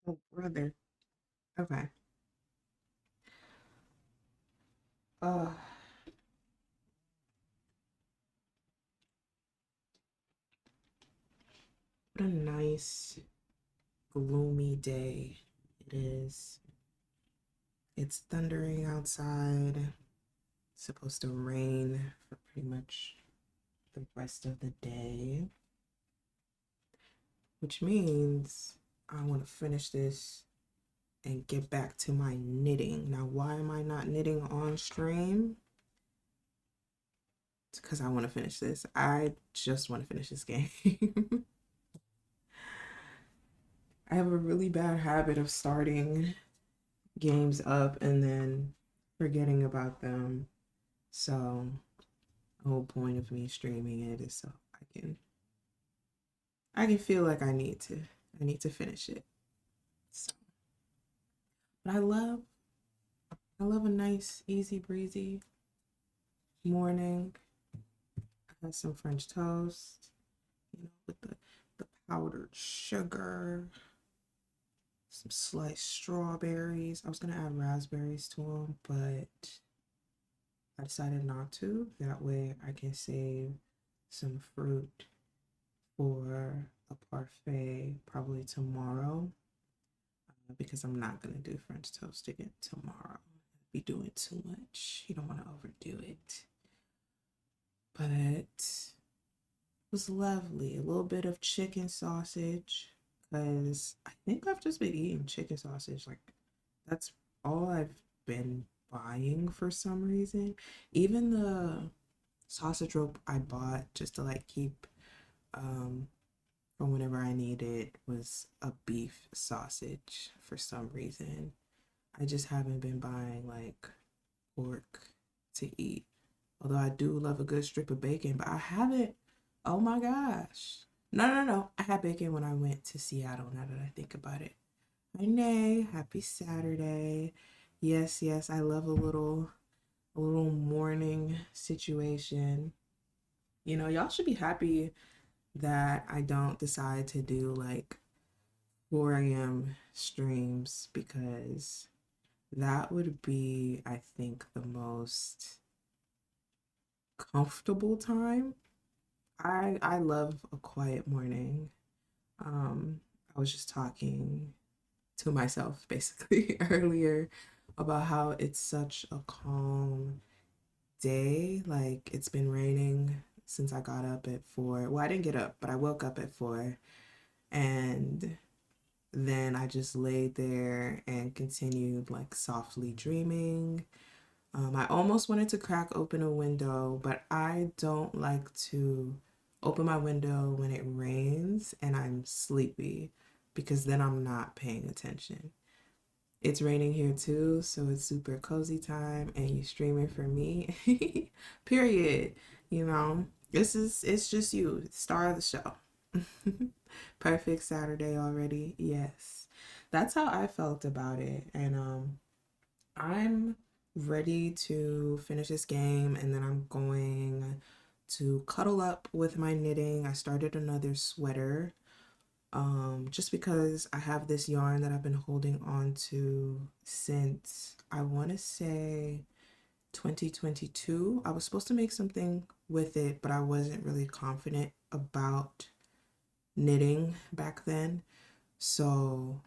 Oh, brother. Okay. Uh, what a nice, gloomy day it is. It's thundering outside. It's supposed to rain for pretty much the rest of the day, which means I want to finish this and get back to my knitting. Now, why am I not knitting on stream? It's because I want to finish this. I just want to finish this game. I have a really bad habit of starting games up and then forgetting about them. So the whole point of me streaming it is so I can feel like I need to finish it. So, but I love a nice easy breezy morning. I had some French toast, with the powdered sugar, some sliced strawberries. I was gonna add raspberries to them, but I decided not to. That way I can save some fruit for a parfait probably tomorrow, because I'm not going to do French toast again tomorrow. Be doing too much. You don't want to overdo it. But it was lovely. A little bit of chicken sausage, because I think I've just been eating chicken sausage. Like, that's all I've been buying for some reason. Even the sausage rope I bought just to like keep um from whenever I need it was a beef sausage for some reason. I just haven't been buying like pork to eat. Although I do love a good strip of bacon, but I haven't. Oh my gosh. No, no, no. I had bacon when I went to Seattle, now that I think about it. Hi, Nay. Happy Saturday. Yes, yes. I love a little morning situation. Y'all should be happy that I don't decide to do like 4 a.m. streams, because that would be, I think, the most comfortable time. I love a quiet morning. I was just talking to myself basically earlier about how it's such a calm day. Like, it's been raining since I got up at 4. Well, I didn't get up, but I woke up at 4, and then I just laid there and continued like softly dreaming. I almost wanted to crack open a window, but I don't like to open my window when it rains and I'm sleepy, because then I'm not paying attention. It's raining here too, so it's super cozy time and you streaming for me. Period. It's just you, star of the show. Perfect Saturday already. Yes. That's how I felt about it. And I'm ready to finish this game, and then I'm going to cuddle up with my knitting. I started another sweater, just because I have this yarn that I've been holding on to since, I want to say, 2022. I was supposed to make something with it, but I wasn't really confident about knitting back then. So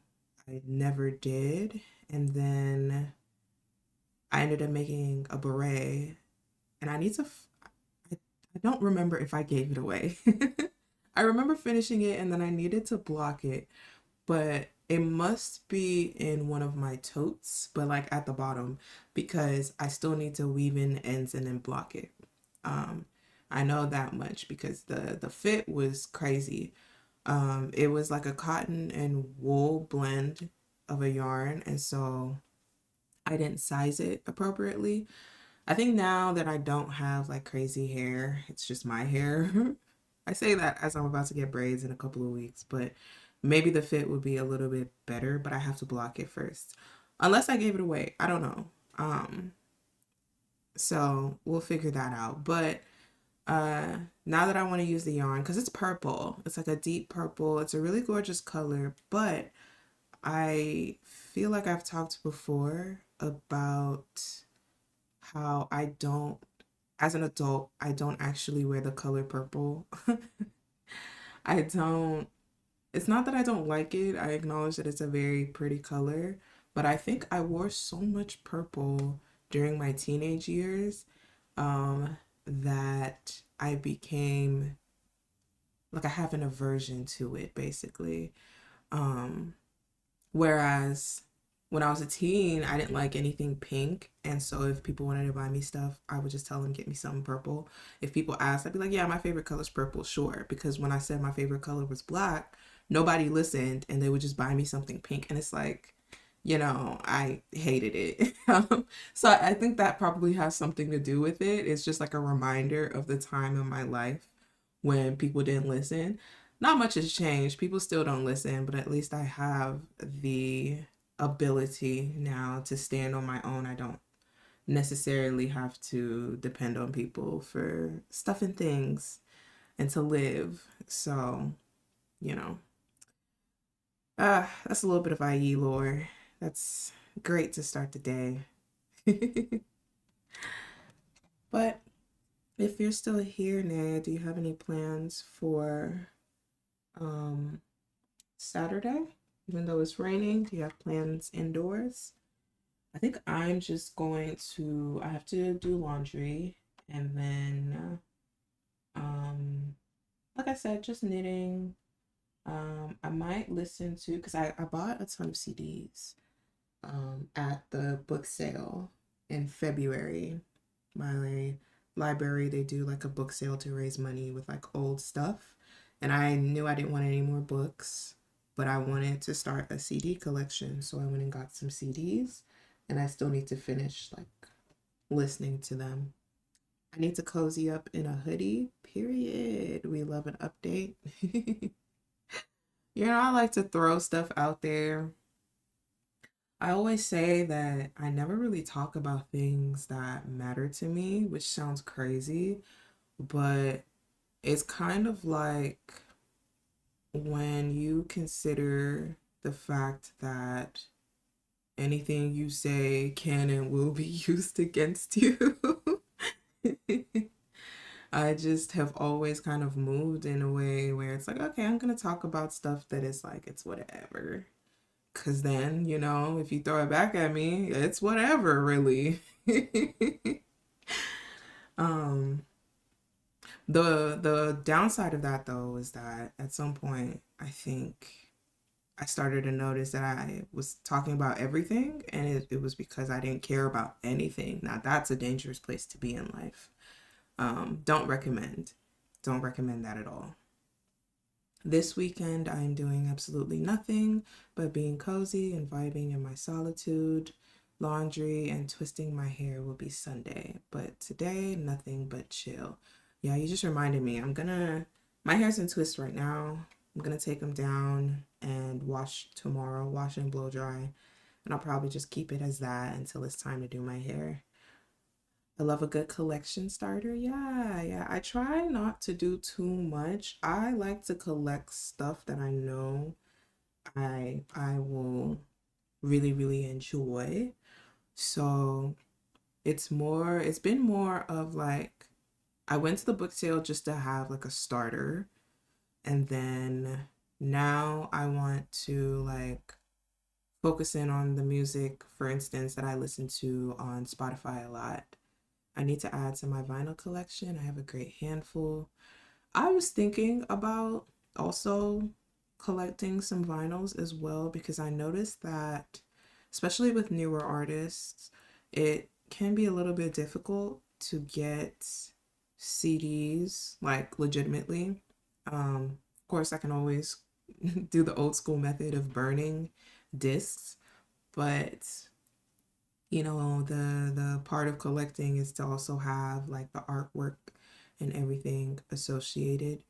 I never did. And then I ended up making a beret, and I don't remember if I gave it away. I remember finishing it and then I needed to block it, but it must be in one of my totes, but like at the bottom, because I still need to weave in ends and then block it. Um, I know that much because the fit was crazy. It was like a cotton and wool blend of a yarn, and so I didn't size it appropriately. I think now that I don't have like crazy hair, it's just my hair. I say that as I'm about to get braids in a couple of weeks, but maybe the fit would be a little bit better, but I have to block it first. Unless I gave it away. I don't know. Um, so we'll figure that out. But now that I want to use the yarn, because it's purple, it's like a deep purple, it's a really gorgeous color, but I feel like I've talked before about how I don't, as an adult, I don't actually wear the color purple. I don't, it's not that I don't like it. I acknowledge that it's a very pretty color, but I think I wore so much purple during my teenage years um, that I became like I have an aversion to it basically. Um, Whereas when I was a teen, I didn't like anything pink. And so if people wanted to buy me stuff, I would just tell them, get me something purple. If people asked, I'd be like, yeah, my favorite color is purple, sure. Because when I said my favorite color was black, nobody listened and they would just buy me something pink. And it's like, I hated it. So I think that probably has something to do with it. It's just like a reminder of the time in my life when people didn't listen. Not much has changed. People still don't listen, but at least I have the ability now to stand on my own. I don't necessarily have to depend on people for stuff and things and to live. So, you know, that's a little bit of IE lore. That's great to start the day. But if you're still here, Naya, do you have any plans for um, Saturday? Even though it's raining, do you have plans indoors? I think I'm just going to, I have to do laundry and then, like I said, just knitting. I might listen to, because I bought a ton of CDs at the book sale in February. My library, they do like a book sale to raise money with like old stuff. And I knew I didn't want any more books, but I wanted to start a CD collection. So I went and got some CDs, and I still need to finish like listening to them. I need to cozy up in a hoodie, period. We love an update. I like to throw stuff out there. I always say that I never really talk about things that matter to me, which sounds crazy, but it's kind of like when you consider the fact that anything you say can and will be used against you. I just have always kind of moved in a way where it's like, okay, I'm going to talk about stuff that is like, it's whatever. Because then, if you throw it back at me, it's whatever, really. um, the downside of that though is that at some point I think I started to notice that I was talking about everything, and it was because I didn't care about anything. Now that's a dangerous place to be in life. Don't recommend. Don't recommend that at all. This weekend, I'm doing absolutely nothing but being cozy and vibing in my solitude. Laundry and twisting my hair will be Sunday, but today, nothing but chill. Yeah, you just reminded me. My hair's in twist right now. I'm gonna take them down and wash tomorrow, wash and blow dry. And I'll probably just keep it as that until it's time to do my hair. I love a good collection starter. Yeah, yeah. I try not to do too much. I like to collect stuff that I know I will really, really enjoy. So it's been more of like I went to the book sale just to have like a starter, and then now I want to like focus in on the music, for instance, that I listen to on Spotify a lot. I need to add to my vinyl collection. I have a great handful. I was thinking about also collecting some vinyls as well because I noticed that, especially with newer artists, it can be a little bit difficult to get CDs like legitimately. Of course, I can always do the old school method of burning discs, but the part of collecting is to also have like the artwork and everything associated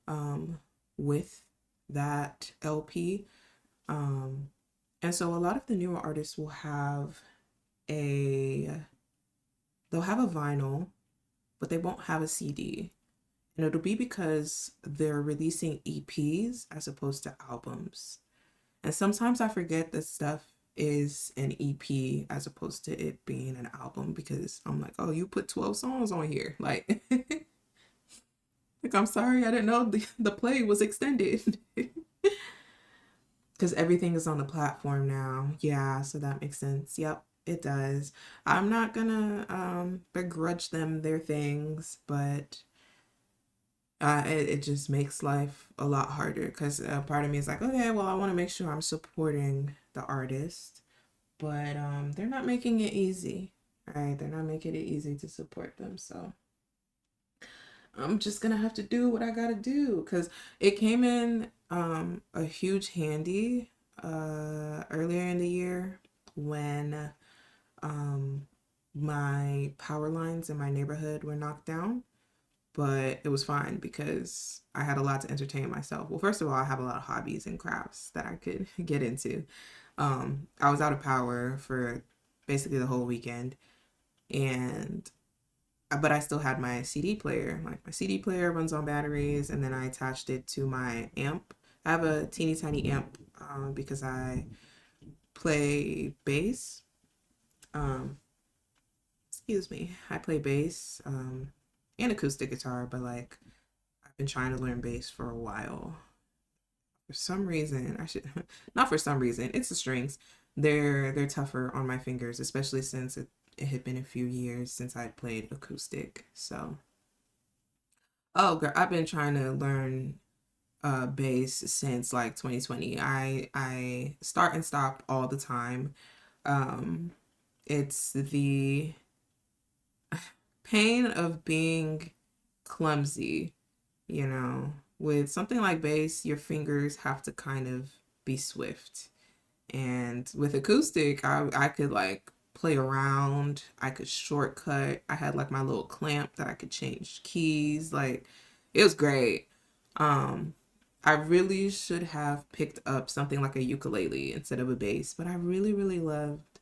um, with that LP. Um, and so a lot of the newer artists will have a they'll have a vinyl, but they won't have a CD. And it'll be because they're releasing EPs as opposed to albums. And sometimes I forget that stuff is an EP as opposed to it being an album because I'm like, oh, you put 12 songs on here. Like, like I'm sorry, I didn't know the play was extended. Because everything is on the platform now. Yeah, so that makes sense. Yep, it does. I'm not gonna begrudge them their things, but it just makes life a lot harder because part of me is like, okay, well, I want to make sure I'm supporting the artist, but they're not making it easy, right? They're not making it easy to support them, so I'm just gonna have to do what I gotta do because it came in a huge handy earlier in the year when um my power lines in my neighborhood were knocked down, but it was fine because I had a lot to entertain myself. Well, first of all, I have a lot of hobbies and crafts that I could get into. I was out of power for basically the whole weekend, and but I still had my CD player. Like my CD player runs on batteries, and then I attached it to my amp. I have a teeny tiny amp because I play bass. Um, excuse me, I play bass and acoustic guitar, but like I've been trying to learn bass for a while. For some reason, I should not for some reason. It's the strings. They're tougher on my fingers, especially since it had been a few years since I'd played acoustic. So, oh, girl, I've been trying to learn bass since like 2020. I start and stop all the time. Um, it's the pain of being clumsy, you know. With something like bass, your fingers have to kind of be swift. And with acoustic, I could like play around, I could shortcut. I had like my little clamp that I could change keys. Like it was great. Um I really should have picked up something like a ukulele instead of a bass, but I really, really loved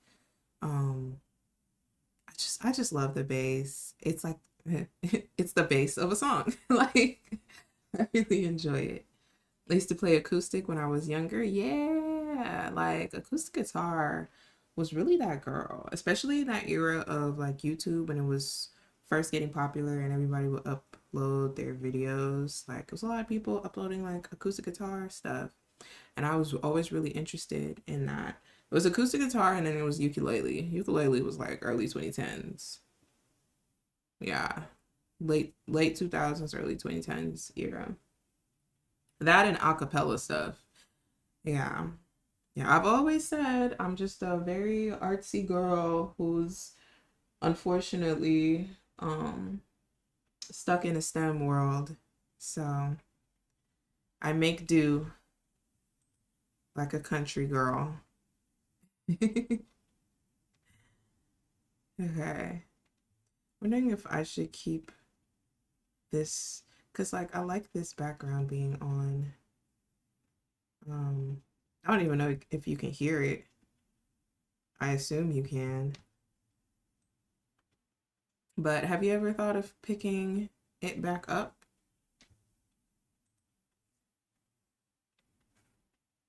um I just love the bass. It's like it's the bass of a song. Like I really enjoy it. I used to play acoustic when I was younger. Yeah, like acoustic guitar was really that girl, especially in that era of like YouTube when it was first getting popular and everybody would upload their videos. Like, it was a lot of people uploading like acoustic guitar stuff, and I was always really interested in that. It was acoustic guitar and then it was ukulele. Ukulele was like early 2010s. Yeah, late 2000s, early 2010s era. That and acapella stuff. Yeah. Yeah, I've always said I'm just a very artsy girl who's unfortunately stuck in a STEM world. So I make do like a country girl. Okay. Wondering if I should keep this because like I like this background being on. Um I don't even know if you can hear it. I assume you can. But have you ever thought of picking it back up?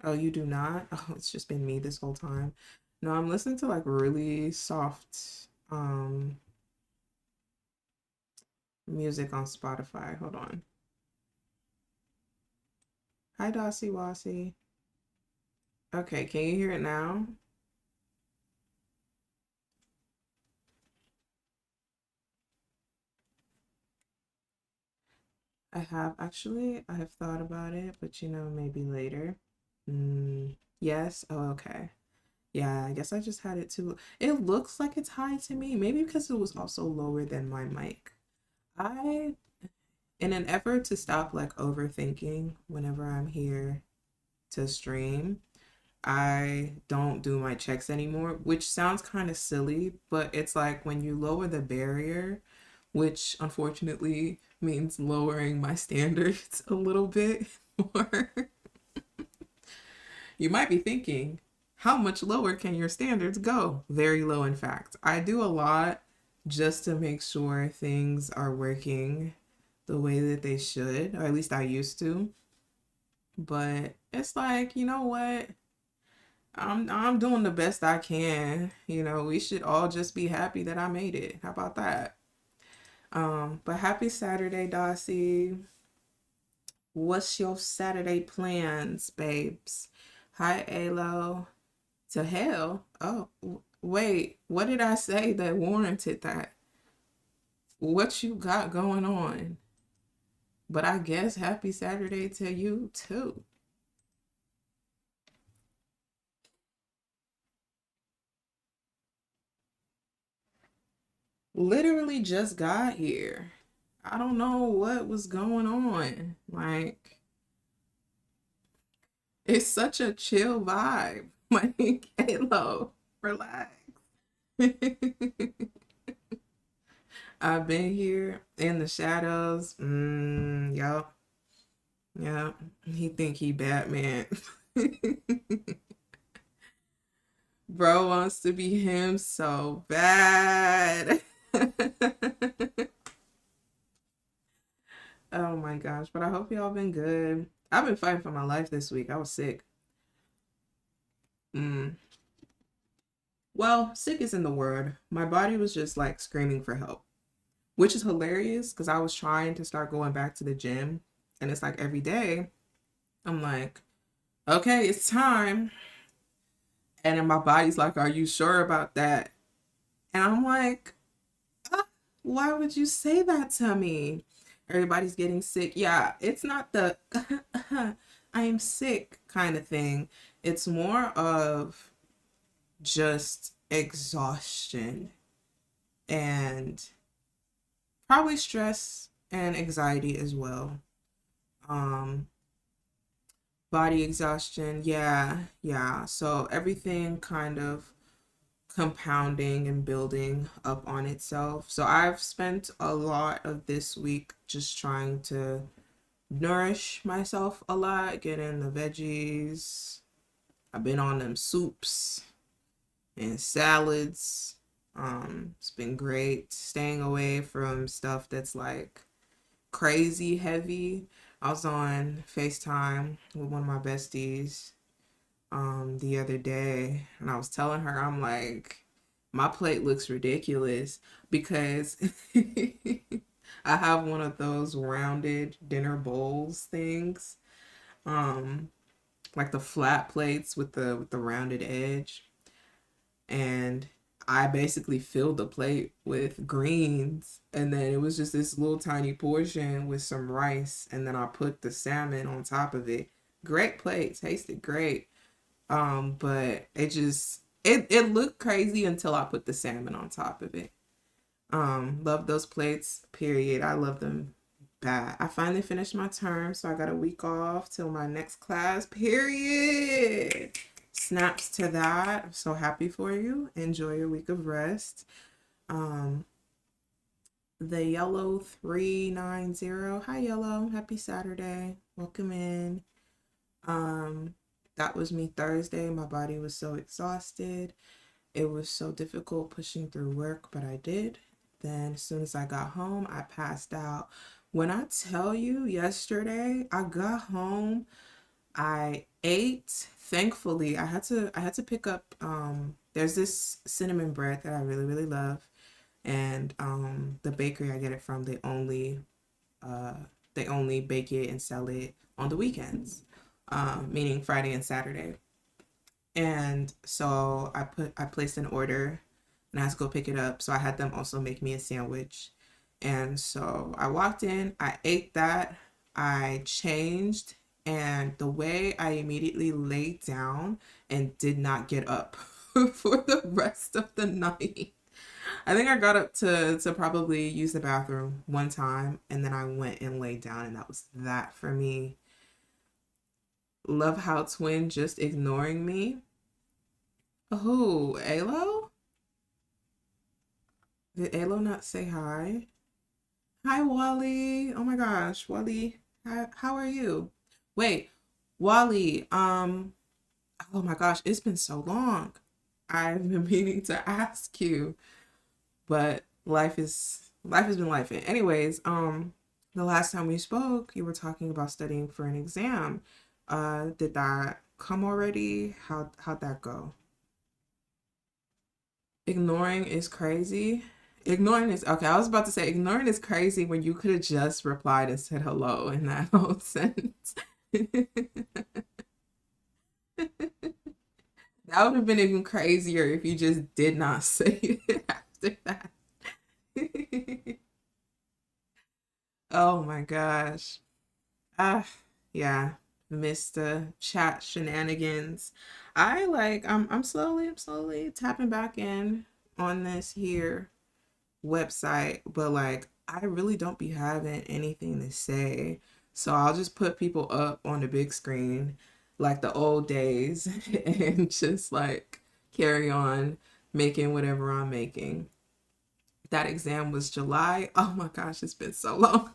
Oh, you do not? Oh, it's just been me this whole time. No, I'm listening to like really soft music on Spotify. Hold on. Hi Dossie Wasi. Okay, can you hear it now? I have thought about it, but maybe later. Yes. Oh, okay. Yeah, I guess I just had it too. It looks like it's high to me. Maybe because it was also lower than my mic. I, in an effort to stop like overthinking whenever I'm here to stream, I don't do my checks anymore, which sounds kind of silly, but it's like when you lower the barrier, which unfortunately means lowering my standards a little bit more. You might be thinking, how much lower can your standards go? Very low, in fact. I do a lot just to make sure things are working the way that they should, or at least I used to. But it's like, you know what? I'm doing the best I can. You know, we should all just be happy that I made it. How about that? But happy Saturday, Dossie. What's your Saturday plans, babes? Hi, Alo. To hell? Oh, wait. What did I say that warranted that? What you got going on? But I guess happy Saturday to you too. Literally just got here. I don't know what was going on. Like, it's such a chill vibe. Like, hello, relax. I've been here in the shadows. Yup, yup. He think he Batman. Bro wants to be him so bad. Oh my gosh, but I hope y'all been good. I've been fighting for my life this week. I was sick. Mm. Well, sick isn't the word. My body was just like screaming for help, which is hilarious because I was trying to start going back to the gym. And it's like every day, I'm like, okay, it's time. And then my body's like, are you sure about that? And I'm like, ah, why would you say that to me? Everybody's getting sick. Yeah, it's not the I am sick kind of thing. It's more of just exhaustion and probably stress and anxiety as well. Um, Body exhaustion. Yeah, yeah. So everything kind of compounding and building up on itself. So I've spent a lot of this week just trying to nourish myself a lot, get in the veggies. I've been on them soups and salads. It's been great staying away from stuff that's like crazy heavy. I was on FaceTime with one of my besties the other day, and I was telling her, I'm like, my plate looks ridiculous because I have one of those rounded dinner bowls things, um like the flat plates with the rounded edge, and I basically filled the plate with greens, and then it was just this little tiny portion with some rice, and then I put the salmon on top of it. Great plate, tasted great. But it looked crazy until I put the salmon on top of it. Love those plates, period. I love them bad. I finally finished my term, so I got a week off till my next class, period. Snaps to that. I'm so happy for you. Enjoy your week of rest. Um, the Yellow 390. Hi Yellow. Happy Saturday. Welcome in. Um, that was me Thursday. My body was so exhausted. It was so difficult pushing through work, but I did. Then as soon as I got home, I passed out. When I tell you yesterday, I got home, I ate. Thankfully, I had to pick up there's this cinnamon bread that I really really love, and the bakery I get it from, uh they only bake it and sell it on the weekends. Meaning Friday and Saturday. And so I placed an order and I had to go pick it up. So I had them also make me a sandwich. And so I walked in, I ate that, I changed, and the way I immediately laid down and did not get up for the rest of the night. I think I got up to probably use the bathroom one time, and then I went and laid down, and that was that for me. Love how Twin just ignoring me. Who, Alo? Did Alo not say hi? Hi, Wally. Oh my gosh, Wally. How are you? Wait, Wally. Oh my gosh, it's been so long. I've been meaning to ask you, but life has been life. Anyways, the last time we spoke, you were talking about studying for an exam. Did that come already? How'd that go? Ignoring is crazy. Ignoring is okay. I was about to say ignoring is crazy when you could have just replied and said hello in that whole sentence. That would have been even crazier if you just did not say it after that. Oh my gosh. Ah, yeah. Missed the chat shenanigans. I'm slowly tapping back in on this here website, but like I really don't be having anything to say. So I'll just put people up on the big screen like the old days and just like carry on making whatever I'm making. That exam was July. Oh my gosh, it's been so long.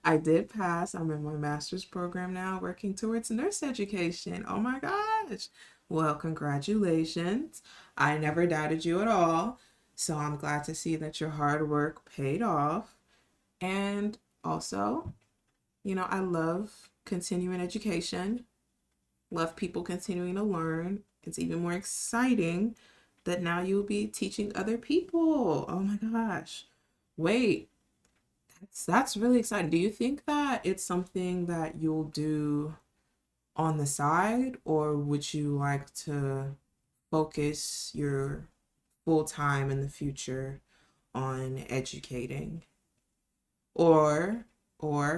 I did pass. I'm in my master's program now, working towards nurse education. Oh my gosh. Well, congratulations. I never doubted you at all. So I'm glad to see that your hard work paid off. And also, I love continuing education, love people continuing to learn. It's even more exciting that now you'll be teaching other people. Oh my gosh. Wait, that's really exciting. Do you think that it's something that you'll do on the side, or would you like to focus your full time in the future on educating? Or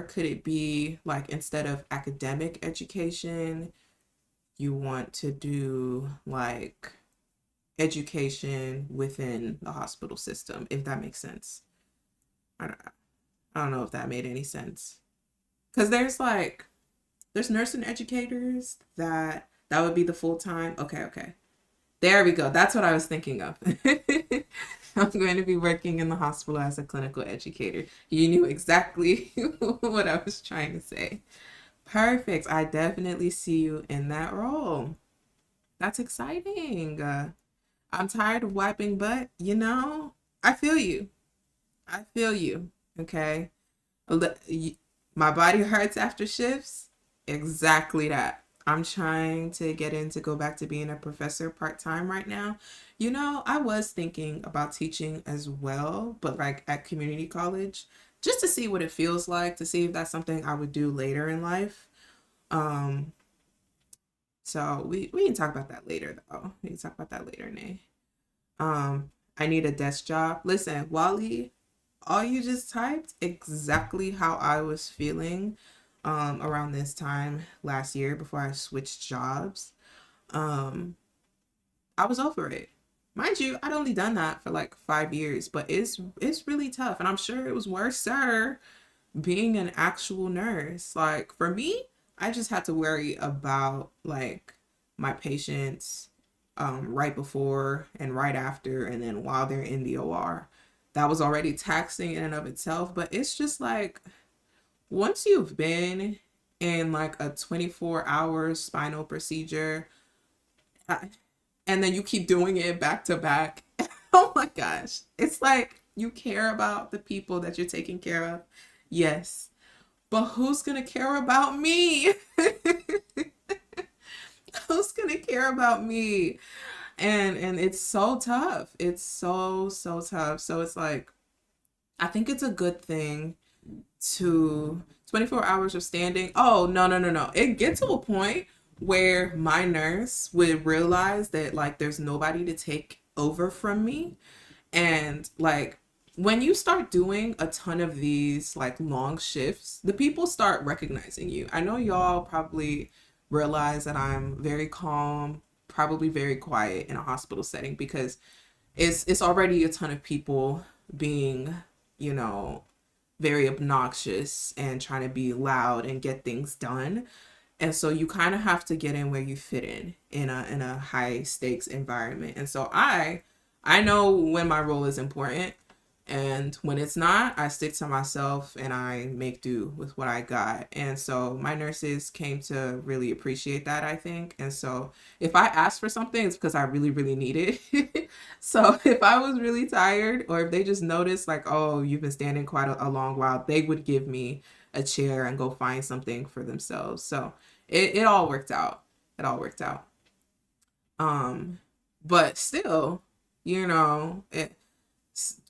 could it be like instead of academic education, you want to do like education within the hospital system, if that makes sense? I don't, I don't know if that made any sense. Because there's nursing educators that would be the full time. Okay, okay. There we go. That's what I was thinking of. I'm going to be working in the hospital as a clinical educator. You knew exactly what I was trying to say. Perfect. I definitely see you in that role. That's exciting. I'm tired of wiping butt. I feel you. I feel you. Okay. My body hurts after shifts. Exactly that. I'm trying to get in to go back to being a professor part time right now. I was thinking about teaching as well, but like at community college, just to see what it feels like, to see if that's something I would do later in life. Um, so we can talk about that later though. We can talk about that later, Nay. I need a desk job. Listen, Wally, all you just typed exactly how I was feeling around this time last year before I switched jobs. Um, I was over it. Mind you, I'd only done that for like 5 years, but it's really tough, and I'm sure it was worse, sir, being an actual nurse. Like for me, I just had to worry about like my patients right before and right after, and then while they're in the OR. That was already taxing in and of itself, but it's just like once you've been in like a 24-hour spinal procedure, I- and then you keep doing it back to back. Oh my gosh. It's like you care about the people that you're taking care of. Yes. But who's going to care about me? Who's going to care about me? And it's so tough. It's so tough. So it's like I think it's a good thing to 24 hours of standing. Oh, no, no, no, no. It gets to a point where my nurse would realize that like there's nobody to take over from me. And like when you start doing a ton of these like long shifts, the people start recognizing you. I know y'all probably realize that I'm very calm, probably very quiet in a hospital setting because it's already a ton of people being, you know, very obnoxious and trying to be loud and get things done. And so you kind of have to get in where you fit in a high stakes environment. And so I know when my role is important, and when it's not, I stick to myself and I make do with what I got. And so my nurses came to really appreciate that, I think. And so if I ask for something, it's because I really, really need it. So if I was really tired, or if they just noticed, like, oh, you've been standing quite a long while, they would give me a chair and go find something for themselves. So it all worked out. it all worked out. But still, you know,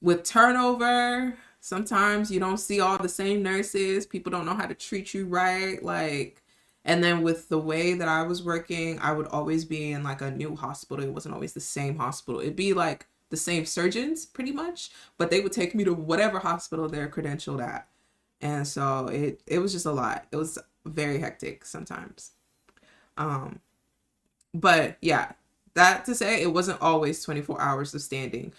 with turnover, sometimes you don't see all the same nurses. People don't know how to treat you right. Like, and then with the way that I was working, I would always be in like a new hospital. It wasn't always the same hospital. It'd be like the same surgeons pretty much, but they would take me to whatever hospital they're credentialed at. And so it was just a lot. It was very hectic sometimes. Um, but yeah, that to say, it wasn't always 24 hours of standing.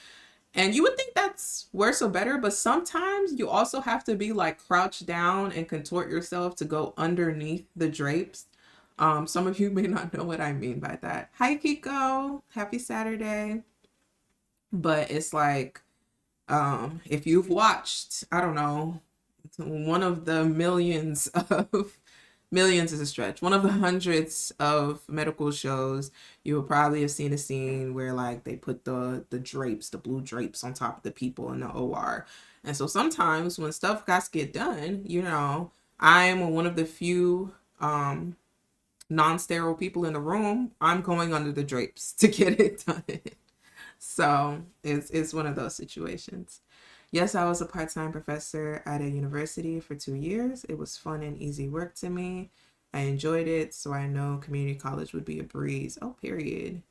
And you would think that's worse or better, but sometimes you also have to be like crouched down and contort yourself to go underneath the drapes. Some of you may not know what I mean by that. Hi, Kiko. Happy Saturday. But it's like, if you've watched, I don't know, one of the millions of millions is a stretch. One of the hundreds of medical shows, you will probably have seen a scene where like they put the drapes, the blue drapes on top of the people in the OR. And so sometimes when stuff got to get done, you know, I'm one of the few non-sterile people in the room. I'm going under the drapes to get it done. So it's one of those situations. Yes, I was a part-time professor at a university for 2 years. It was fun and easy work to me. I enjoyed it, so I know community college would be a breeze. Oh, period.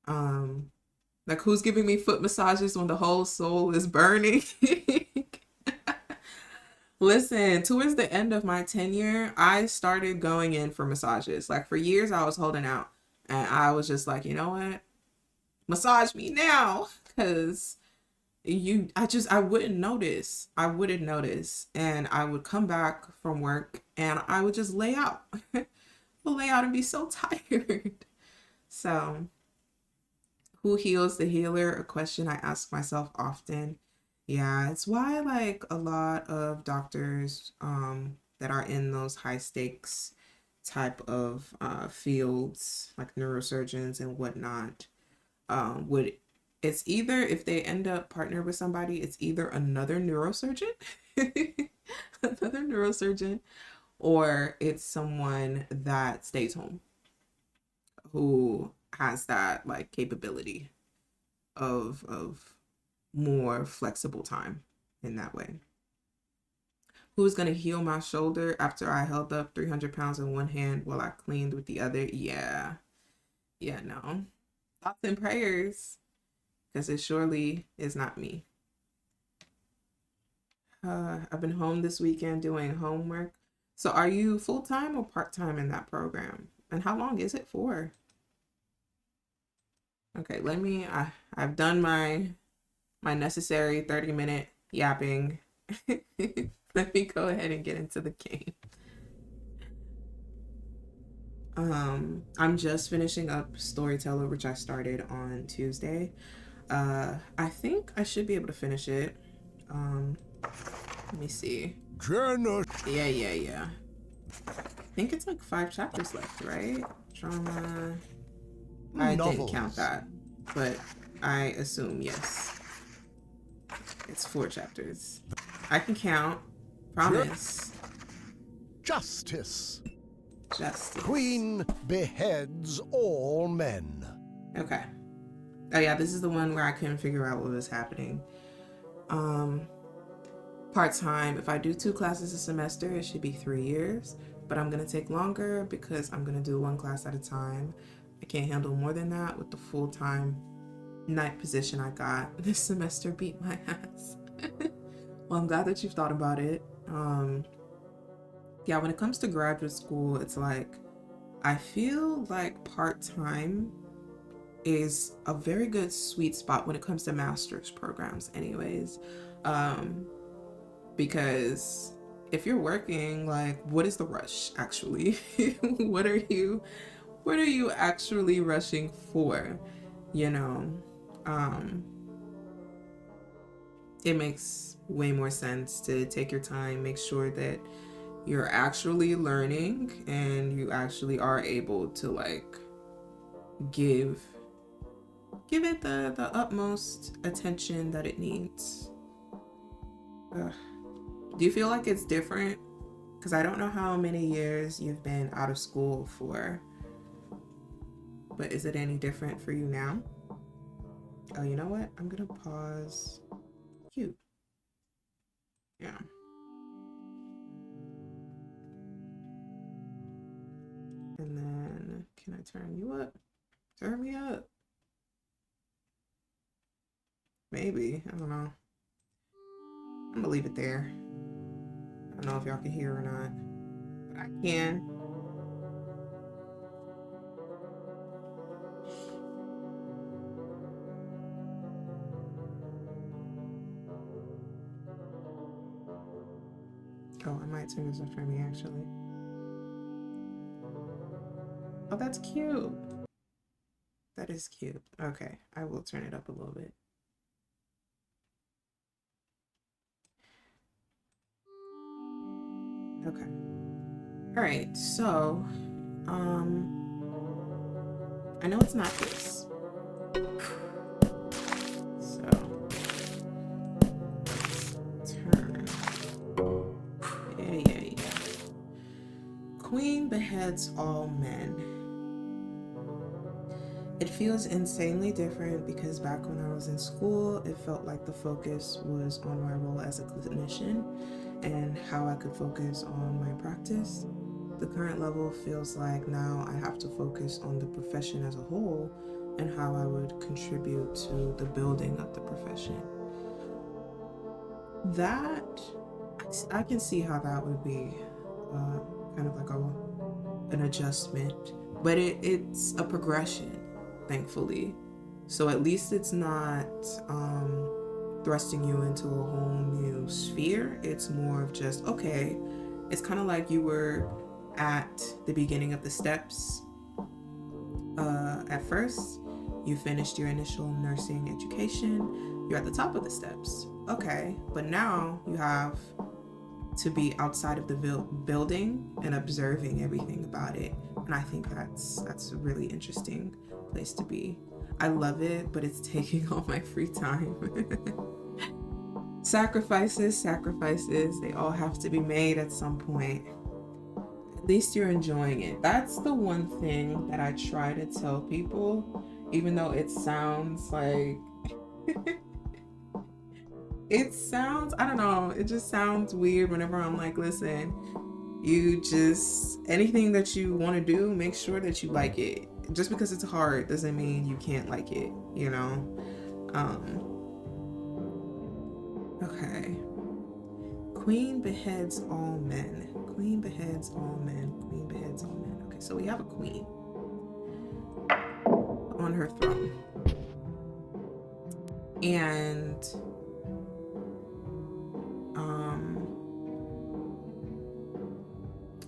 Like who's giving me foot massages when the whole soul is burning? Listen, towards the end of my tenure, I started going in for massages. Like for years, I was holding out, and I was just like, you know what? Massage me now, because I wouldn't notice, and I would come back from work and I would just lay out lay out and be so tired. So who heals the healer? A question I ask myself often. Yeah, it's why like a lot of doctors that are in those high stakes type of fields, like neurosurgeons and whatnot, would it's either if they end up partnered with somebody, it's either another neurosurgeon, another neurosurgeon, or it's someone that stays home who has that like capability of more flexible time in that way. Who's gonna heal my shoulder after I held up 300 pounds in one hand while I cleaned with the other? Yeah, yeah, no. Thoughts and prayers, because it surely is not me. I've been home this weekend doing homework. So are you full time or part time in that program? And how long is it for? Okay, I've done my necessary 30-minute yapping. Let me go ahead and get into the game. I'm just finishing up Storyteller, which I started on Tuesday. I think I should be able to finish it. Let me see. Yeah. I think it's like 5 chapters left, right? Drama. I didn't count that, but I assume yes. It's 4 chapters. I can count. Promise. Justice. Justice. Queen beheads all men. Okay. Oh yeah, this is the one where I couldn't figure out what was happening. Part-time. If I do 2 classes a semester, it should be 3 years, but I'm gonna take longer because I'm gonna do 1 class at a time. I can't handle more than that with the full-time night position I got. This semester beat my ass. Well, I'm glad that you've thought about it. Yeah, when it comes to graduate school, it's like I feel like part-time is a very good sweet spot when it comes to master's programs anyways. Because if you're working, like what is the rush actually? what are you actually rushing for? You know, it makes way more sense to take your time, make sure that you're actually learning and you actually are able to like give it the utmost attention that it needs. Ugh. Do you feel like it's different? Because I don't know how many years you've been out of school for. But is it any different for you now? Oh, you know what? I'm gonna pause. Cute. Yeah. And then, can I turn you up? Turn me up. Maybe. I don't know. I'm gonna leave it there. I don't know if y'all can hear or not, but I can. Oh, I might turn this up for me actually. Oh, that's cute. That is cute. Okay, I will turn it up a little bit. Okay. All right, so, I know it's not this. So, let's turn. Yeah. Queen beheads all men. It feels insanely different because back when I was in school, it felt like the focus was on my role as a clinician and how I could focus on my practice. The current level feels like now I have to focus on the profession as a whole and how I would contribute to the building of the profession. That, I can see how that would be kind of like an adjustment, but it's a progression, thankfully. So at least it's not thrusting you into a whole new sphere. It's more of just, okay, it's kind of like you were at the beginning of the steps at first. You finished your initial nursing education. You're at the top of the steps. Okay, but now you have to be outside of the building and observing everything about it. And I think that's a really interesting place to be. I love it, but it's taking all my free time. Sacrifices, they all have to be made at some point. At least you're enjoying it. That's the one thing that I try to tell people, even though it sounds like I don't know, it just sounds weird whenever I'm like, listen, you just, anything that you want to do, make sure that you like it. Just because it's hard doesn't mean you can't like it, you know? Okay. Queen beheads all men. Queen beheads all men. Queen beheads all men. Okay, so we have a queen on her throne. And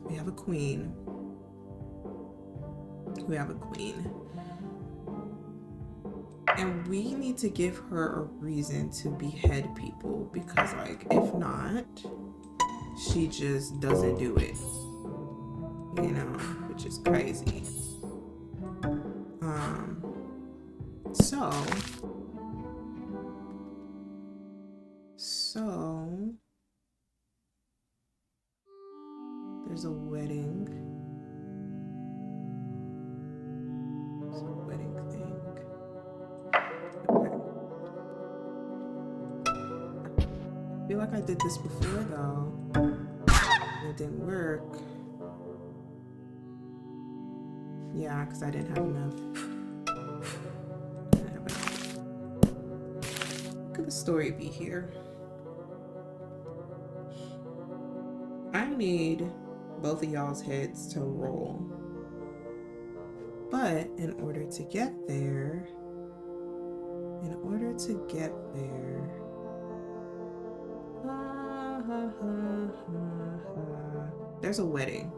we have a queen. We have a queen. And we need to give her a reason to behead people, because like if not, she just doesn't do it. You know, which is crazy. So there's a wedding. There's a wedding thing. Okay. I feel like I did this before though. It didn't work. Yeah, because I didn't have enough. What could the story be here? I need both of y'all's heads to roll. But in order to get there, there's a wedding.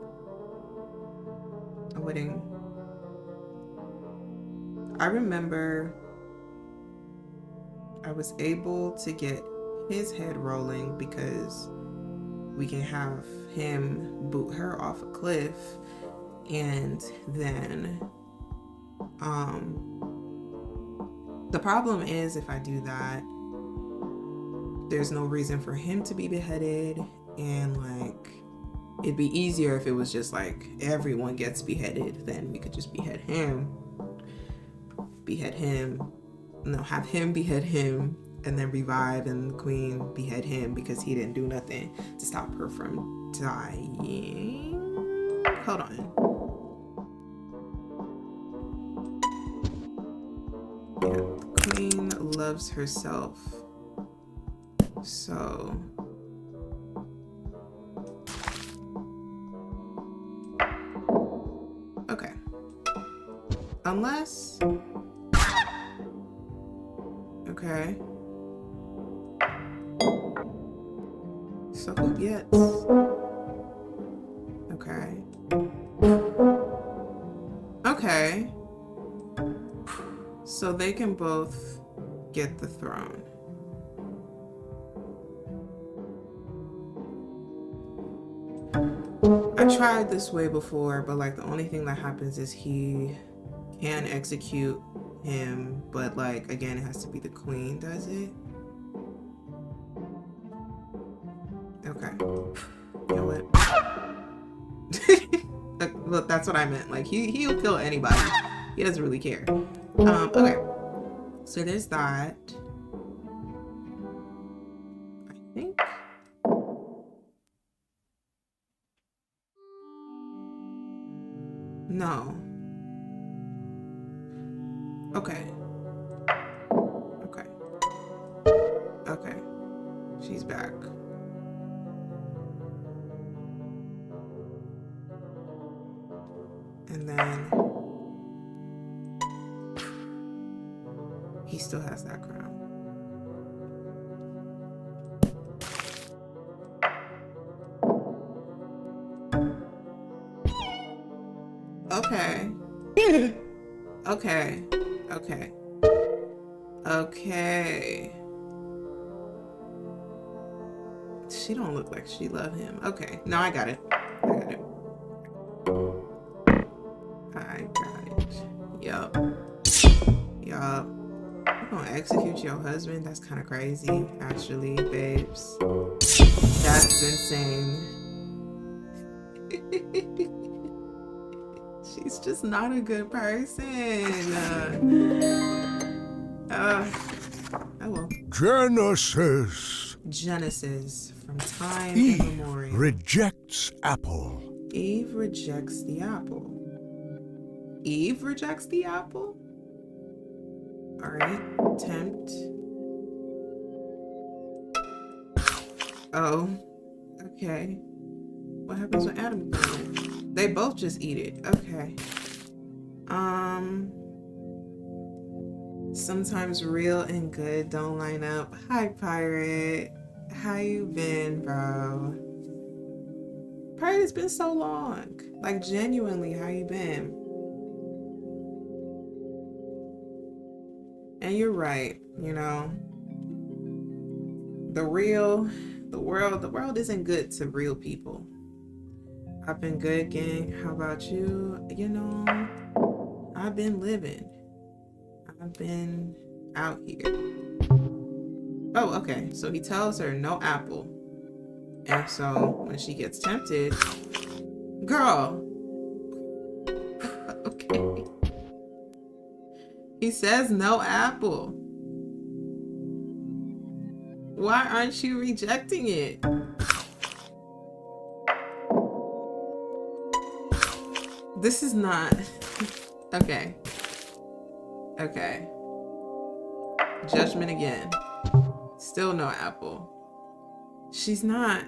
I remember I was able to get his head rolling because we can have him boot her off a cliff, and then the problem is if I do that, there's no reason for him to be beheaded, and like it'd be easier if it was just like everyone gets beheaded, then we could just behead him. behead him. No, have him behead him, and then revive, and the queen behead him because he didn't do nothing to stop her from dying. Hold on. Yeah, the queen loves herself. So okay. Unless okay. So who gets okay. Okay. So they can both get the throne. I tried this way before, but like the only thing that happens is he can execute him, but like again, it has to be the queen does it. Okay. You know what? Look, that's what I meant. Like he'll kill anybody. He doesn't really care. Okay. So there's that. I think. No. Okay. Okay. Okay. She's back. And then he still has that crown. Okay. Okay. Okay. Okay. She don't look like she love him. Okay. No, I got it. I got it. I got it. Yup. Yup. You gonna execute your husband? That's kind of crazy, actually, babes. That's insane. She's just not a good person. Oh well. Genesis from time immemorial. Rejects apple. Eve rejects the apple. Eve rejects the apple? Alright. Tempt. Oh. Okay. What happens when Adam does it? They both just eat it. Okay. Sometimes real and good don't line up. Hi, Pirate. How you been, bro? Pirate, it's been so long. Like, genuinely, how you been? And you're right, you know. The world isn't good to real people. I've been good, gang. How about you? You know, I've been living. I've been out here. Oh, okay. So he tells her no apple. And so when she gets tempted, girl. Okay. He says no apple. Why aren't you rejecting it? This is not. Okay. Okay. Judgment again. Still no apple. She's not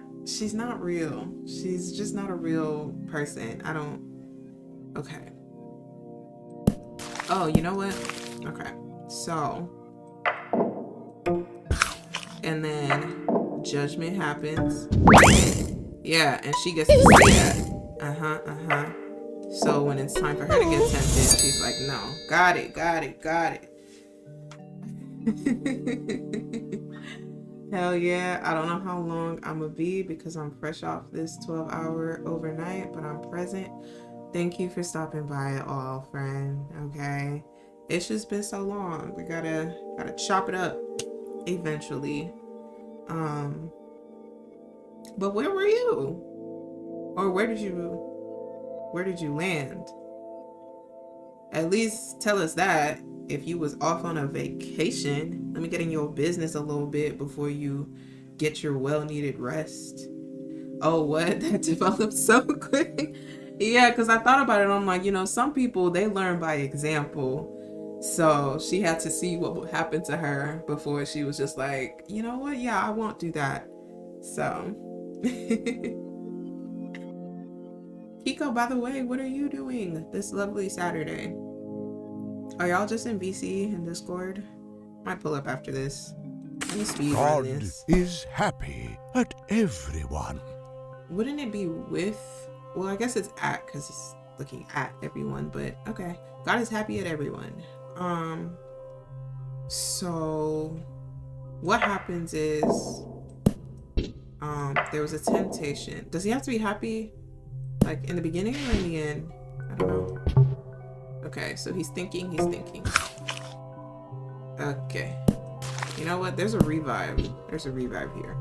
real. She's just not a real person. I don't. Okay. Oh, you know what? Okay. So. And then judgment happens. Yeah, and she gets to see that. So when it's time for her to get tempted, she's like, no. Got it. Hell yeah. I don't know how long I'm gonna be because I'm fresh off this 12-hour overnight, but I'm present. Thank you for stopping by at all, friend. Okay. It's just been so long. We gotta chop it up eventually. But where were you? Or where did you land? At least tell us that. if you was off on a vacation, let me get in your business a little bit before you get your well-needed rest. Oh, what? That developed so quick. Yeah, because I thought about it. I'm like, some people, they learn by example. So she had to see what would happen to her before she was just like, you know what? Yeah, I won't do that. So, Kiko, by the way, what are you doing this lovely Saturday? Are y'all just in VC in Discord? Might pull up after this. Let me speed run God this. is happy at everyone. Wouldn't it be with? Well, I guess it's at because he's looking at everyone. But okay, God is happy at everyone. So what happens is, there was a temptation. Does he have to be happy, like in the beginning or in the end? I don't know. Okay, so he's thinking. Okay. You know what? There's a revive here.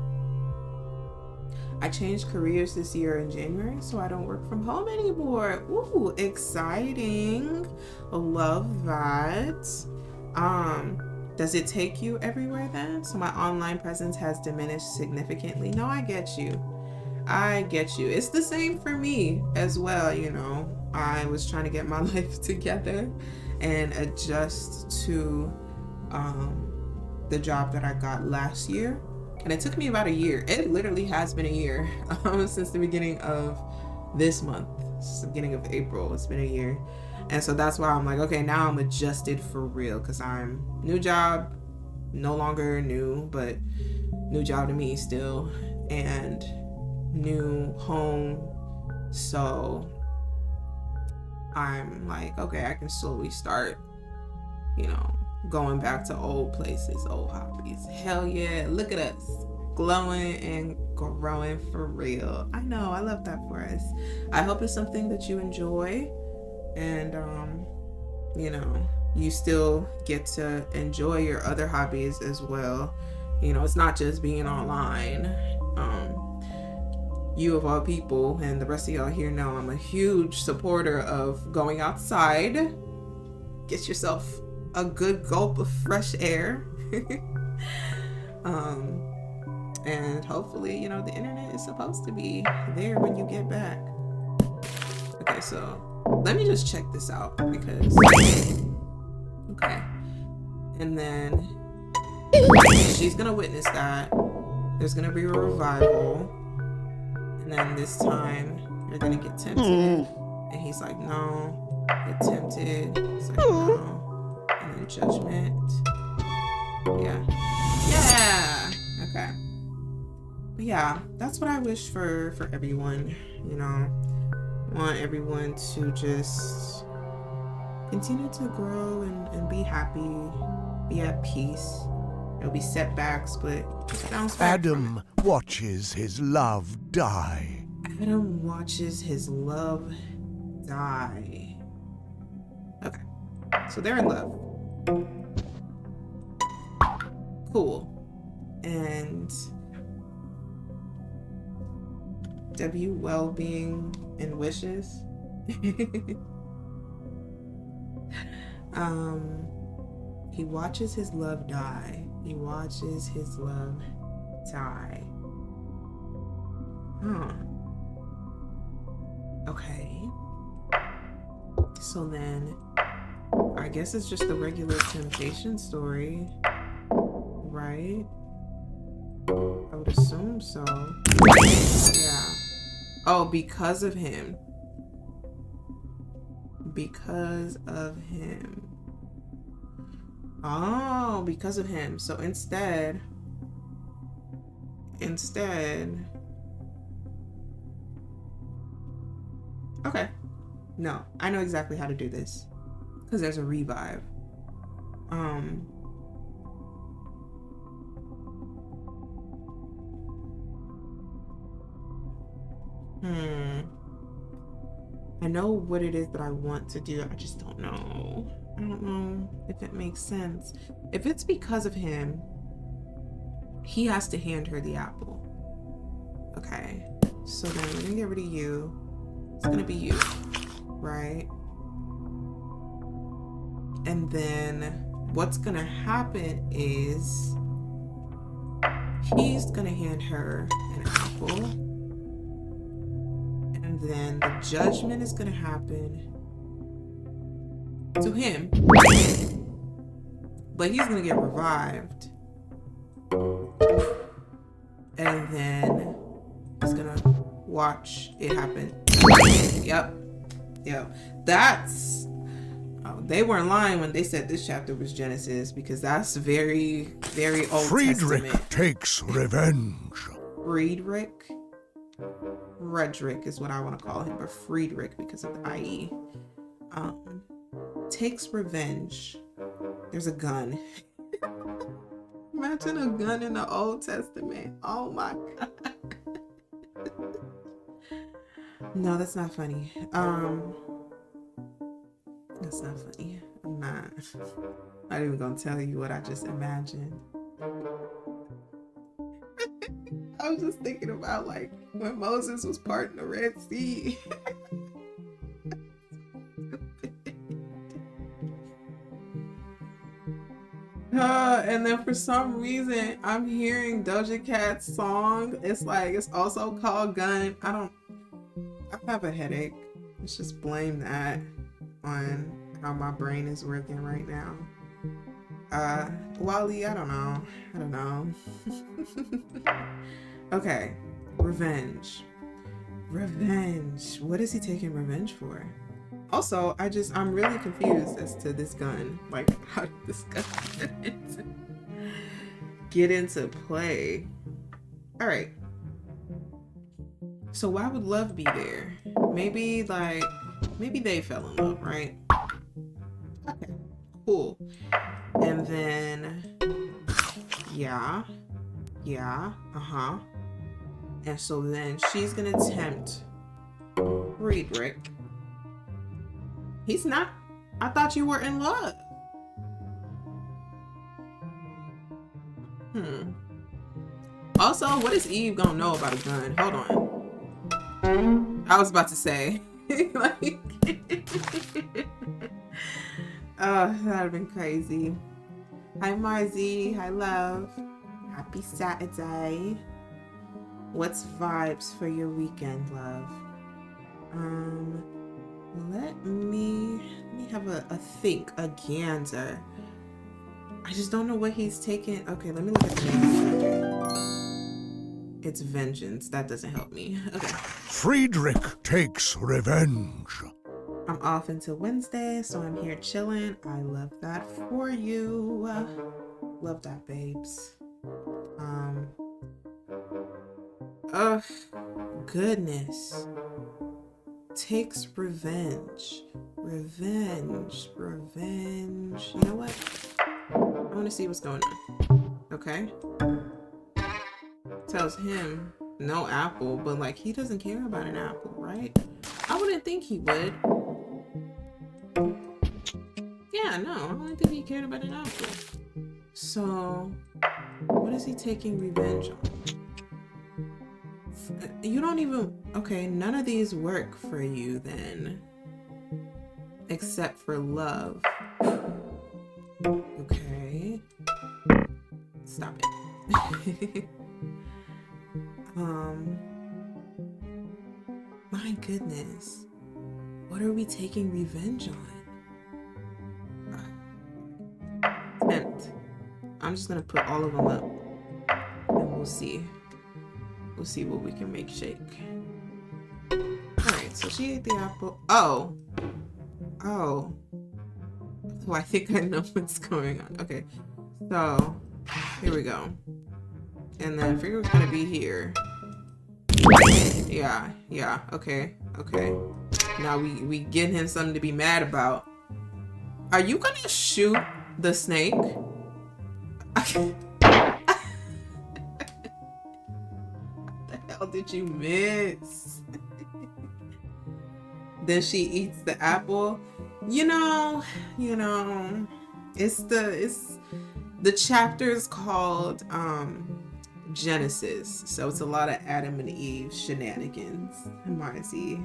I changed careers this year in January, so I don't work from home anymore. Ooh, exciting. Love that. Does it take you everywhere then? So my online presence has diminished significantly. No, I get you. It's the same for me as well, I was trying to get my life together and adjust to the job that I got last year. And it took me about a year. It literally has been a year since the beginning of this month, since the beginning of April. It's been a year. And so that's why I'm like, okay, now I'm adjusted for real because I'm new job, no longer new, but new job to me still, and new home. So I'm like, okay, I can slowly start, going back to old places, old hobbies. Hell yeah, look at us glowing and growing for real. I know, I love that for us. I hope it's something that you enjoy, and you still get to enjoy your other hobbies as well. It's not just being online. You of all people and the rest of y'all here know I'm a huge supporter of going outside. Get yourself a good gulp of fresh air. And hopefully, the internet is supposed to be there when you get back. Okay, so let me just check this out because, okay. And then she's gonna witness that. There's gonna be a revival. And then this time, you're gonna get tempted. And he's like, no. Get tempted. It's like, no. And then judgment. Yeah. Okay. But yeah, that's what I wish for everyone. I want everyone to just continue to grow and be happy, be at peace. There'll be setbacks, but just bounce back. Adam watches his love die. Adam watches his love die. Okay, so they're in love. Cool. And W well-being and wishes. He watches his love die. He watches his love die. Okay. So then, I guess it's just the regular temptation story, right? I would assume so. Yeah. Oh, because of him. Because of him. Oh, because of him. So instead. Okay. No, I know exactly how to do this. Because there's a revive. I know what it is that I want to do. I just don't know. I don't know if it makes sense. If it's because of him, he has to hand her the apple. Okay. So then we're gonna get rid of you. It's gonna be you, right? And then what's gonna happen is he's gonna hand her an apple, and then the judgment is gonna happen to him, but he's gonna get revived, and then he's gonna watch it happen. Yep. That's they weren't lying when they said this chapter was Genesis, because that's very, very Old Friedrich Testament. takes revenge. Frederick is what I want to call him, but Friedrich because of the IE. Takes revenge. There's a gun. Imagine a gun in the Old Testament. Oh my god. No, that's not funny. That's not funny. I'm not even gonna tell you what I just imagined. I was just thinking about like when Moses was parting the Red Sea. And then for some reason I'm hearing Doja Cat's song. It's also called Gun. I have a headache. Let's just blame that on how my brain is working right now. Wally, I don't know. Okay, revenge. What is he taking revenge for? Also, I'm really confused as to this gun. Like, how did this gun get into play? All right. So why would love be there? Maybe they fell in love, right? Okay, cool. And then, yeah. And so then she's gonna tempt Friedrich. He's not. I thought you were in love. Also, what is Eve gonna know about a gun? Hold on. I was about to say. Like, oh, that'd have been crazy. Hi Marzi. Hi love. Happy Saturday. What's vibes for your weekend, love? Let me have a think, a gander. I just don't know what he's taking. Okay, let me look at the name. It's vengeance. That doesn't help me. Okay. Friedrich takes revenge. I'm off until Wednesday, so I'm here chilling. I love that for you. Love that, babes. Oh, goodness. Takes revenge. Revenge. You know what? I want to see what's going on. Okay. Tells him no apple, but like he doesn't care about an apple, right? I wouldn't think he would. Yeah, no, I don't think he cared about an apple. So, what is he taking revenge on? You don't even... Okay, none of these work for you then. Except for love. Okay. Stop it. My goodness. What are we taking revenge on? Tempt. I'm just gonna put all of them up. And we'll see. We'll see what we can make shake. Alright, so she ate the apple. Oh, I think I know what's going on. Okay, so here we go. And then Figure's gonna be here. Yeah, okay. Now we get him something to be mad about. Are you gonna shoot the snake? What the hell did you miss? Then she eats the apple. You know, it's the chapter's called Genesis, so it's a lot of Adam and Eve shenanigans, Marcy.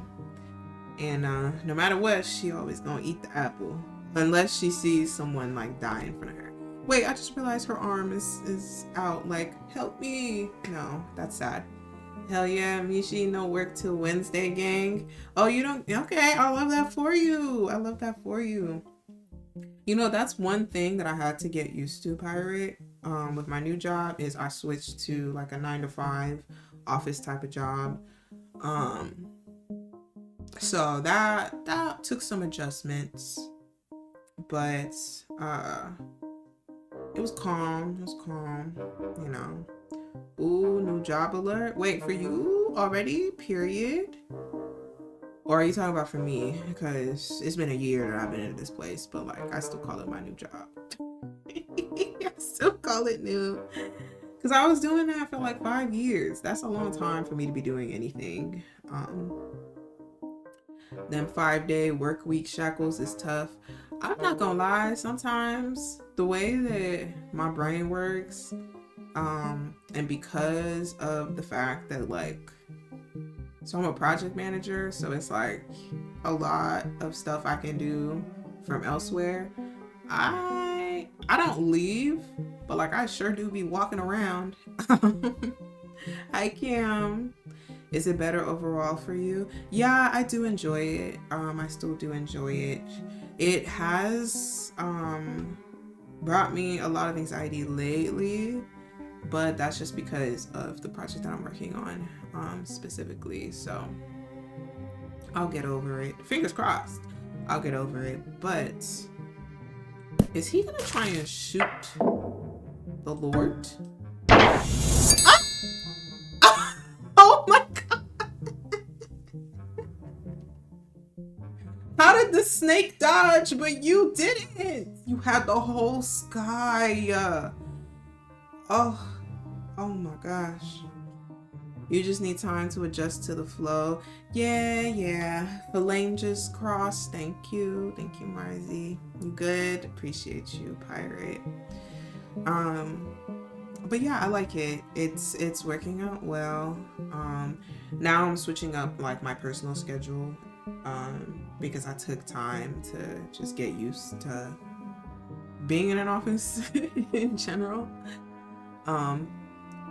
And no matter what, she always gonna eat the apple. unless she sees someone like die in front of her. Wait, I just realized her arm is out. Like, help me. No, that's sad. Hell yeah, Mishi, no work till Wednesday, gang. Oh, you don't? Okay, I love that for you. I love that for you. You know, that's one thing that I had to get used to, Pirate. With my new job is I switched to like a 9 to 5 office type of job. Um, so that took some adjustments, but it was calm. It was calm, you know. Ooh, new job alert. Wait, for you already? Period. Or are you talking about for me? Because it's been a year that I've been in this place, but like I still call it my new job. I still call it new. Because I was doing that for like 5 years. That's a long time for me to be doing anything. Them 5 day work week shackles is tough. I'm not gonna lie, sometimes the way that my brain works, and because of the fact that like, so I'm a project manager, so it's like a lot of stuff I can do from elsewhere. I don't leave, but like I sure do be walking around. Hi Cam. Is it better overall for you? Yeah, I do enjoy it. I still do enjoy it. It has brought me a lot of anxiety lately, but that's just because of the project that I'm working on specifically. So I'll get over it. Fingers crossed. I'll get over it. But is he gonna try and shoot the Lord? Ah! Oh my god! How did the snake dodge, but you didn't? You had the whole sky. Oh, oh my gosh. You just need time to adjust to the flow. Yeah. Phalanges crossed. Thank you, Marzi. You good? Appreciate you, Pirate. But yeah, I like it. It's working out well. Now I'm switching up like my personal schedule, because I took time to just get used to being in an office in general.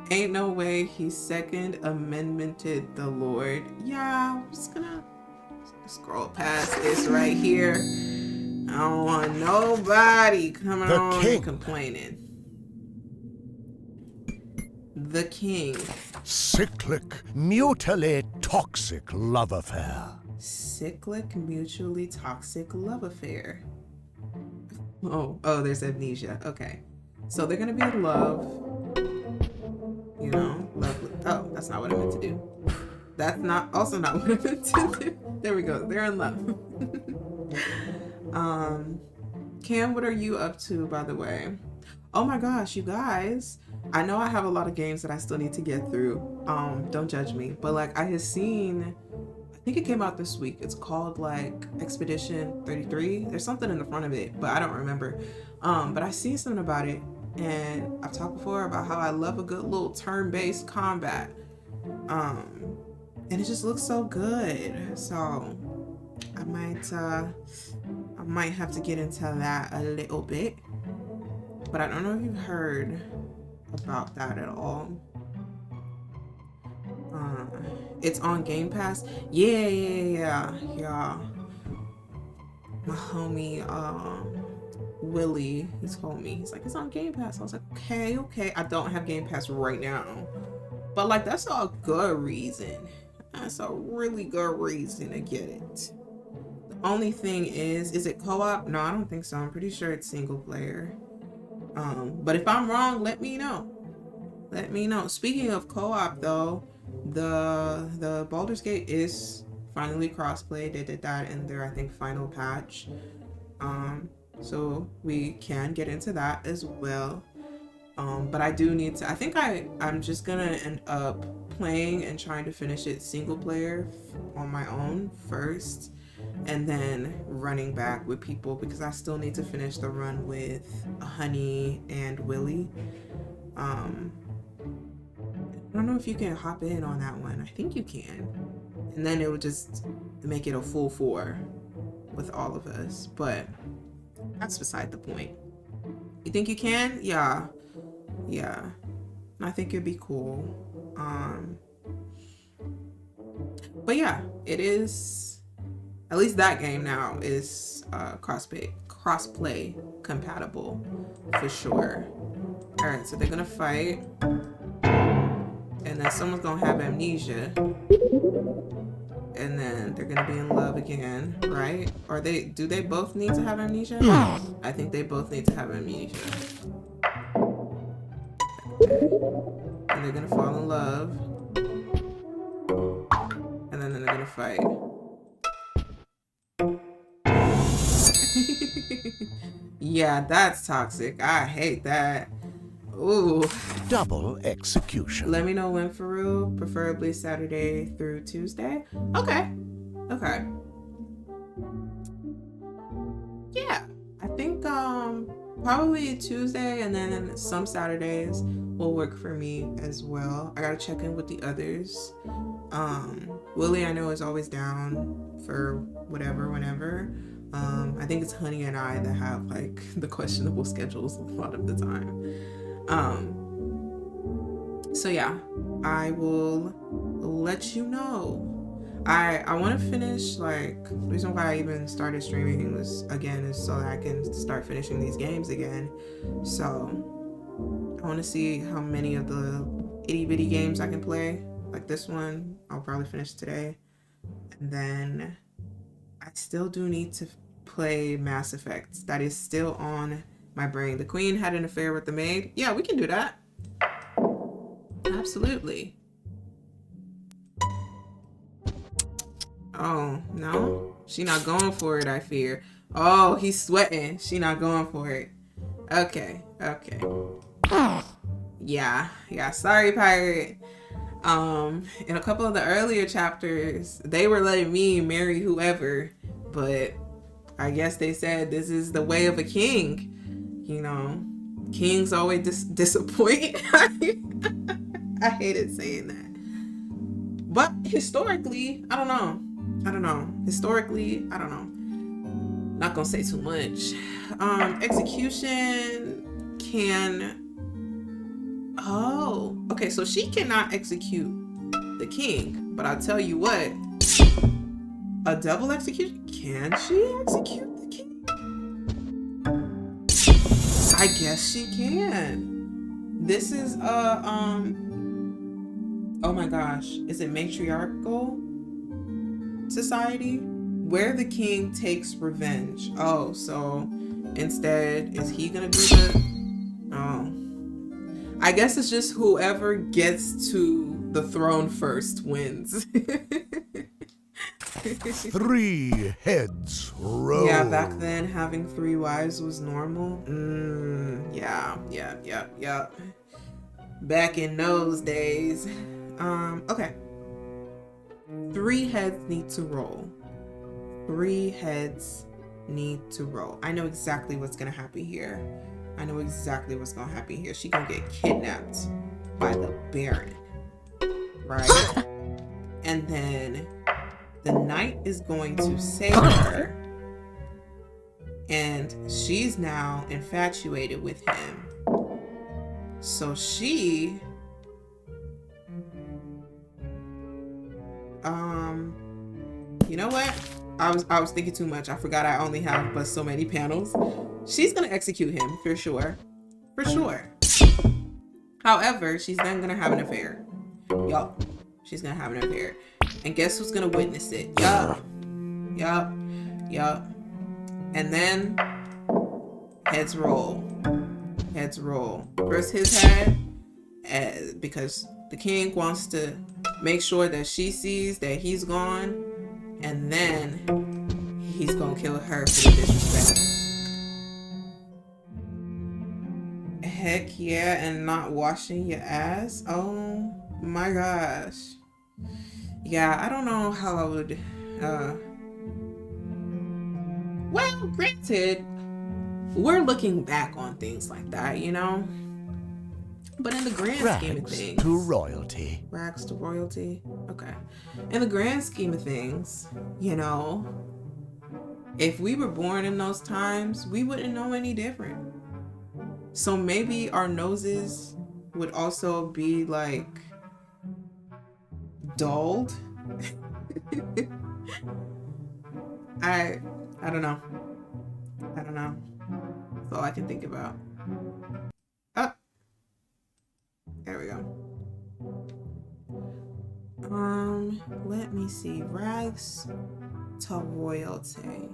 Ain't no way he second amendmented the Lord. Yeah, I'm just gonna scroll past this right here. I don't want nobody coming on and complaining. The king. Cyclic, mutually toxic love affair. Cyclic, mutually toxic love affair. Oh, there's amnesia. Okay. So they're gonna be in love. You know, lovely. Oh, that's not what I meant to do. That's not also not what I meant to do. There we go. They're in love. Cam, what are you up to, by the way? Oh my gosh, you guys. I know I have a lot of games that I still need to get through. Don't judge me. But like I had seen, I think it came out this week. It's called like Expedition 33. There's something in the front of it, but I don't remember. But I seen something about it, and I've talked before about how I love a good little turn-based combat. And it just looks so good. So I might have to get into that a little bit. But I don't know if you've heard about that at all. It's on Game Pass. Yeah. My homie, Willie, he told me, he's like, it's on Game Pass. I was like, okay. I don't have Game Pass right now, but like that's a good reason. That's a really good reason to get it. The only thing is it co-op? No, I don't think so. I'm pretty sure it's single player. But if I'm wrong, let me know. Speaking of co-op though, the Baldur's Gate is finally crossplay. They did that in their, I think, final patch. So we can get into that as well. But I do need to, I think I'm just gonna end up playing and trying to finish it single player on my own first, and then running back with people, because I still need to finish the run with Honey and Willie. I don't know if you can hop in on that one. I think you can. And then it would just make it a full 4 with all of us. But That's beside the point. You think you can? Yeah. Yeah. I think it'd be cool. But yeah, it is, at least that game now is crossplay compatible for sure. All right, so they're gonna fight, and then someone's gonna have amnesia, and then they're gonna be in love again, right? Or do they both need to have amnesia? I think they both need to have amnesia. Okay. And they're gonna fall in love, and then they're gonna fight. Yeah, that's toxic. I hate that. Ooh. Double execution. Let me know when for real, preferably Saturday through Tuesday. Okay. Okay. Yeah. I think probably Tuesday and then some Saturdays will work for me as well. I gotta check in with the others. Willie I know is always down for whatever, whenever. I think it's Honey and I that have like the questionable schedules a lot of the time. So yeah, I will let you know. I want to finish, like, the reason why I even started streaming was, again, is so that I can start finishing these games again. So I want to see how many of the itty bitty games I can play. Like this one, I'll probably finish today. And then I still do need to play Mass Effect. That is still on my brain. The Queen had an affair with the maid. Yeah, we can do that. Absolutely. Oh, no? She not going for it, I fear. Oh, he's sweating. She not going for it. Okay, okay. Yeah, sorry, pirate. In a couple of the earlier chapters, they were letting me marry whoever, but I guess they said this is the way of a king. You know, kings always disappoint. I hated saying that. But historically, I don't know. Historically, I don't know. Not gonna say too much. Execution can... Oh, okay, so she cannot execute the king. But I'll tell you what. A double execution? Can she execute the king? I guess she can. This is oh my gosh, is it matriarchal society where the king takes revenge? Oh, so instead, is he gonna do the... Oh, I guess it's just whoever gets to the throne first wins. 3 heads roll. Yeah, back then having 3 wives was normal. Yeah. Back in those days. Okay. 3 heads need to roll. 3 heads need to roll. I know exactly what's gonna happen here. She gonna get kidnapped by the Baron, right? And then the knight is going to save her, and she's now infatuated with him. So she you know what? I was thinking too much. I forgot I only have but so many panels. She's gonna execute him for sure. However, she's then gonna have an affair. Yup. She's gonna have an affair. And guess who's gonna witness it? Yup. And then heads roll. First his head, because the king wants to make sure that she sees that he's gone, and then he's gonna kill her for the disrespect. Heck yeah, and not washing your ass. Oh my gosh. Yeah, I don't know how I would well, granted, we're looking back on things like that, you know? But in the grand scheme of things... Rags to royalty. Okay. In the grand scheme of things, you know, If we were born in those times, we wouldn't know any different. So maybe our noses would also be like dulled. I I don't know. I don't know. That's all I can think about. Oh, there we go. Let me see. Rags to royalty.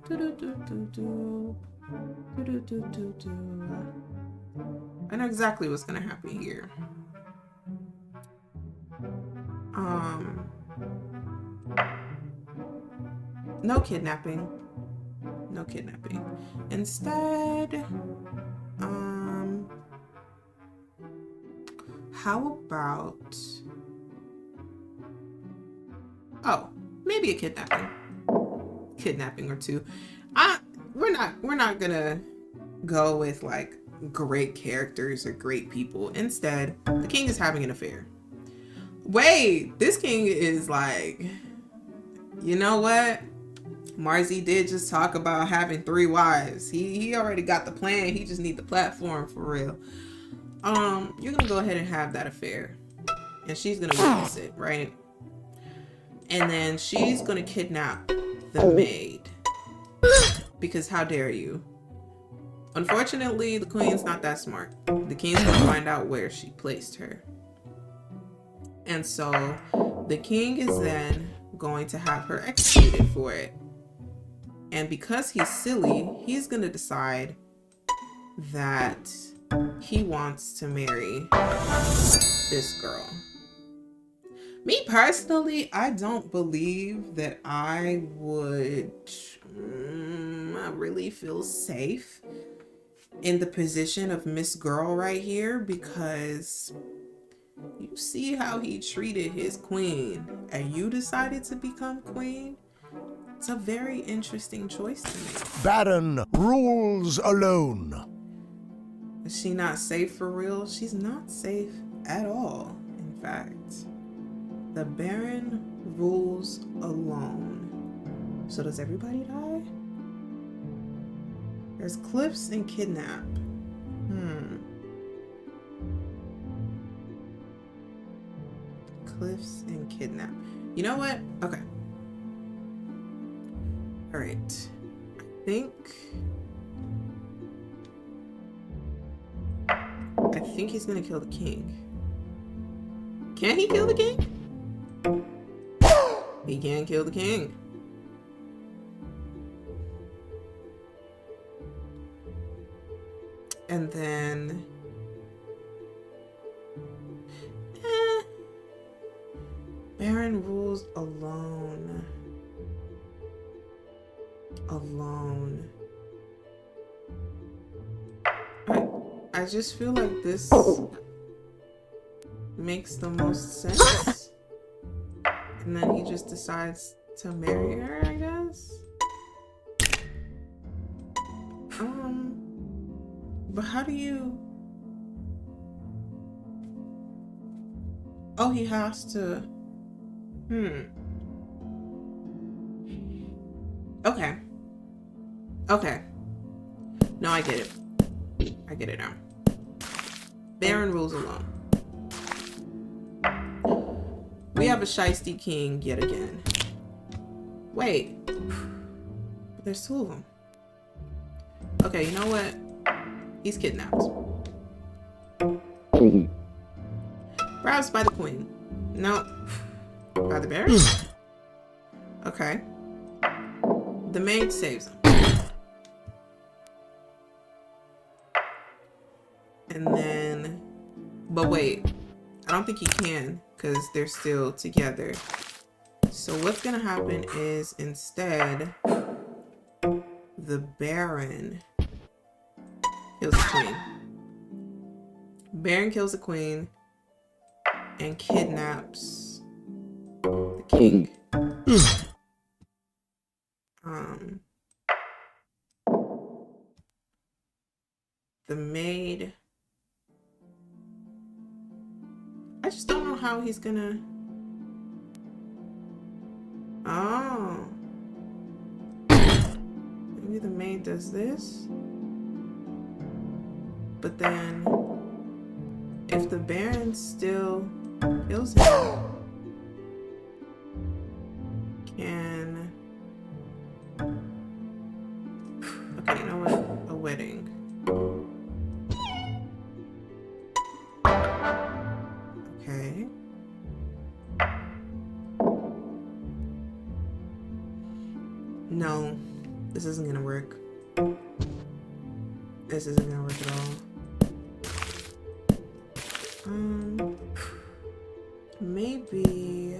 Do-do-do-do-do. Do-do-do-do-do. I know exactly what's gonna happen here. Um, no kidnapping. No kidnapping. Instead, um, how about, oh, maybe a kidnapping or two. I we're not gonna go with like great characters or great people. Instead, the king is having an affair. Wait, this king is like, you know what? Marzi did just talk about having 3 wives. He already got the plan. He just need the platform for real. You're gonna go ahead and have that affair, and she's gonna witness it, right? And then she's gonna kidnap the maid because how dare you? Unfortunately, the queen's not that smart. The king's gonna find out where she placed her, and so the king is then going to have her executed for it. And because he's silly, he's gonna decide that he wants to marry this girl. Me personally, I don't believe that I would I really feel safe in the position of Miss Girl right here, because you see how he treated his queen and you decided to become queen. It's a very interesting choice to make. Baron rules alone. Is she not safe for real? She's not safe at all, in fact. The Baron rules alone. So does everybody die? There's Cliffs and Kidnap. Cliffs and Kidnap. You know what? Okay. Alright. I think he's gonna kill the king. Can he kill the king? He can kill the king. And then Baron rules alone. I just feel like this makes the most sense. And then he just decides to marry her, I guess. But how do you... Oh, he has to... Okay. No, I get it. I get it now. Baron rules alone. We have a shiesty king yet again. Wait. There's 2 of them. Okay, you know what? He's kidnapped. Perhaps by the queen. No. By the Baron? Okay. The maid saves him. And then... But wait. I don't think he can, because they're still together. So what's gonna happen is, instead, the Baron kills the queen. Baron kills the queen and kidnaps the king. The maid... I just don't know how he's gonna... Oh. maybe the maid does this. But then, if the Baron still kills him, can... Okay, you know what? A wedding. Okay. No, this isn't gonna work. This isn't gonna work at all. Maybe.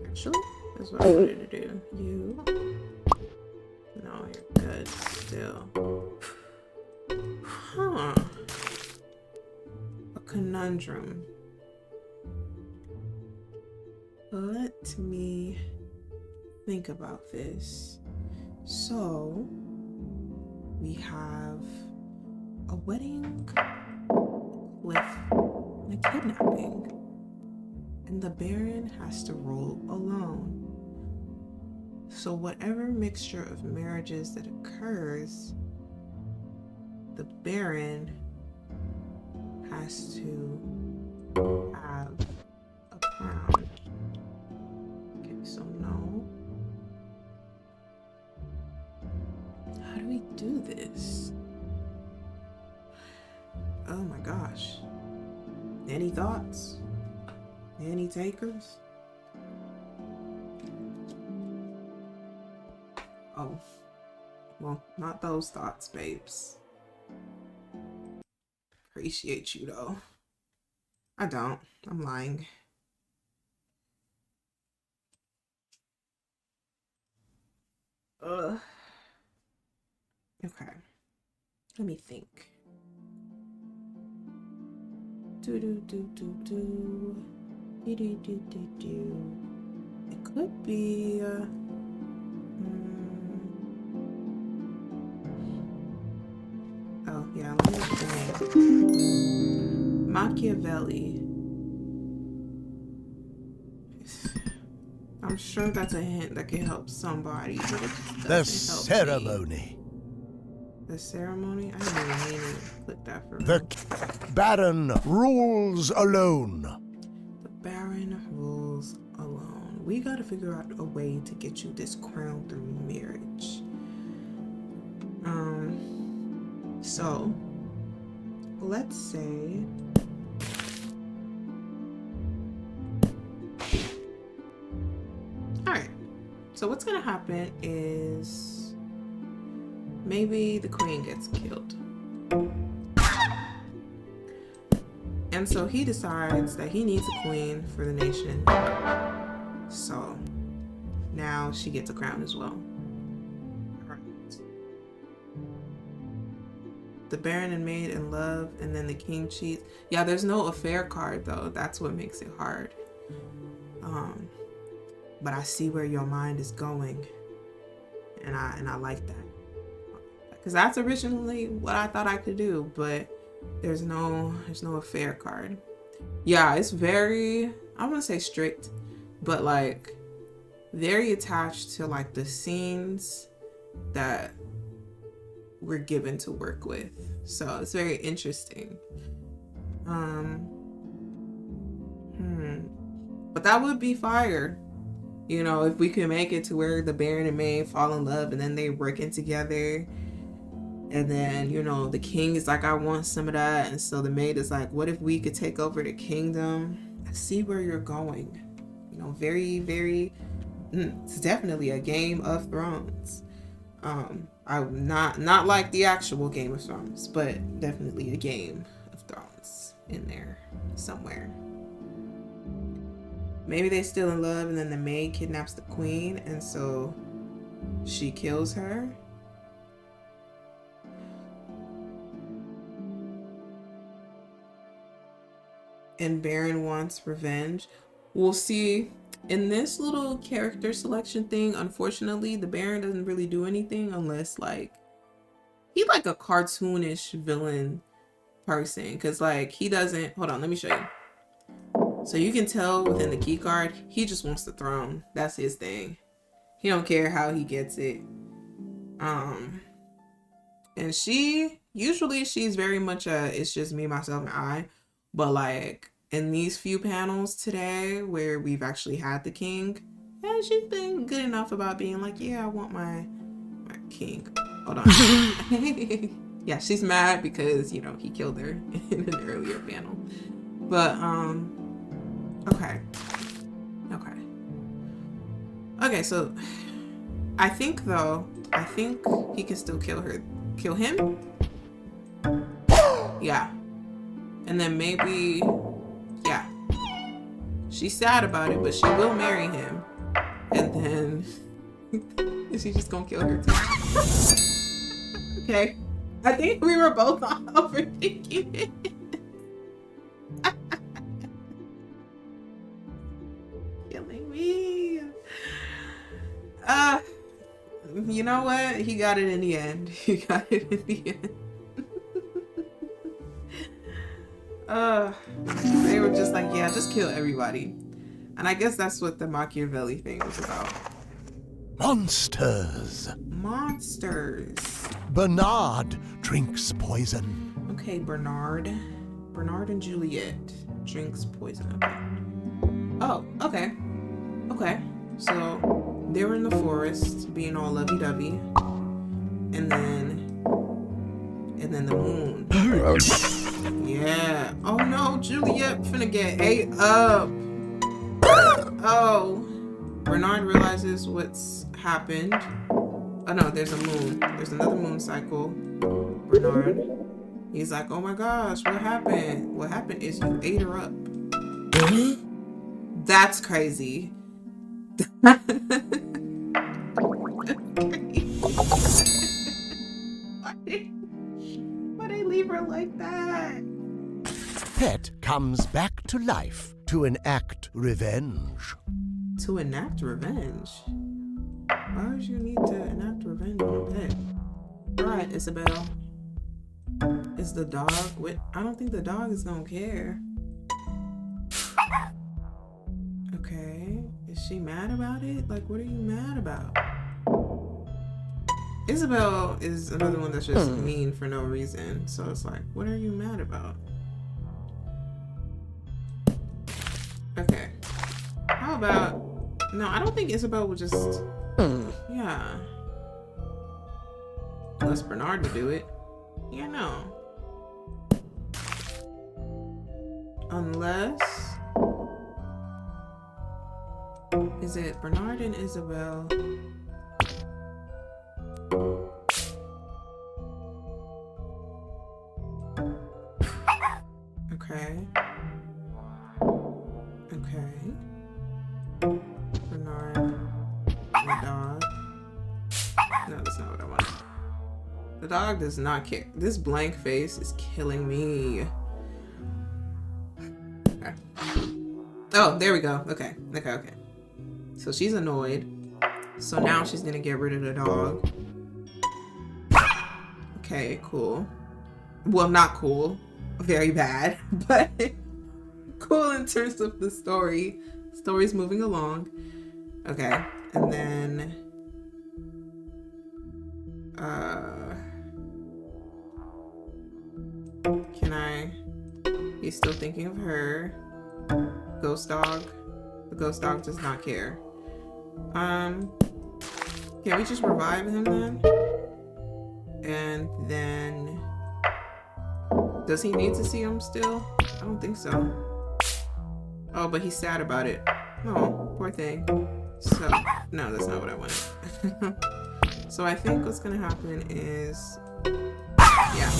Actually, that's what I wanted to do. You. No, you're good still. Huh. A conundrum. Let me think about this. So, we have a wedding, cliff, and a kidnapping. And the Baron has to rule alone. So whatever mixture of marriages that occurs, the Baron has to have a crown. Okay, so no. How do we do this? Oh my gosh. Any thoughts? Any takers? Oh, well, not those thoughts, babes. Appreciate you though. I don't. I'm lying. Ugh. Okay. Let me think. Do do do do do. Do do do do do. It could be. Oh yeah, let me think. Machiavelli. I'm sure that's a hint that can help somebody, but it The doesn't help me. ceremony. The ceremony? I didn't even mean to click that for The Baron rules alone. The Baron rules alone. We gotta figure out a way to get you this crown through marriage. So let's say alright. So what's gonna happen is maybe the queen gets killed. And so he decides that he needs a queen for the nation. So now she gets a crown as well. The Baron and maid in love, and then the king cheats. Yeah, there's no affair card though. That's what makes it hard. But I see where your mind is going, and I like that, because that's originally what I thought I could do. But there's no affair card. Yeah, it's very, I wouldn't say strict, but like very attached to like the scenes that we're given to work with. So it's very interesting. But that would be fire. You know, if we could make it to where the Baron and maid fall in love and then they working together. And then, you know, the king is like, I want some of that. And so the maid is like, what if we could take over the kingdom? I see where you're going. You know, very, very, it's definitely a Game of Thrones. I'm not like the actual Game of Thrones, but definitely a Game of Thrones in there somewhere. Maybe they're still in love and then the maid kidnaps the queen and so she kills her. And Baron wants revenge. We'll see. In this little character selection thing, unfortunately, the Baron doesn't really do anything unless like he's like a cartoonish villain person. Cause like he doesn't, hold on, let me show you. So you can tell within the key card, he just wants the throne. That's his thing. He don't care how he gets it. And she's very much it's just me, myself, and I. But like in these few panels today where we've actually had the king, yeah, she's been good enough about being like, yeah, I want my king. Hold on. Yeah, she's mad because, you know, he killed her in an earlier panel. But okay. Okay, so I think he can still kill him. Yeah. And then maybe, yeah, she's sad about it, but she will marry him. And then is she just gonna kill her too? Okay, I think we were both overthinking it. Killing me. You know what? He got it in the end. He got it in the end. They were just like, yeah, just kill everybody. And I guess that's what the Machiavelli thing was about. Monsters. Bernard drinks poison. Okay, Bernard and Juliet drinks poison. Okay. Oh, okay. So they were in the forest being all lovey-dovey. And then the moon. Yeah. Oh no, Juliet finna get ate up. Oh. Bernard realizes what's happened. Oh no, there's a moon. There's another moon cycle. Bernard. He's like, oh my gosh, what happened? What happened is you ate her up. That's crazy. Why they leave her like that? Pet comes back to life to enact revenge. To enact revenge? Why would you need to enact revenge on a pet? Alright, Isabel. Is the dog with? I don't think the dog is gonna care. Okay. Is she mad about it? Like, what are you mad about? Isabel is another one that's just mean for no reason. So it's like, what are you mad about? Okay. How about... No, I don't think Isabel would just... Yeah. Unless Bernard would do it. Yeah, no. Unless... Is it Bernard and Isabel? Okay. Bernard and the dog. No, that's not what I want. The dog does not care. This blank face is killing me. Okay. Oh, there we go. Okay. So she's annoyed. So now she's gonna get rid of the dog. Okay, cool. Well, not cool. Very bad. But cool in terms of the story. Story's moving along. Okay. And then... Can I... He's still thinking of her. Ghost dog. The ghost dog does not care. Can we just revive him then? And then... Does he need to see him still? I don't think so. Oh, but he's sad about it. Oh, poor thing. So, no, that's not what I wanted. So I think what's gonna happen is... Yeah.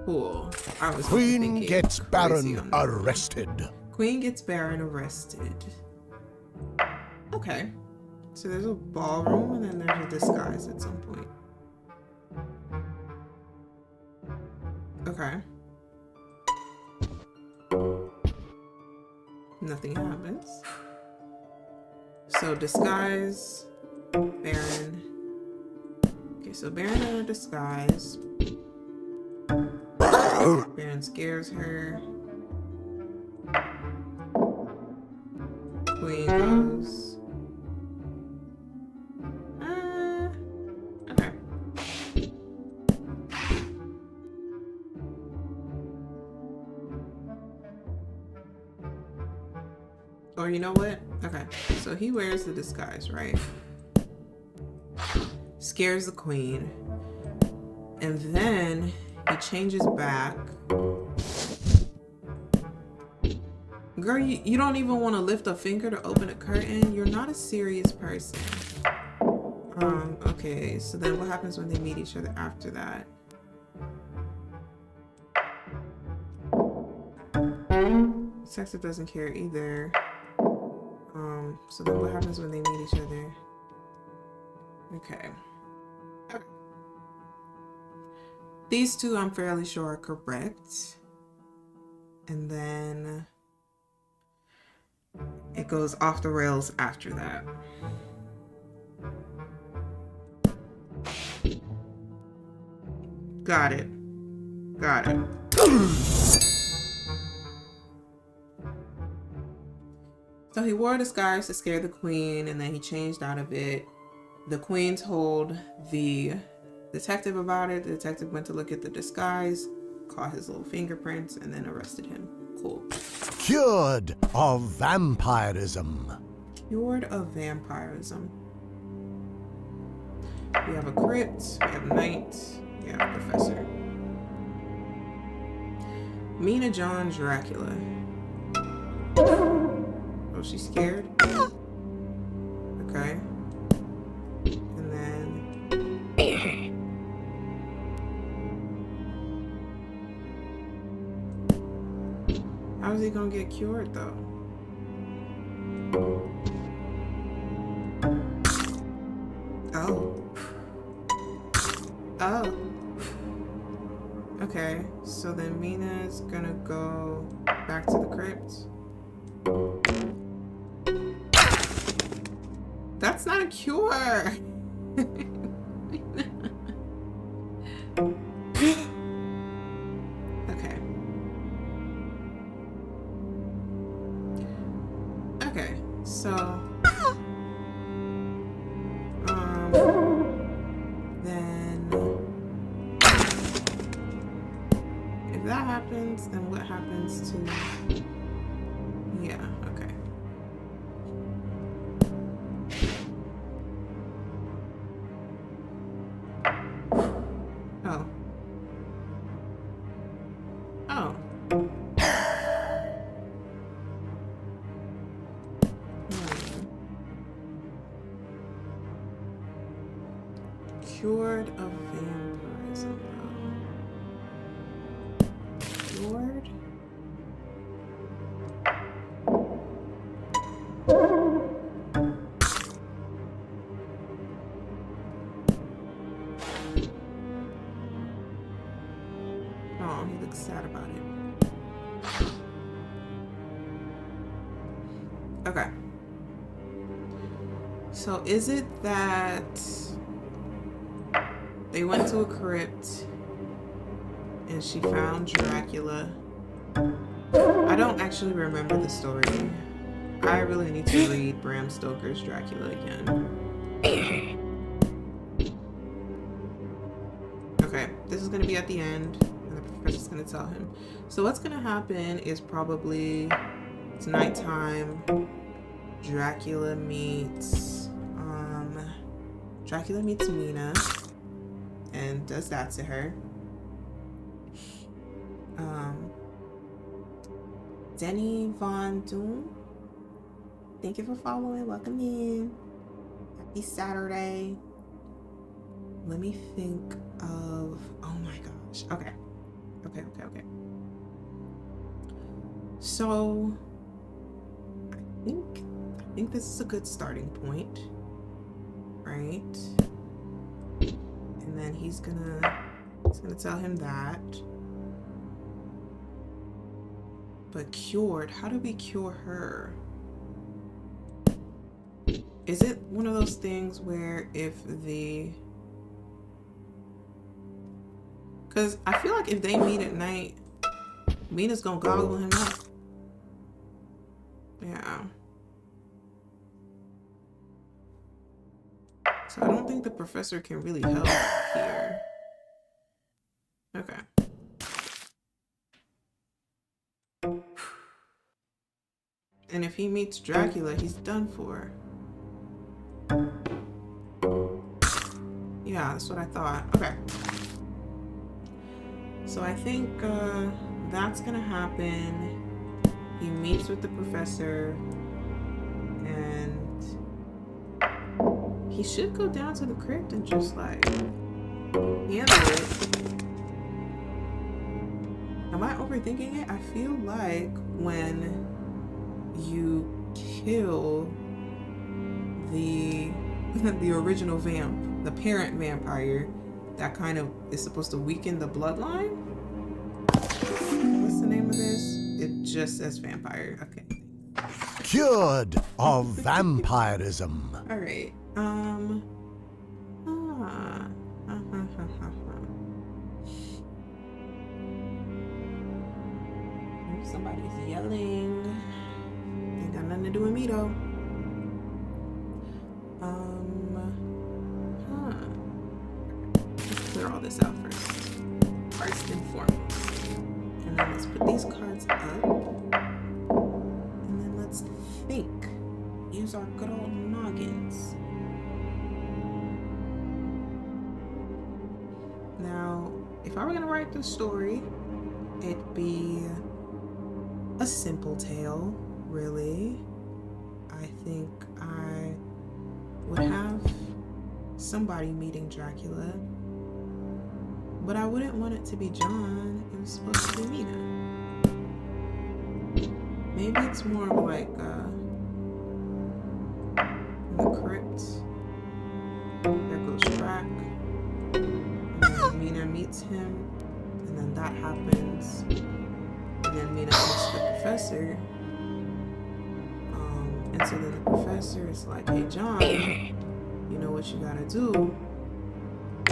Cool. I was Queen gets Baron arrested. Queen gets Baron arrested. Okay. So there's a ballroom and then there's a disguise at some point. Okay. Nothing happens. So disguise, Baron. Okay, so Baron in a disguise. Baron scares her. Queen goes. Okay. Or you know what? Okay. So he wears the disguise, right? Scares the queen. And then he changes back. Girl, you don't even want to lift a finger to open a curtain. You're not a serious person. Okay, so then what happens when they meet each other after that? Sexer doesn't care either. So then what happens when they meet each other? Okay. These two I'm fairly sure are correct. And then it goes off the rails after that. Got it. Got it. So he wore a disguise to scare the queen, and then he changed out of it. The queen told the detective about it. The detective went to look at the disguise, caught his little fingerprints, and then arrested him. Cool. Cured of vampirism. Cured of vampirism. We have a crypt, we have a knight, we have a professor. Mina John Dracula. Oh, she's scared? Okay. And then... How is he gonna get cured, though? Oh. Oh. Okay, so then Mina's gonna go back to the crypt. That's not a cure! Okay. Okay, so... then... If that happens, then what happens to... Yeah, okay. Oh. Oh. Cured of vampirism, though. Cured? Oh, he looks sad about it. Okay. So is it that they went to a crypt and she found Dracula? I don't actually remember the story. I really need to read Bram Stoker's Dracula again. Okay, this is gonna be at the end, and the professor's gonna tell him. So what's gonna happen is probably it's nighttime. Dracula meets Mina and does that to her. Denny Von Doom, thank you for following. Welcome in. Happy Saturday. Let me think of, oh my gosh. Okay. So I think this is a good starting point, right? And then he's gonna tell him that. But cured, how do we cure her? Is it one of those things where if the Because I feel like if they meet at night, Mina's gonna goggle him up. Yeah. So I don't think the professor can really help here. Okay. And if he meets Dracula, he's done for. Yeah, that's what I thought. Okay. So I think that's gonna happen. He meets with the professor and he should go down to the crypt and just like handle it. Am I overthinking it? I feel like when you kill the the original vamp, the parent vampire, that kind of is supposed to weaken the bloodline. What's the name of this? It just says vampire. Okay. Cured of vampirism. All right. Somebody's yelling. Ain't got nothing to do with me though. Let's clear all this out first and foremost. And then let's put these cards up. And then let's think. Use our good old noggins. Now, if I were gonna write this story, it'd be a simple tale, really. I think I would have somebody meeting Dracula, but I wouldn't want it to be John. It was supposed to be Mina. Maybe it's more of like in the crypt. There goes Drac. And then Mina meets him, and then that happens. And then Mina meets the professor. And so then the professor is like, hey, John, you know what you gotta do.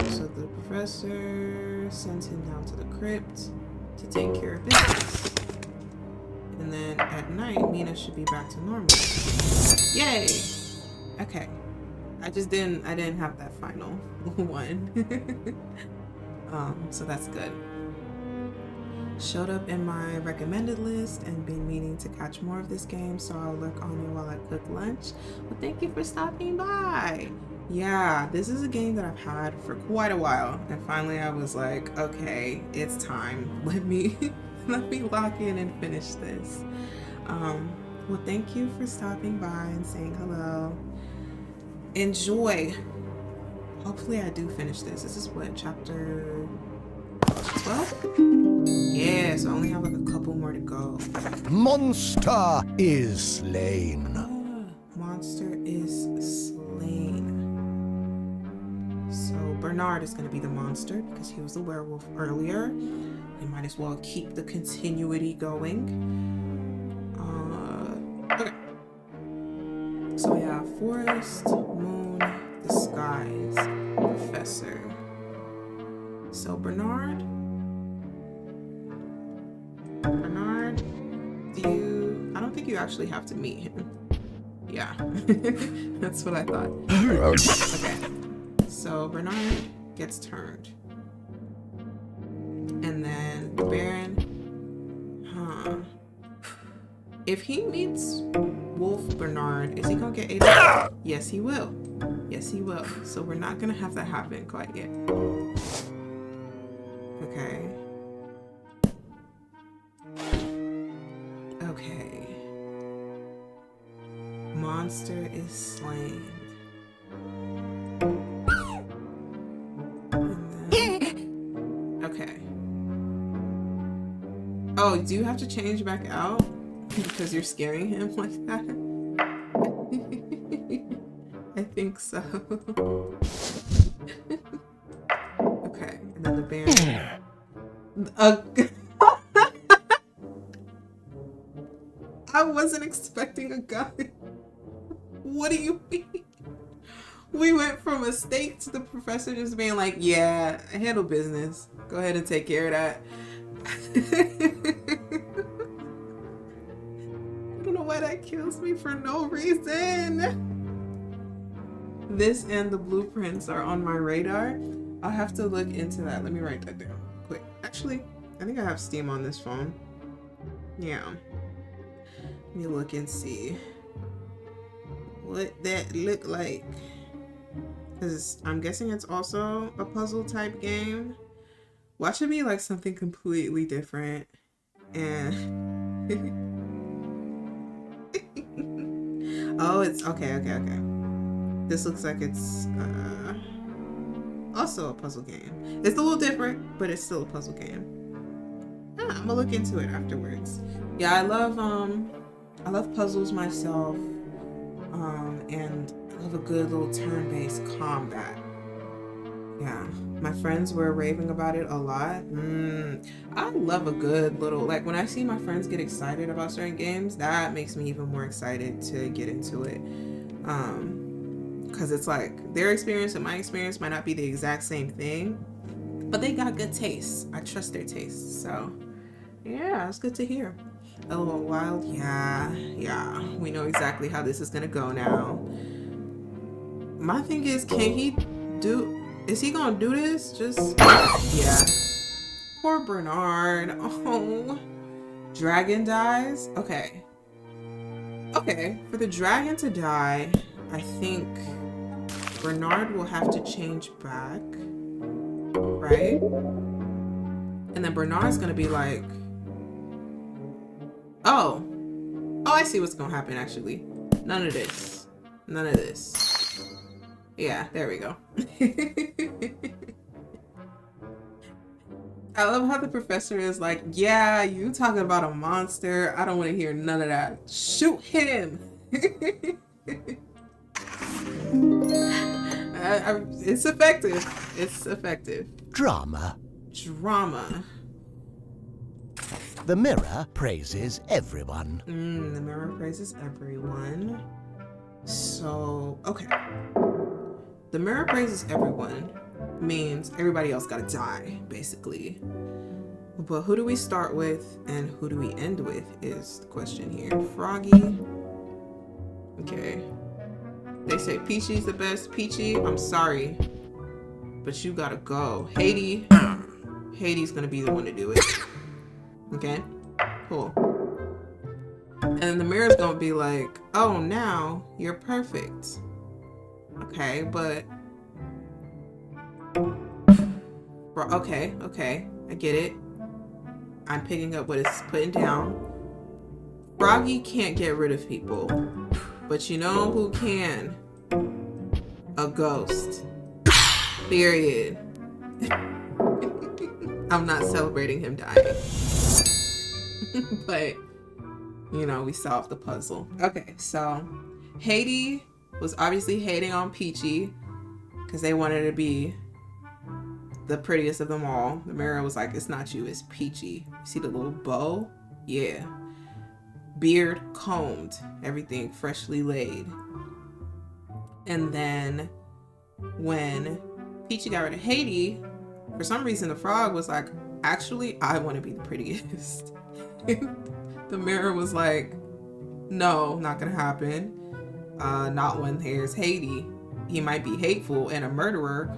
So the professor sends him down to the crypt to take care of business. And then at night, Mina should be back to normal. Yay! Okay. I didn't have that final one. So that's good. Showed up in my recommended list and been meaning to catch more of this game, so I'll lurk on you while I cook lunch. Well, thank you for stopping by. Yeah, this is a game that I've had for quite a while, and finally I was like, okay, it's time. Let me lock in and finish this. Well, thank you for stopping by and saying hello. Enjoy. Hopefully I do finish this. This is what, chapter 12? Yeah, so I only have like a couple more to go. Monster is slain. Monster is slain. So Bernard is going to be the monster because he was the werewolf earlier. We might as well keep the continuity going. Okay. So we have Forest, Moon, Disguise, Professor. So Bernard, I don't think you actually have to meet him. Yeah, that's what I thought. Okay, so Bernard gets turned. And then the Baron, if he meets Wolf Bernard, is he gonna get ate up? Yes, he will. Yes, he will. So we're not gonna have that happen quite yet. Okay. Okay. Monster is slain. Okay. Oh, do you have to change back out? Because you're scaring him like that? I think so. Okay, and then the Baron. I wasn't expecting a gun. What do you mean? We went from a steak to the professor just being like, yeah, I handle business. Go ahead and take care of that. I don't know why that kills me for no reason. This and the blueprints are on my radar. I'll have to look into that. Let me write that down quick. Actually, I think I have Steam on this phone. Yeah. Let me look and see what that look like. Because I'm guessing it's also a puzzle type game. Watch it be like something completely different. And oh, it's okay. This looks like it's also a puzzle game. It's a little different, but it's still a puzzle game. I'm gonna look into it afterwards. Yeah, I love puzzles myself, and I love a good little turn-based combat. Yeah, my friends were raving about it a lot. I love a good little, like when I see my friends get excited about certain games, that makes me even more excited to get into it. Because it's like their experience and my experience might not be the exact same thing, but they got good taste. I trust their taste. So yeah, it's good to hear. LOL Wild, yeah, we know exactly how this is gonna go now. My thing is, is he gonna do this? Just, yeah. Poor Bernard. Oh, dragon dies? Okay, for the dragon to die, I think Bernard will have to change back, right? And then Bernard's gonna be like, oh, I see what's gonna happen actually. None of this. Yeah, there we go. I love how the professor is like, yeah, you talking about a monster. I don't want to hear none of that. Shoot him. It's effective. Drama. The mirror praises everyone. The mirror praises everyone. So, okay. The mirror praises everyone means everybody else gotta die, basically. But who do we start with and who do we end with is the question here. Froggy. Okay. They say Peachy's the best. Peachy, I'm sorry, but you gotta go. Hattie's gonna be the one to do it. Okay? Cool. And the mirror's gonna be like, oh, now you're perfect. Okay, but okay, I get it. I'm picking up what it's putting down. Froggy can't get rid of people, but you know who can? A ghost. Period. I'm not celebrating him dying. But, you know, we solved the puzzle. Okay, so Hattie was obviously hating on Peachy because they wanted to be the prettiest of them all. The mirror was like, it's not you, it's Peachy. You see the little bow? Yeah. Beard combed, everything freshly laid. And then when Peachy got rid of Hattie, for some reason the frog was like, actually, I want to be the prettiest. The mirror was like, no, not gonna happen. Not when there's Hattie. He might be hateful and a murderer,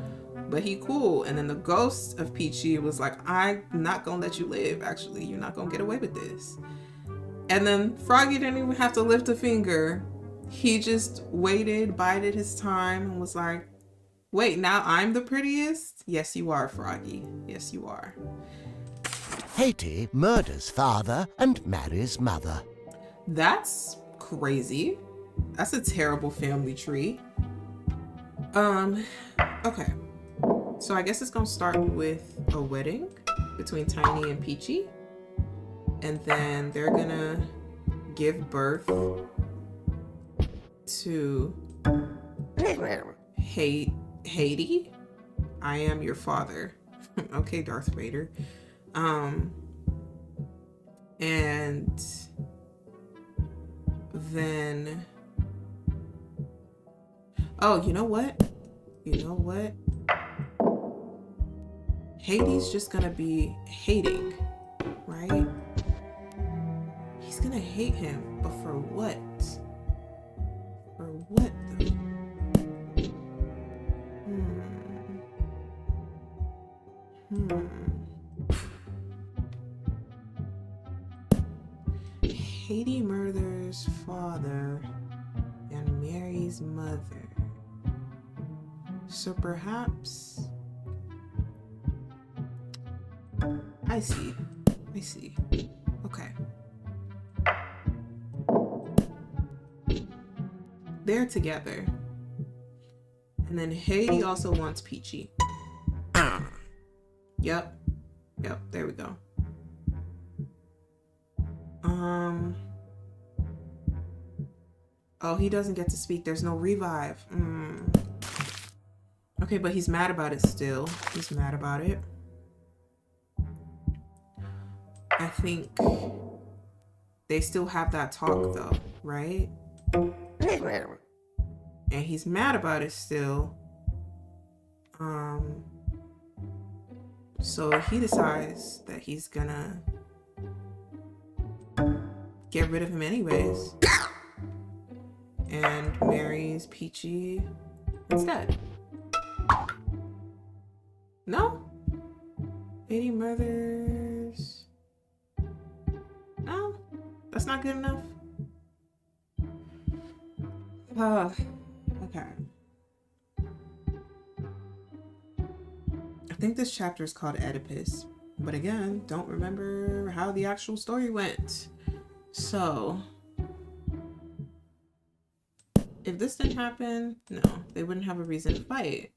but he cool. And then the ghost of Peachy was like, I'm not gonna let you live, actually. You're not gonna get away with this. And then Froggy didn't even have to lift a finger. He just waited, bided his time, and was like, wait, now I'm the prettiest? Yes, you are, Froggy. Yes, you are. Hattie murders father and marries mother. That's crazy. That's a terrible family tree. Okay. So I guess it's gonna start with a wedding between Tiny and Peachy. And then they're gonna give birth to Hattie. I am your father. Okay, Darth Vader. And then, oh, you know what? Hades just gonna be hating, right? He's gonna hate him, but for what? For what though? Hades murders father and Mary's mother. So perhaps I see. Okay. They're together. And then Hades also wants Peachy. Yep, there we go. Oh, he doesn't get to speak. There's no revive. Okay, but he's mad about it still. He's mad about it. I think they still have that talk though, right? And he's mad about it still. So he decides that he's gonna get rid of him anyways. And marries Peachy instead. No? 80 murders. No? That's not good enough? Okay. I think this chapter is called Oedipus. But again, don't remember how the actual story went. So, if this didn't happen, no, they wouldn't have a reason to fight.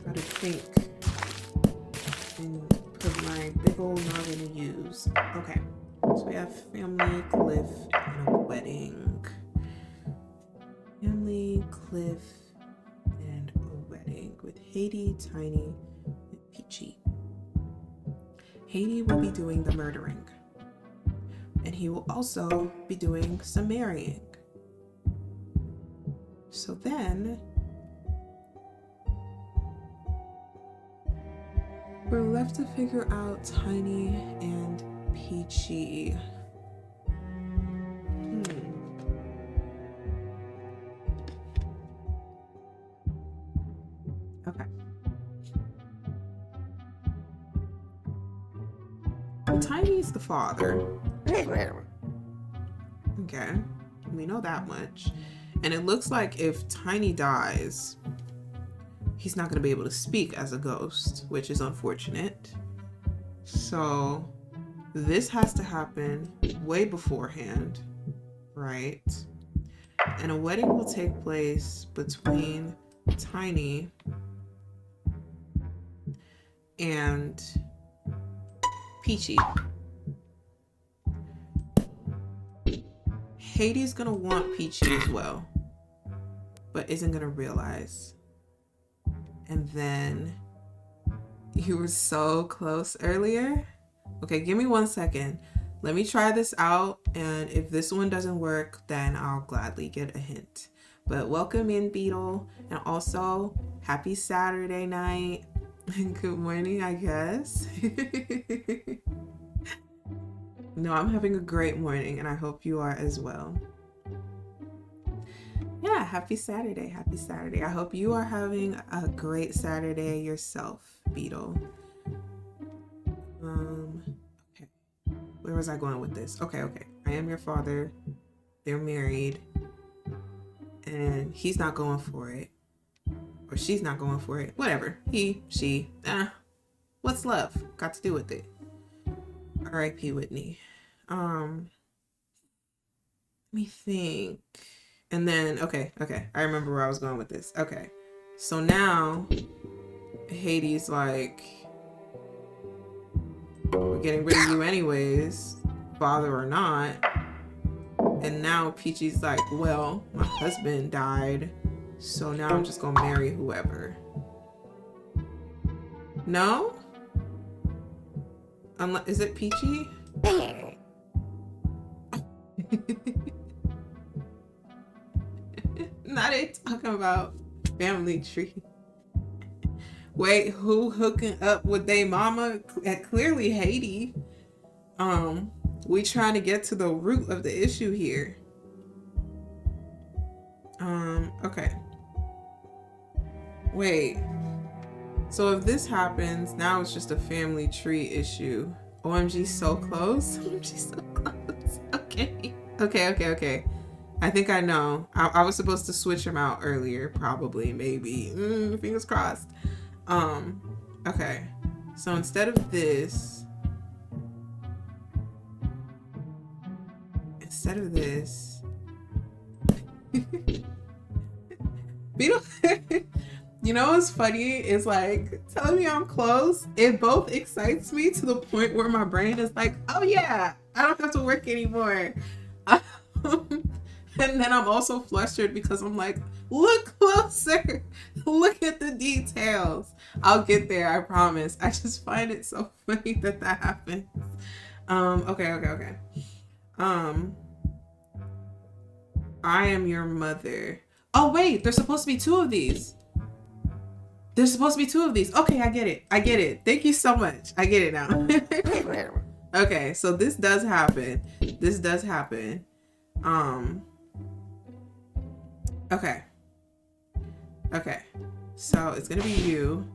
Gotta think and put my big old noggin to use. Okay, so we have family, Cliff, and a wedding. Family, Cliff, and a wedding with Hades, Tiny, and Peachy. Hades will be doing the murdering, and he will also be doing some marrying. So then we're left to figure out Tiny and Peachy. Okay. Well, Tiny's the father. Okay, we know that much. And it looks like if Tiny dies, he's not going to be able to speak as a ghost, which is unfortunate. So this has to happen way beforehand, right? And a wedding will take place between Tiny and Peachy. Hades gonna want Peachy as well, but isn't gonna realize. And then you were so close earlier. Okay, give me 1 second. Let me try this out, and if this one doesn't work, then I'll gladly get a hint. But welcome in, Beetle, and also happy Saturday night. Good morning, I guess. No, I'm having a great morning, and I hope you are as well. Yeah, happy Saturday. Happy Saturday. I hope you are having a great Saturday yourself, Beetle. Okay. Where was I going with this? Okay. I am your father. They're married. And he's not going for it. Or she's not going for it. Whatever. He, she. What's love got to do with it? R.I.P. Whitney. Let me think. And then, okay. I remember where I was going with this. Okay. So now, Hades like, we're getting rid of you anyways, father or not. And now Peachy's like, well, my husband died, so now I'm just gonna marry whoever. No? Unless, is it Peachy? Not it talking about family tree. Wait, who hooking up with they mama? Clearly Haiti. We trying to get to the root of the issue here. Okay. Wait. So if this happens, now it's just a family tree issue. OMG, so close. OMG, so close. Okay. Okay. I think I know. I was supposed to switch them out earlier, probably, maybe. Fingers crossed. Okay. So instead of this, Beetle. You know what's funny is like telling me I'm close. It both excites me to the point where my brain is like, oh yeah, I don't have to work anymore. And then I'm also flustered because I'm like, look closer, look at the details. I'll get there, I promise. I just find it so funny that happens. Okay. I am your mother. Oh wait, there's supposed to be two of these. Okay, I get it. Thank you so much. I get it now. Okay, so this does happen. Okay. So it's gonna be you.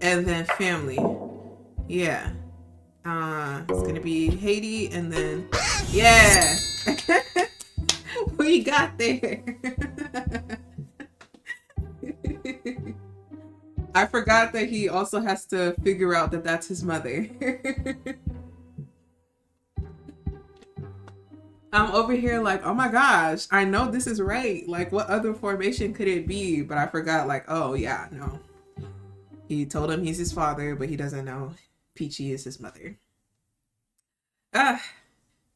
And then family. Yeah. It's gonna be Haiti, and then yeah. We got there. I forgot that he also has to figure out that that's his mother. I'm over here like, oh my gosh, I know this is right. Like, what other formation could it be? But I forgot, like, oh yeah, no. He told him he's his father, but he doesn't know Peachy is his mother.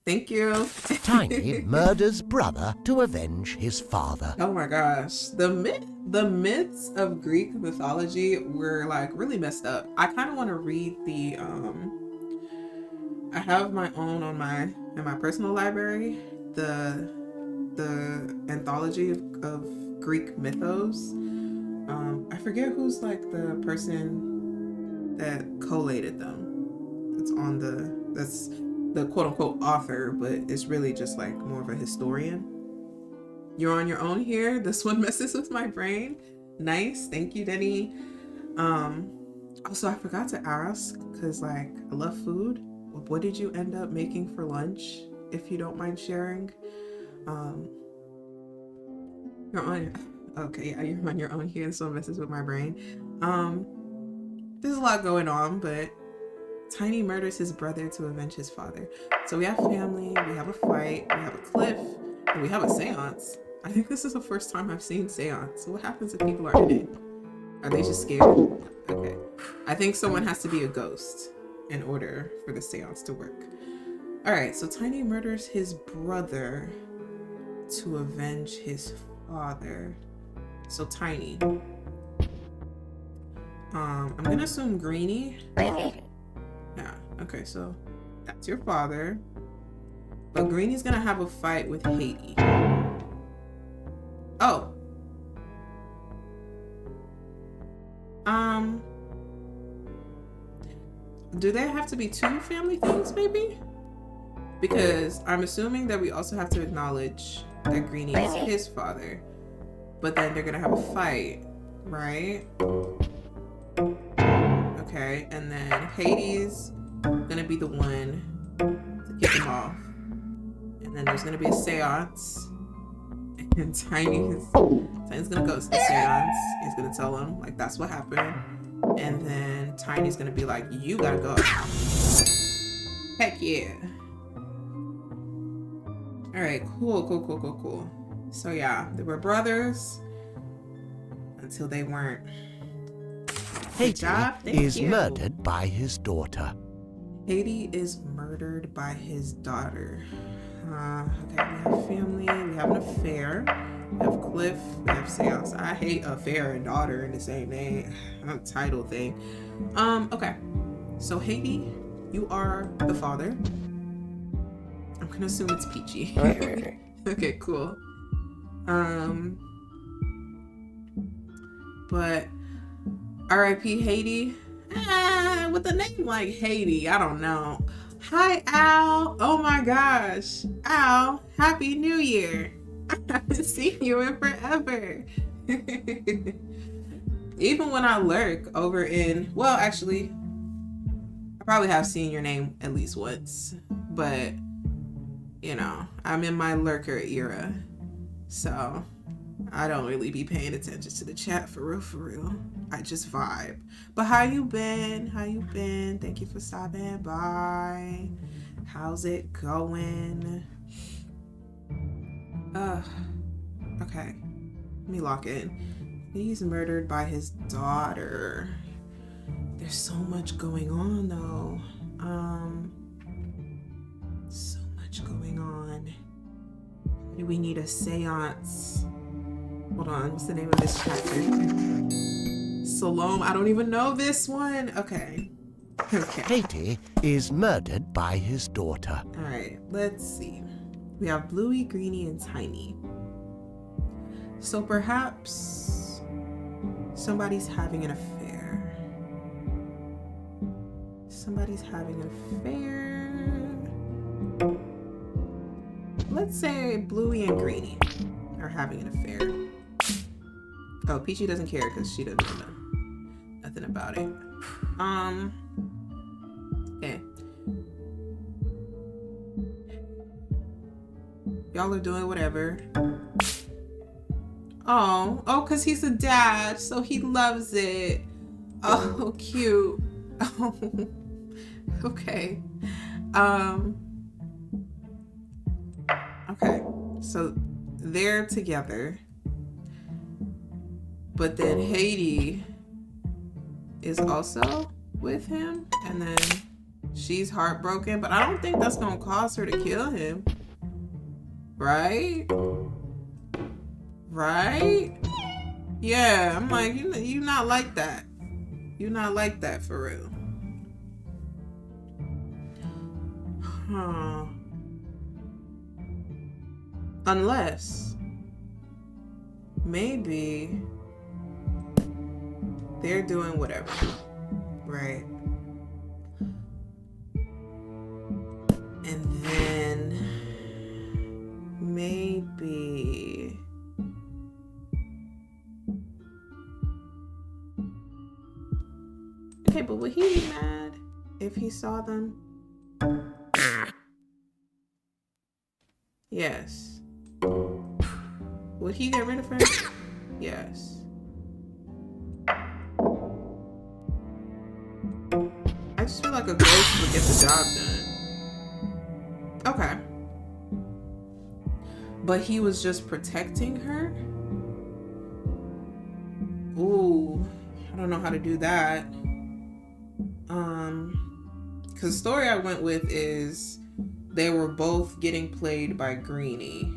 Thank you. Tiny murders brother to avenge his father. Oh my gosh. The myths of Greek mythology were like really messed up. I kind of want to read the I have my own on in my personal library, the anthology of Greek mythos. I forget who's like the person that collated them. That's the quote unquote author, but it's really just like more of a historian. You're on your own here. This one messes with my brain. Nice. Thank you, Denny. Also, I forgot to ask, because like I love food. What did you end up making for lunch, if you don't mind sharing? You're on. Okay, yeah, you're on your own here. This one messes with my brain. There's a lot going on, but Tiny murders his brother to avenge his father. So we have family, we have a fight, we have a cliff, and we have a seance. I think this is the first time I've seen seance. So what happens if people are in it? Are they just scared? Okay. I think someone has to be a ghost in order for the seance to work. Alright, so Tiny murders his brother to avenge his father. So Tiny. I'm gonna assume Greenie. Yeah, okay, so that's your father. But Greenie's gonna have a fight with Haiti. Oh. Do there have to be two family things, maybe? Because I'm assuming that we also have to acknowledge that Greenie is his father. But then they're gonna have a fight, right? Okay, and then Hades gonna be the one to kick him off. And then there's gonna be a seance. And Tiny's gonna go to the seance. He's gonna tell him, like, that's what happened. And then Tiny's gonna be like, you gotta go. Heck yeah. Alright, cool. So yeah, they were brothers until they weren't. Haiti is murdered by his daughter. Haiti is murdered by his daughter. Okay, we have family, we have an affair, we have Cliff. We have seance. I hate affair and daughter in the same name. Title thing. Okay. So Haiti, you are the father. I'm gonna assume it's Peachy. Okay, cool. But R.I.P. Haiti. With a name like Haiti, I don't know. Hi, Al. Oh my gosh. Al, Happy New Year. I haven't seen you in forever. Even when I lurk over in, well, actually, I probably have seen your name at least once. But, you know, I'm in my lurker era. So I don't really be paying attention to the chat for real, for real. I just vibe. But how you been? How you been? Thank you for stopping by. How's it going? Okay. Let me lock in. He's murdered by his daughter. There's so much going on though. So much going on. Do we need a seance? Hold on, what's the name of this chapter? Salome, I don't even know this one. Okay. Haiti is murdered by his daughter. All right, let's see. We have Bluey, Greenie, and Tiny. So perhaps somebody's having an affair. Somebody's having an affair. Let's say Bluey and Greenie are having an affair. Oh, Peachy doesn't care because she doesn't know nothing about it. Okay. Y'all are doing whatever. Oh, because he's a dad, so he loves it. Oh, cute. Oh, okay. Okay, so they're together. But then Haiti is also with him, and then she's heartbroken, but I don't think that's gonna cause her to kill him. Right? Right? Yeah, I'm like, you not like that. You not like that for real. Huh. Unless maybe they're doing whatever, right? And then maybe okay, but would he be mad if he saw them? Yes. Would he get rid of her? Yes. I just feel like a ghost would get the job done. Okay. But he was just protecting her? Ooh, I don't know how to do that. Because the story I went with is they were both getting played by Greenie.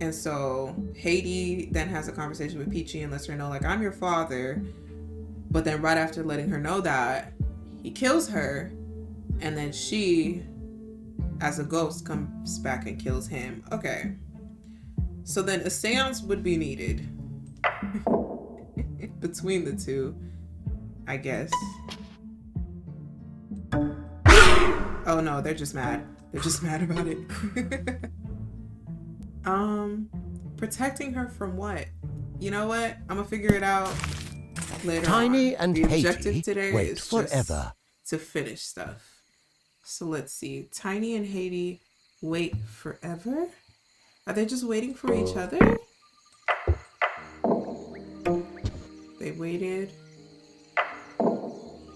And so Haiti then has a conversation with Peachy and lets her know, like, I'm your father. But then right after letting her know that, he kills her. And then she, as a ghost, comes back and kills him. Okay. So then a seance would be needed between the two, I guess. Oh no, they're just mad. They're just mad about it. Protecting her from what? You know what? I'm gonna figure it out later. Tiny and the objective Haiti today wait is forever. just to finish stuff. So let's see. Tiny and Haiti wait forever? Are they just waiting for each other? They waited.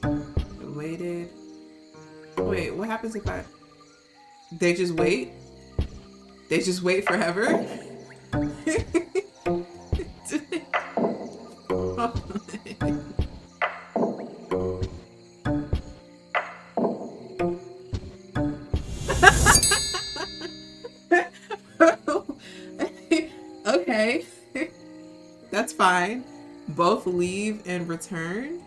They waited. Wait, what happens if I... They just wait? They just wait forever? That's fine. Both leave and return.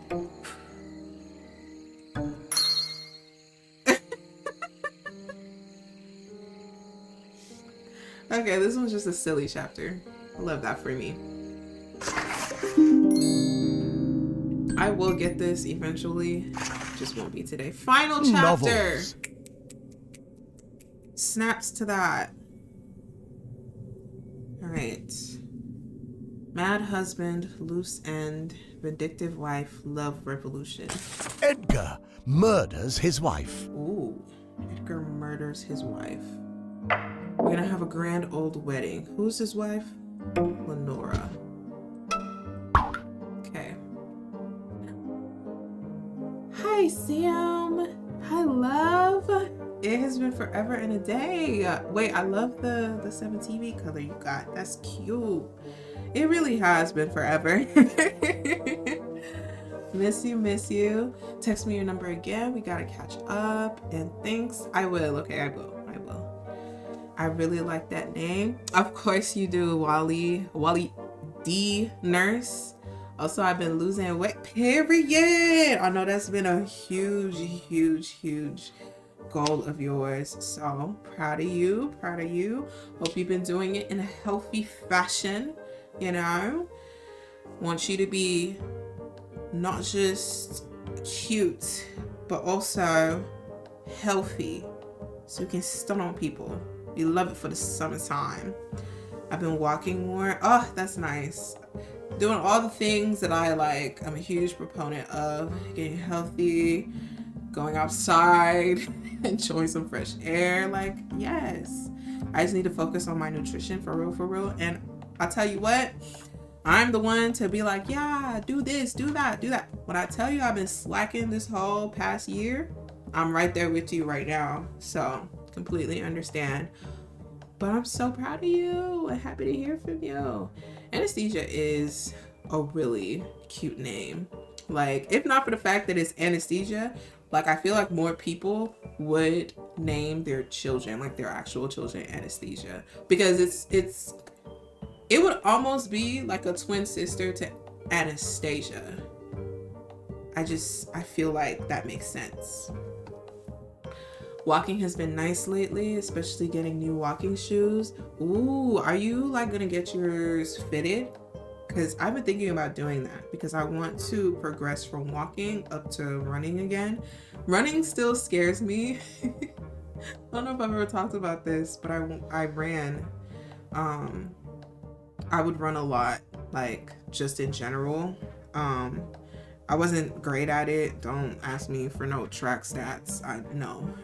Okay, this one's just a silly chapter. I love that for me. I will get this eventually. Just won't be today. Final chapter. Novels. Snaps to that. All right. Mad husband, loose end, vindictive wife, love revolution. Edgar murders his wife. Ooh, Edgar murders his wife. We're gonna have a grand old wedding. Who's his wife? Lenora. Okay. Hi, Sam. Hi, love. It has been forever and a day. Wait, I love the 7TV color you got. That's cute. It really has been forever. Miss you, miss you. Text me your number again. We gotta catch up. And thanks. I will. Okay, I will. I really like that name. Of course you do, Wally D Nurse. Also, I've been losing weight, period. I know that's been a huge goal of yours. So proud of you. Hope you've been doing it in a healthy fashion, you know. Want you to be not just cute, but also healthy, so you can stun on people. You love it for the summertime. I've been walking more. Oh, that's nice. Doing all the things that I like. I'm a huge proponent of getting healthy, going outside, enjoying some fresh air. Like, yes. I just need to focus on my nutrition for real. And I'll tell you what, I'm the one to be like, yeah, do this, do that. When I tell you I've been slacking this whole past year, I'm right there with you right now. So completely understand. But I'm so proud of you and happy to hear from you. Anesthesia is a really cute name. Like, if not for the fact that it's anesthesia, like, I feel like more people would name their children, like their actual children, anesthesia, because it would almost be like a twin sister to Anastasia. I feel like that makes sense. Walking has been nice lately, especially getting new walking shoes. Ooh, are you like gonna get yours fitted? Because I've been thinking about doing that because I want to progress from walking up to running again. Running still scares me. I don't know if I've ever talked about this, but I ran. I would run a lot, like just in general. I wasn't great at it. Don't ask me for no track stats. I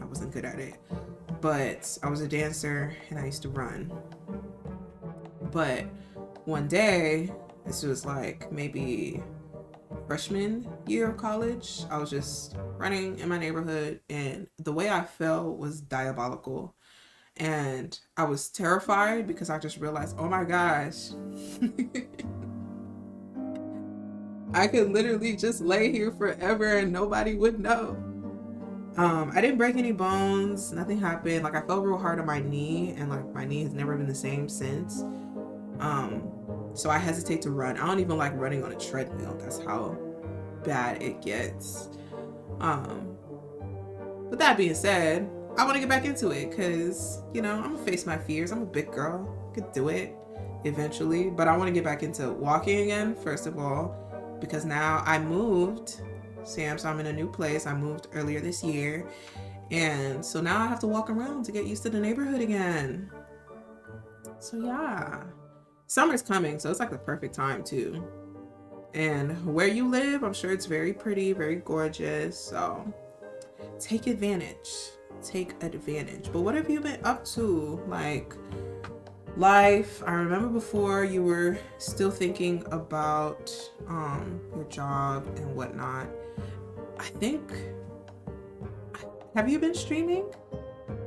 wasn't good at it. But I was a dancer and I used to run. But one day, this was like maybe freshman year of college, I was just running in my neighborhood and the way I fell was diabolical. And I was terrified because I just realized, oh my gosh, I could literally just lay here forever and nobody would know. I didn't break any bones, nothing happened. Like, I fell real hard on my knee and like my knee has never been the same since. So I hesitate to run. I don't even like running on a treadmill. That's how bad it gets. With that being said, I want to get back into it because, I'm gonna face my fears. I'm a big girl. I could do it eventually, but I want to get back into walking again, first of all, because now I moved, Sam, so I'm in a new place. I moved earlier this year, and so now I have to walk around to get used to the neighborhood again. So yeah, summer's coming, so it's like the perfect time too. And where you live, I'm sure it's very pretty, very gorgeous, so take advantage. But what have you been up to? Like, life. I remember before you were still thinking about your job and whatnot. I think, have you been streaming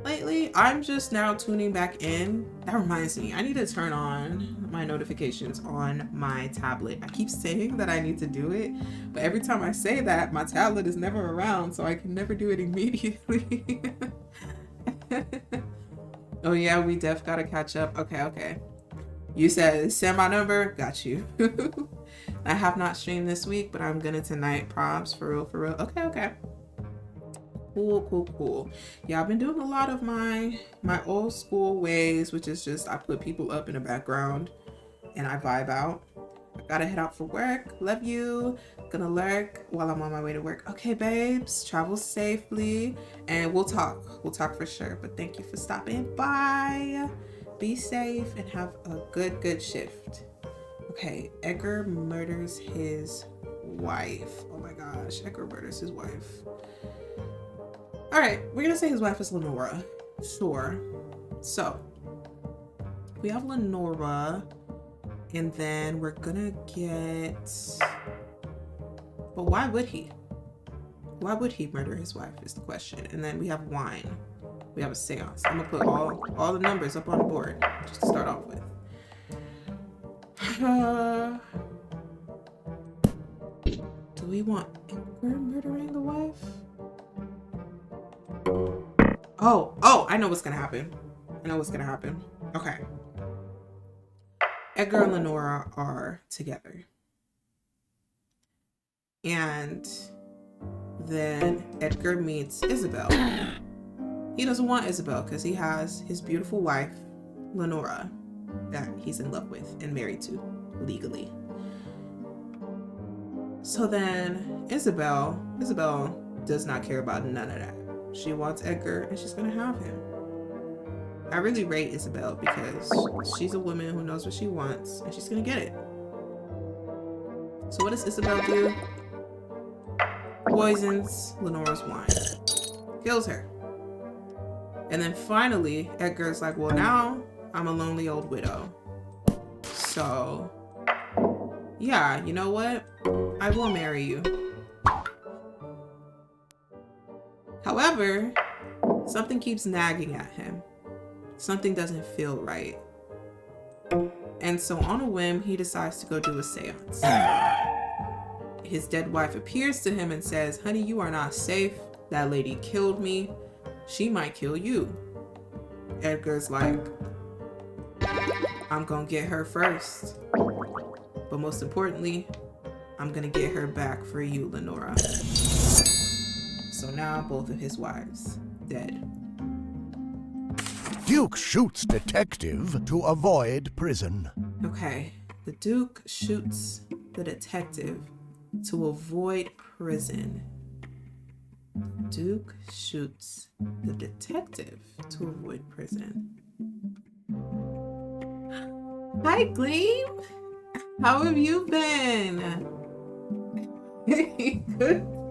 lately? I'm just now tuning back in. That reminds me, I need to turn on my notifications on my tablet. I keep saying that I need to do it, but every time I say that, my tablet is never around, so I can never do it immediately. Oh yeah, we def gotta catch up. Okay. You said send my number. Got you. I have not streamed this week, but I'm gonna tonight. Props for real, for real. Okay, okay. Cool. Yeah, I've been doing a lot of my old school ways, which is just I put people up in the background and I vibe out. I gotta head out for work. Love you. Gonna lurk while I'm on my way to work. Okay, babes. Travel safely, and we'll talk. We'll talk for sure. But thank you for stopping by. Be safe and have a good shift. Okay, Edgar murders his wife. Oh my gosh, Edgar murders his wife. All right, we're gonna say his wife is Lenora. Sure. So we have Lenora, and then we're gonna get. But why would he? Why would he murder his wife is the question. And then we have wine. We have a seance. I'm gonna put all the numbers up on the board just to start off with. Do we want Edgar murdering the wife? Oh, I know what's gonna happen. Okay. Edgar and Lenora are together. And then Edgar meets Isabel. He doesn't want Isabel because he has his beautiful wife, Lenora, that he's in love with and married to legally. So then Isabel does not care about none of that. She wants Edgar and she's gonna have him. I really rate Isabel because she's a woman who knows what she wants and she's gonna get it. So what does Isabel do? Poisons Lenora's wine. Kills her. And then finally, Edgar's like, well, now I'm a lonely old widow. So, yeah, you know what? I will marry you. However, something keeps nagging at him. Something doesn't feel right. And so on a whim, he decides to go do a seance. His dead wife appears to him and says, honey, you are not safe. That lady killed me. She might kill you. Edgar's like, I'm gonna get her first. But most importantly, I'm gonna get her back for you, Lenora. So now both of his wives dead. Duke shoots detective to avoid prison. Okay, the Duke shoots the detective to avoid prison. Duke shoots the detective to avoid prison. Hi, Gleam. How have you been?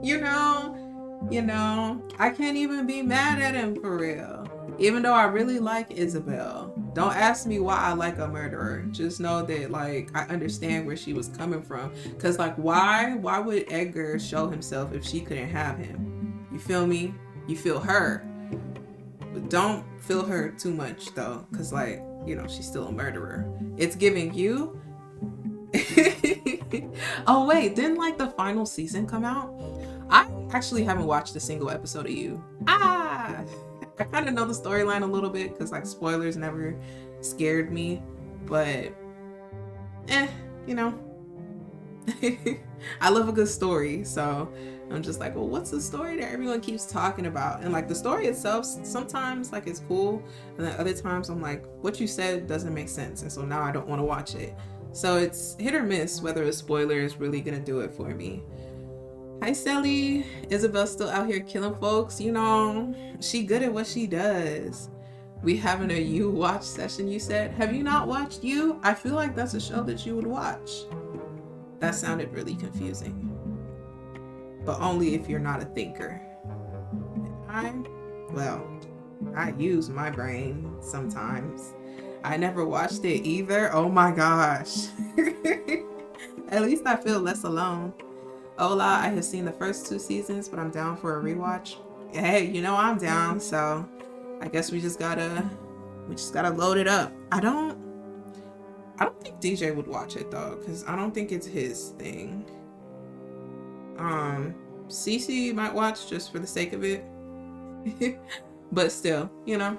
you know, I can't even be mad at him for real. Even though I really like Isabel. Don't ask me why I like a murderer. Just know that, like, I understand where she was coming from. Because, like, why would Edgar show himself if she couldn't have him? You feel me? You feel her. But don't feel her too much, though. Because, like, you know, she's still a murderer. It's giving you. Oh, wait. Didn't, like, the final season come out? I actually haven't watched a single episode of You. I kind of know the storyline a little bit because, like, spoilers never scared me, but you know, I love a good story, so I'm just like, well, what's the story that everyone keeps talking about? And, like, the story itself sometimes, like, it's cool, and then other times I'm like, what you said doesn't make sense, and so now I don't want to watch it. So it's hit or miss whether a spoiler is really gonna do it for me. Hi, Sally. Isabel's still out here killing folks. You know, she good at what she does. We having a You watch session, you said. Have you not watched You? I feel like that's a show that you would watch. That sounded really confusing. But only if you're not a thinker. And I use my brain sometimes. I never watched it either. Oh my gosh. At least I feel less alone. Hola, I have seen the first 2 seasons, but I'm down for a rewatch. Hey, you know I'm down, so I guess we just gotta load it up. I don't think DJ would watch it though, because I don't think it's his thing. Cece might watch just for the sake of it. But still, you know,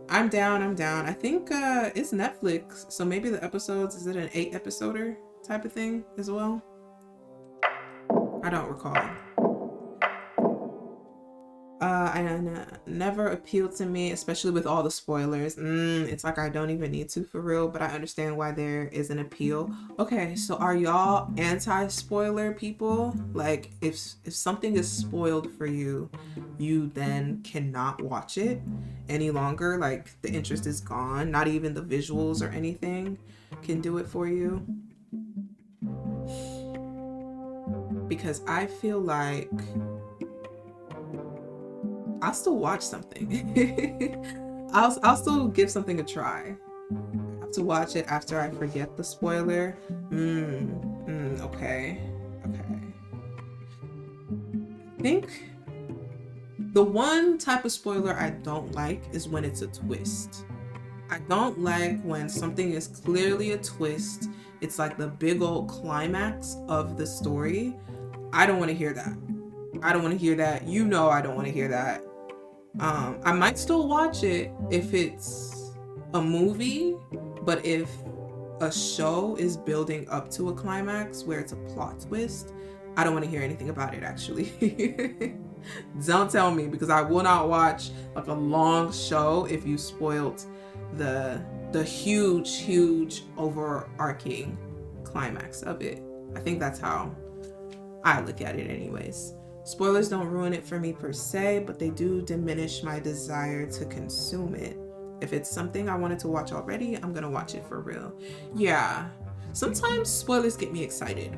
I'm down. I'm down. I think it's Netflix, so maybe the episodes, is it an 8 episoder type of thing as well? I don't recall. And never appealed to me, especially with all the spoilers. It's like I don't even need to for real, but I understand why there is an appeal. Okay, so are y'all anti-spoiler people? Like, if something is spoiled for you, you then cannot watch it any longer. Like, the interest is gone. Not even the visuals or anything can do it for you. Because I feel like I'll still watch something. I'll still give something a try. I have to watch it after I forget the spoiler. Okay. Okay. I think the one type of spoiler I don't like is when it's a twist. I don't like when something is clearly a twist. It's like the big old climax of the story. I don't want to hear that. I don't want to hear that. You know I don't want to hear that. I might still watch it if it's a movie, but if a show is building up to a climax where it's a plot twist, I don't want to hear anything about it actually. Don't tell me, because I will not watch like a long show if you spoiled the huge overarching climax of it. I think that's how I look at it anyways. Spoilers don't ruin it for me per se, but they do diminish my desire to consume it. If it's something I wanted to watch already, I'm gonna watch it for real. Yeah, sometimes spoilers get me excited.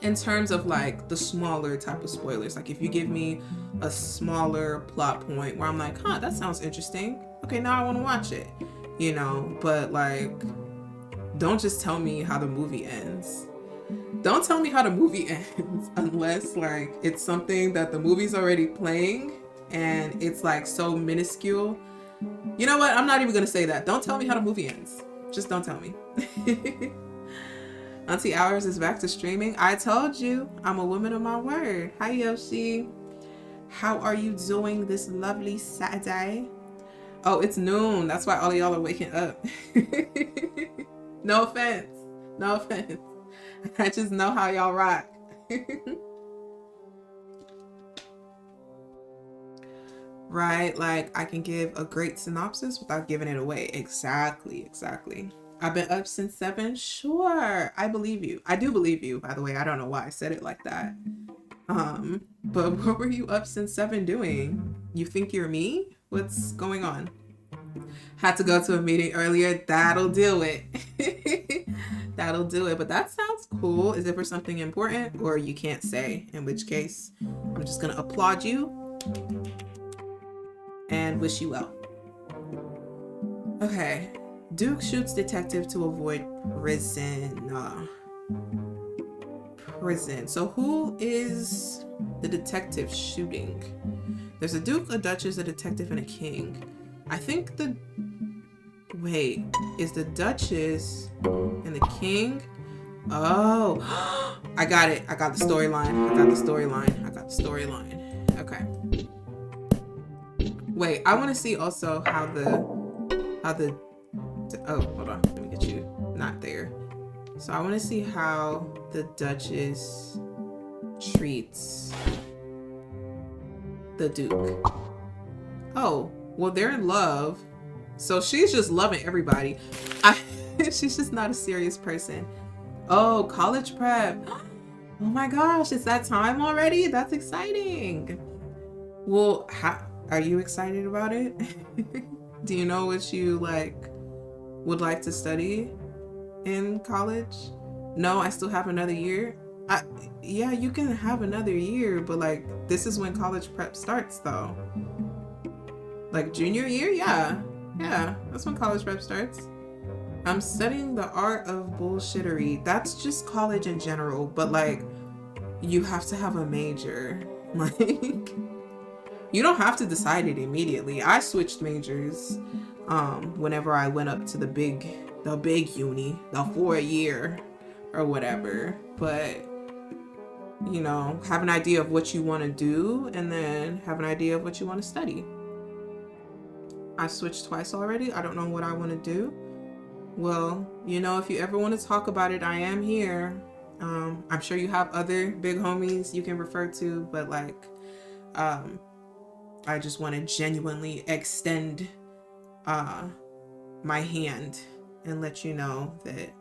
In terms of like the smaller type of spoilers, like if you give me a smaller plot point where I'm like, huh, that sounds interesting. Okay, now I wanna watch it, you know, but like, don't just tell me how the movie ends. Don't tell me how the movie ends unless like it's something that the movie's already playing and it's like so minuscule. You know what? I'm not even gonna say that. Don't tell me how the movie ends. Just don't tell me. Auntie Hours is back to streaming. I told you, I'm a woman of my word. Hi Yoshi. How are you doing this lovely Saturday? Oh, it's noon. That's why all of y'all are waking up. No offense. No offense. I just know how y'all rock. Right? Like, I can give a great synopsis without giving it away. Exactly, exactly. I've been up since 7. Sure, I believe you. I do believe you, by the way. I don't know why I said it like that. But what were you up since 7 doing? You think you're me? What's going on? Had to go to a meeting earlier. That'll do it. That'll do it. But that sounds cool. Is it for something important, or you can't say? In which case, I'm just gonna applaud you and wish you well. Okay. Duke shoots detective to avoid prison. Prison. So who is the detective shooting? There's a duke, a duchess, a detective, and a king. I think the... Wait. Is the duchess and the king? Oh. I got it. I got the storyline. I got the storyline. I got the storyline. Okay. Wait. I want to see also how the... Oh, hold on. Let me get you. Not there. So I want to see how the Duchess treats the Duke. Oh, well, they're in love. So she's just loving everybody. She's just not a serious person. Oh, college prep. Oh my gosh, it's that time already? That's exciting. Well, are you excited about it? Do you know what you would like to study in college? No, I still have another year. Yeah, you can have another year, but like this is when college prep starts though. Like junior year? Yeah. Yeah, that's when college prep starts. I'm studying the art of bullshittery. That's just college in general, but like you have to have a major. Like you don't have to decide it immediately. I switched majors whenever I went up to the big uni, the 4 year or whatever. But you know, have an idea of what you want to do and then have an idea of what you want to study. I switched twice already. I don't know what I want to do. Well, you know, if you ever want to talk about it, I am here. I'm sure you have other big homies you can refer to, but like, I just want to genuinely extend my hand and let you know that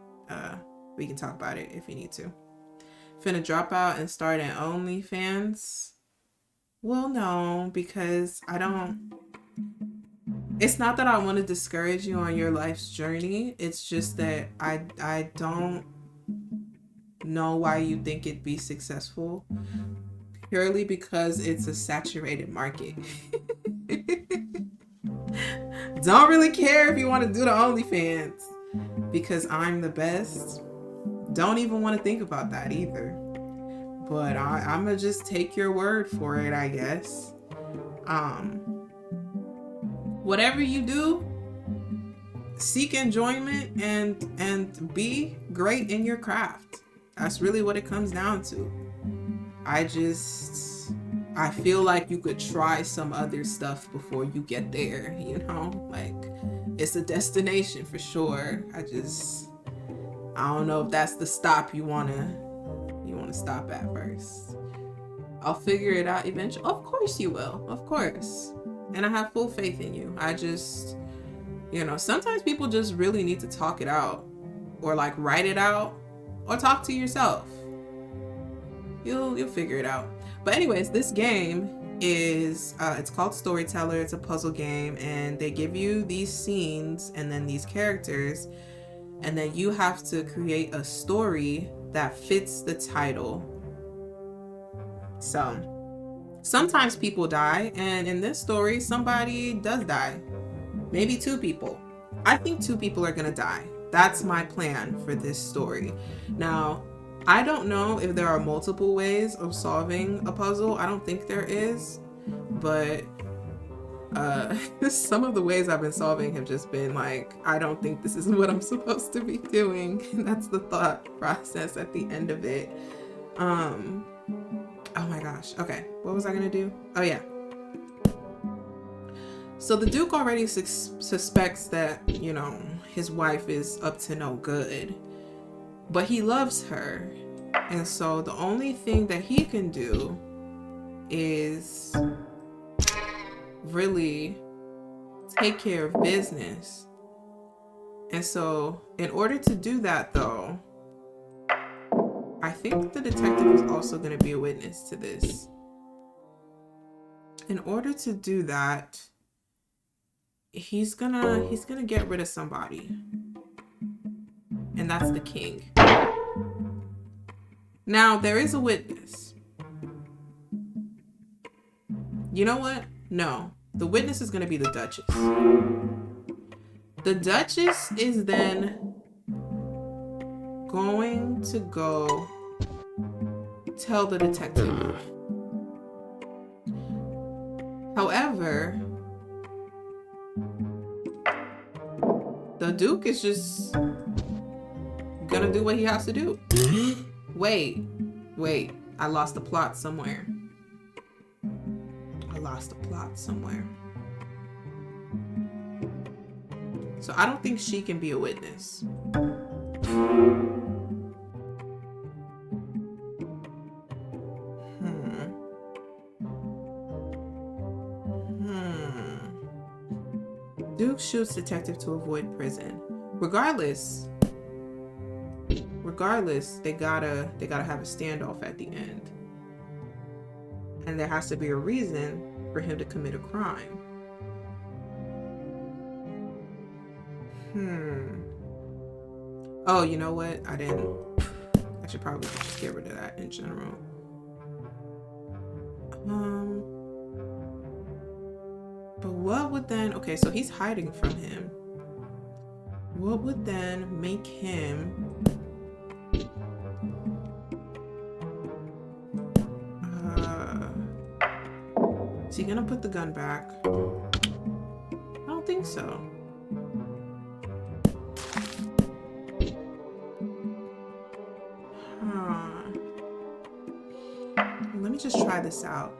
we can talk about it if you need to. Finna drop out and start an OnlyFans? Well, no, because I don't. It's not that I want to discourage you on your life's journey. It's just that I don't know why you think it'd be successful, purely because it's a saturated market. Don't really care if you want to do the OnlyFans because I'm the best. Don't even want to think about that either. But I'm gonna just take your word for it, I guess. Whatever you do, seek enjoyment and be great in your craft. That's really what it comes down to. I feel like you could try some other stuff before you get there, you know? Like, it's a destination for sure. I don't know if that's the stop you wanna stop at first. I'll figure it out eventually. Of course you will. Of course. And I have full faith in you. You know, sometimes people just really need to talk it out or like write it out or talk to yourself. You'll figure it out. But anyways, this game is it's called Storyteller. It's a puzzle game, and they give you these scenes and then these characters, and then you have to create a story that fits the title. So sometimes people die, and in this story somebody does die. Maybe 2 people. I think 2 people are gonna die. That's my plan for this story. Now, I don't know if there are multiple ways of solving a puzzle. I don't think there is, but some of the ways I've been solving have just been like, I don't think this is what I'm supposed to be doing. That's the thought process at the end of it. Oh my gosh. Okay, what was I gonna do? Oh yeah. So the Duke already suspects that, you know, his wife is up to no good, but he loves her. And so the only thing that he can do is really take care of business. And so in order to do that though, I think the detective is also going to be a witness to this. In order to do that, he's gonna get rid of somebody, and that's the king. Now there is a witness. You know what? No, the witness is gonna be the Duchess. The Duchess is then going to go tell the detective. However, the Duke is just gonna do what he has to do. Wait, I lost the plot somewhere. So I don't think she can be a witness. Duke shoots detective to avoid prison. Regardless, they gotta have a standoff at the end. And there has to be a reason for him to commit a crime. Oh, you know what? I should probably just get rid of that in general. But what would then, okay, so he's hiding from him. What would then make him is he gonna put the gun back? I don't think so. Let me just try this out.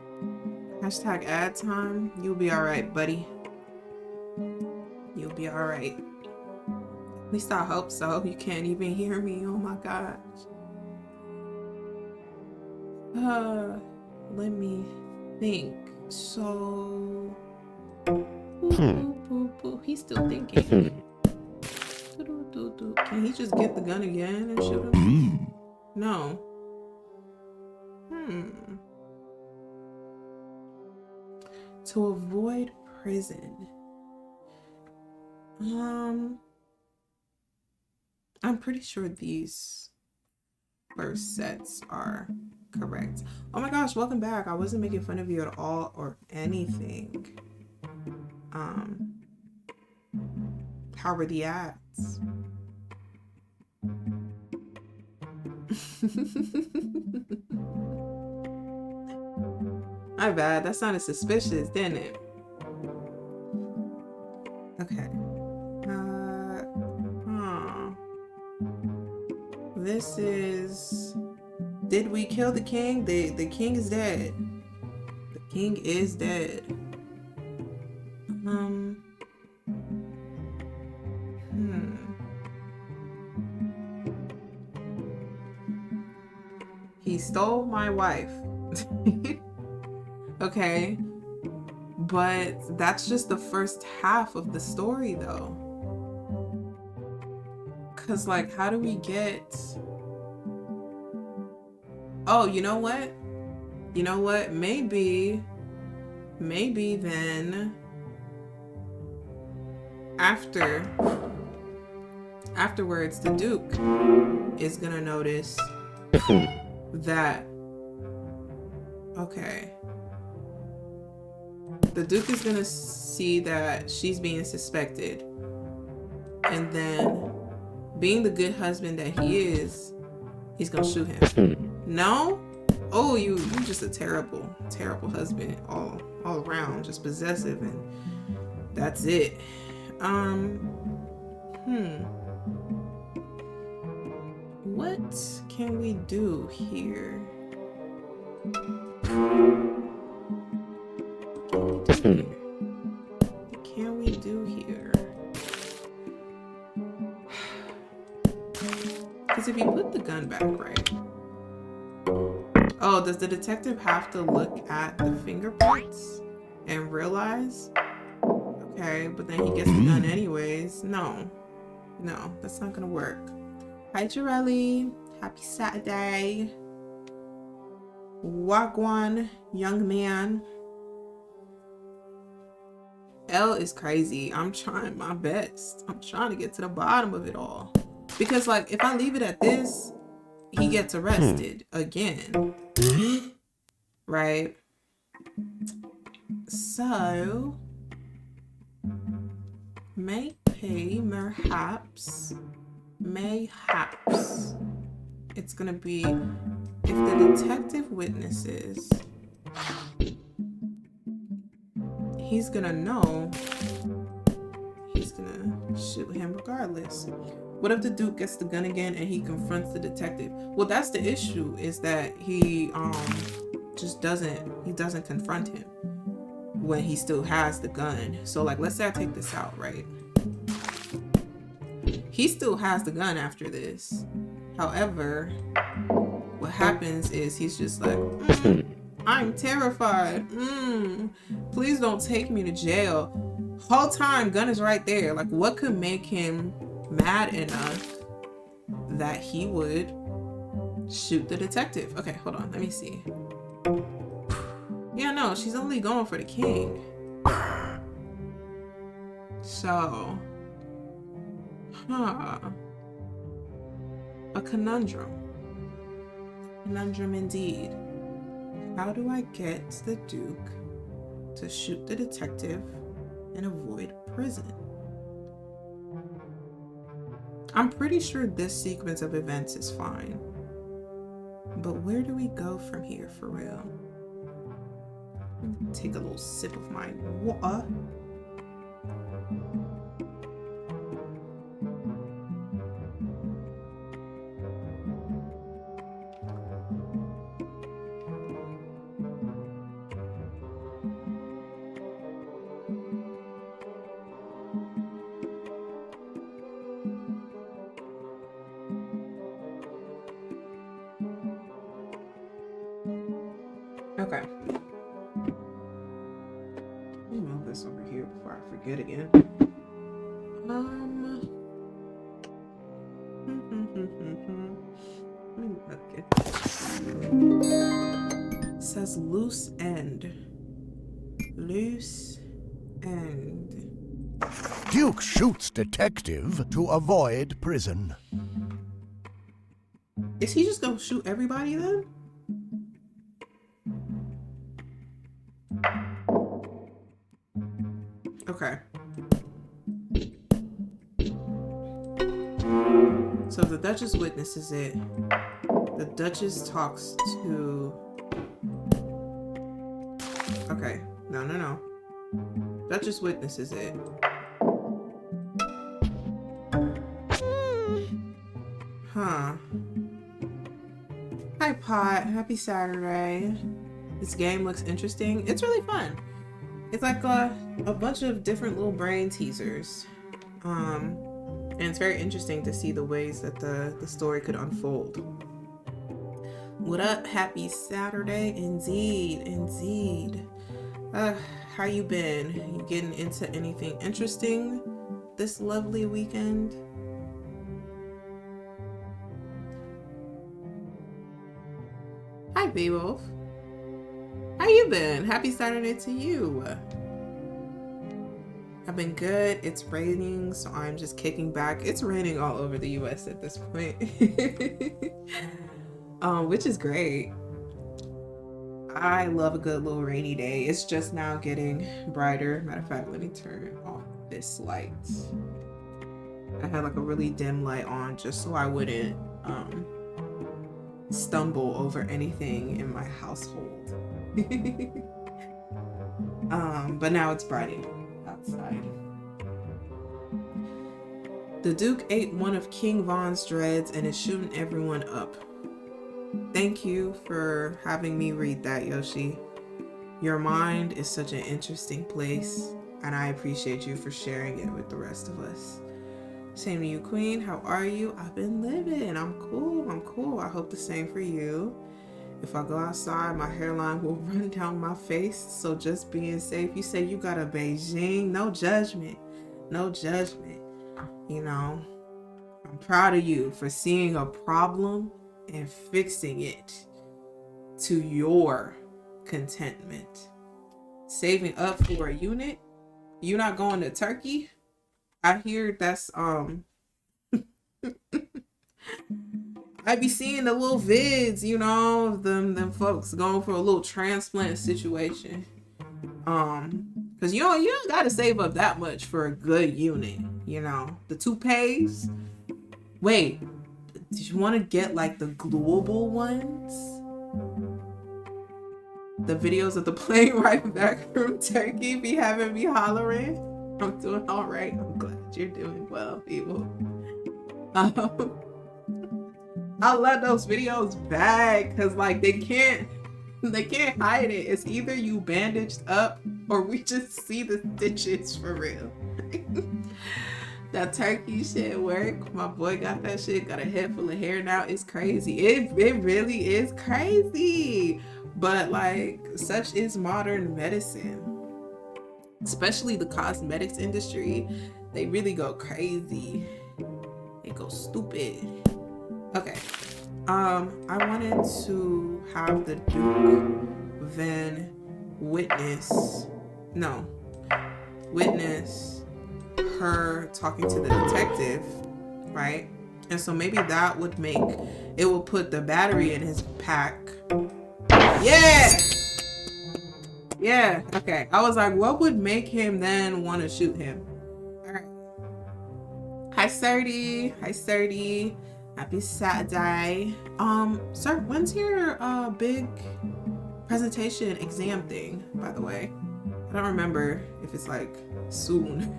Hashtag ad time. You'll be all right, buddy. be all right. At least I hope so. You can't even hear me. Oh my gosh. Let me think. So, he's still thinking. Can he just get the gun again and shoot him? No. To avoid prison. I'm pretty sure these first sets are correct. Oh my gosh, welcome back. I wasn't making fun of you at all or anything. How were the ads? My bad, that sounded suspicious, didn't it? Okay. This is... Did we kill the king? The king is dead. The king is dead. He stole my wife. Okay. But that's just the first half of the story, though. Because, like, how do we get... Oh, you know what? You know what? Maybe then... Afterwards, the Duke is gonna notice that... Okay. The Duke is gonna see that she's being suspected. And then, being the good husband that he is, he's gonna shoot him. No? Oh, you just a terrible husband all around, just possessive, and that's it. What can we do here? What can we do here? Because if you put the gun back, right? Oh, does the detective have to look at the fingerprints and realize? Okay, but then he gets the gun anyways. No, that's not gonna work. Hi, Jarelli. Happy Saturday. Wagwan, young man. Elle is crazy. I'm trying my best. I'm trying to get to the bottom of it all. Because, like, if I leave it at this, he gets arrested again. Right? So, maybe, perhaps, it's gonna be if the detective witnesses, he's gonna know, he's gonna shoot him regardless. What if the Duke gets the gun again and he confronts the detective? Well, that's the issue, is that he just doesn't confront him when he still has the gun. So, like, let's say I take this out, right? He still has the gun after this. However, what happens is he's just like, I'm terrified. Please don't take me to jail. Whole time, gun is right there. Like, what could make him mad enough that he would shoot the detective? Okay, hold on. Let me see. Yeah, no, she's only going for the king. So, a conundrum. Conundrum indeed. How do I get the Duke to shoot the detective and avoid prison? I'm pretty sure this sequence of events is fine. But where do we go from here for real? Take a little sip of my water. forget again. Okay. It says loose end. Loose end. Duke shoots detective to avoid prison. Is he just gonna shoot everybody then? Okay. So the Duchess witnesses it. The Duchess talks to... Okay. No. Duchess witnesses it. Huh. Hi, Pot. Happy Saturday. This game looks interesting. It's really fun. It's like a bunch of different little brain teasers. And it's very interesting to see the ways that the story could unfold. What up? Happy Saturday. Indeed. How you been? You getting into anything interesting this lovely weekend? Hi, Beowulf. How you been? Happy Saturday to you. I've been good. It's raining, so I'm just kicking back. It's raining all over the US at this point. Which is great. I love a good little rainy day. It's just now getting brighter. Matter of fact, let me turn off this light. I had like a really dim light on just so I wouldn't stumble over anything in my household. But now it's bright outside. The Duke ate one of King Von's dreads and is shooting everyone up. Thank you for having me read that, Yoshi. Your mind is such an interesting place, and I appreciate you for sharing it with the rest of us. Same to you, Queen. How are you? I've been living. I'm cool. I hope the same for you. If I go outside, my hairline will run down my face, so just being safe. You say you got a Beijing. No judgment. You know, I'm proud of you for seeing a problem and fixing it to your contentment. Saving up for a unit. You not going to Turkey? I hear that's I be seeing the little vids, you know, them folks going for a little transplant situation. Cause you don't gotta save up that much for a good unit, you know. The toupees. Wait, did you want to get like the gluable ones? The videos of the plane right back from Turkey be having me hollering. I'm doing all right. I'm glad you're doing well, people. I love those videos back because like they can't hide it. It's either you bandaged up or we just see the stitches for real. That Turkey shit work. My boy got that shit, got a head full of hair now. It's crazy. It really is crazy. But like, such is modern medicine. Especially the cosmetics industry. They really go crazy. They go stupid. Okay. I wanted to have the Duke then witness her talking to the detective, right? And so maybe that would will put the battery in his pack. Yeah, okay. I was like, what would make him then want to shoot him? All right. Hi, Serdy. Happy Saturday. Sir, when's your big presentation exam thing, by the way? I don't remember if it's like soon.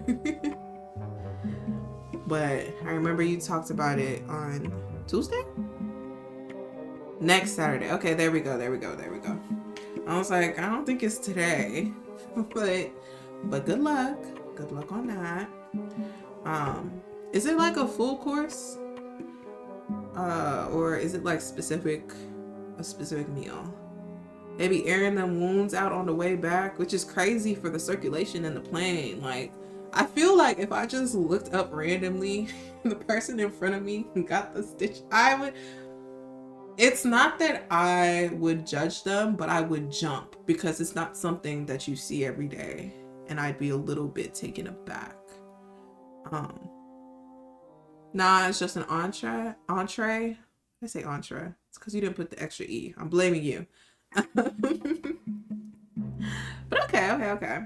But I remember you talked about it on Tuesday? Next Saturday. Okay, there we go. I was like, I don't think it's today. but good luck. Good luck on that. Is it like a full course? Or is it like a specific meal? Maybe airing them wounds out on the way back, which is crazy for the circulation in the plane. Like, I feel like if I just looked up randomly, the person in front of me got the stitch, I would. It's not that I would judge them, but I would jump because it's not something that you see every day, and I'd be a little bit taken aback. Um, nah, it's just an entree. Entree. I say entree. It's because you didn't put the extra e. I'm blaming you. But okay.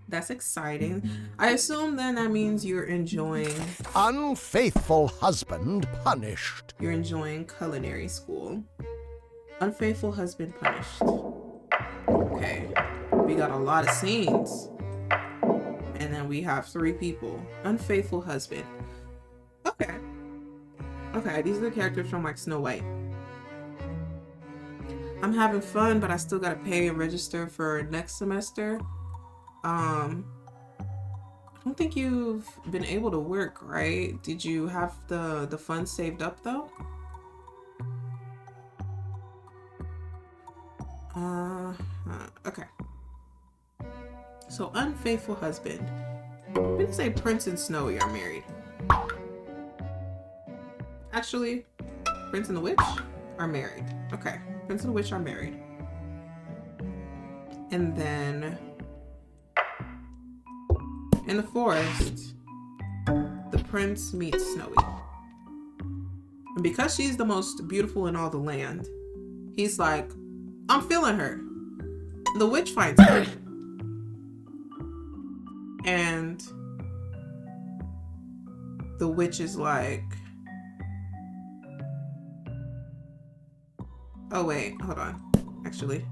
That's exciting. I assume then that means you're enjoying. Unfaithful husband punished. You're enjoying culinary school. Unfaithful husband punished. Okay, we got a lot of scenes, and then we have 3 people. Unfaithful husband. Okay. These are the characters from like Snow White. I'm having fun, but I still gotta pay and register for next semester. I don't think you've been able to work, right? Did you have the funds saved up though? Okay. So unfaithful husband. I'm gonna say Prince and Snowy are married. Actually, Prince and the Witch are married. Okay, Prince and the Witch are married. And then in the forest, the prince meets Snowy. And because she's the most beautiful in all the land, he's like, I'm feeling her. The witch finds her. And the witch is like, oh wait, hold on. Actually,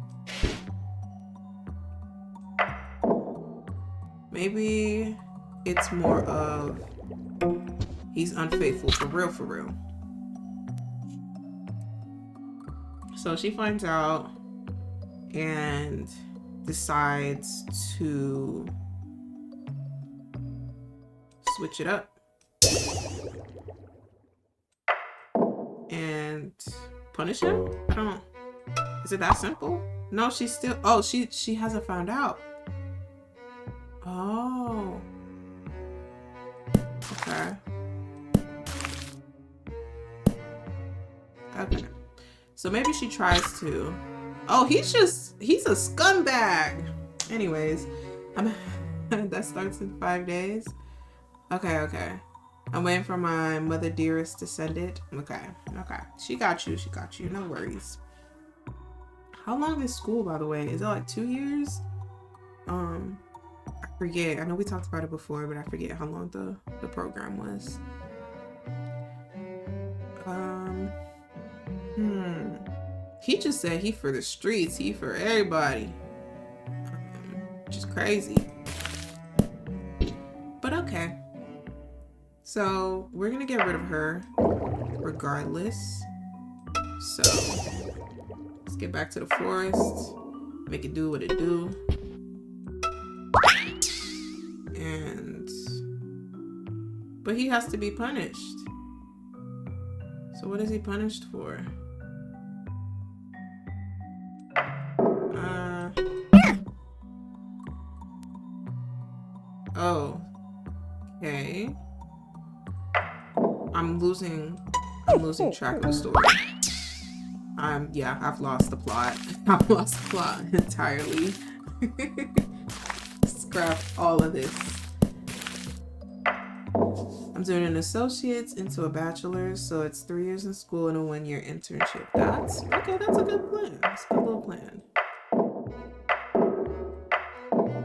maybe it's more of he's unfaithful for real. So she finds out and decides to switch it up and punish him. I don't. Is it that simple? No, she's still. Oh, she hasn't found out. Oh. Okay. Okay. So maybe she tries to. Oh, he's a scumbag. Anyways, that starts in 5 days. Okay. I'm waiting for my mother dearest to send it. Okay. She got you. No worries. How long is school, by the way? Is it like 2 years? I forget. I know we talked about it before, but I forget how long the program was. He just said he for the streets, he for everybody. Which is crazy. But okay. So we're gonna get rid of her regardless. So let's get back to the forest. Make it do what it do. But he has to be punished. So what is he punished for? Oh. Okay. I'm losing track of the story. I've lost the plot. I've lost the plot entirely. Scrap all of this. I'm doing an associate's into a bachelor's, so it's 3 years in school and a 1-year internship. That's a good plan. That's a good little plan.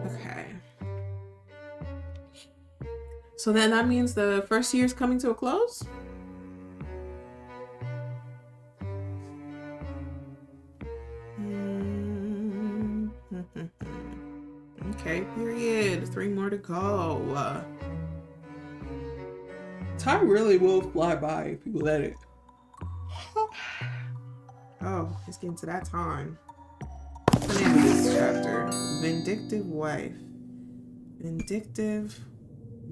Okay. So then that means the first year is coming to a close? Okay, period. 3 more to go. Time really will fly by if you let it. Oh, it's getting to that time. What's the name of this chapter? Vindictive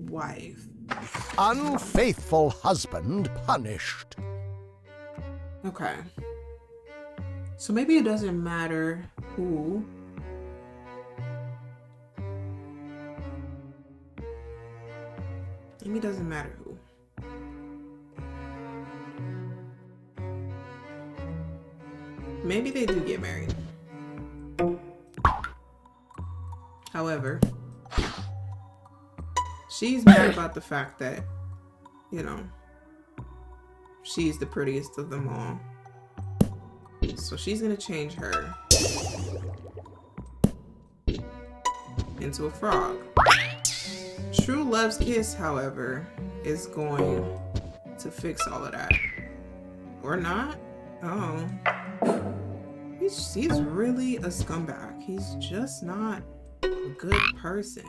wife. Unfaithful husband punished. Okay. So maybe it doesn't matter who. Maybe it doesn't matter who. Maybe they do get married. However, she's mad about the fact that, you know, she's the prettiest of them all. So she's gonna change her into a frog. True Love's kiss, however, is going to fix all of that. Or not? Oh. He's really a scumbag. He's just not a good person.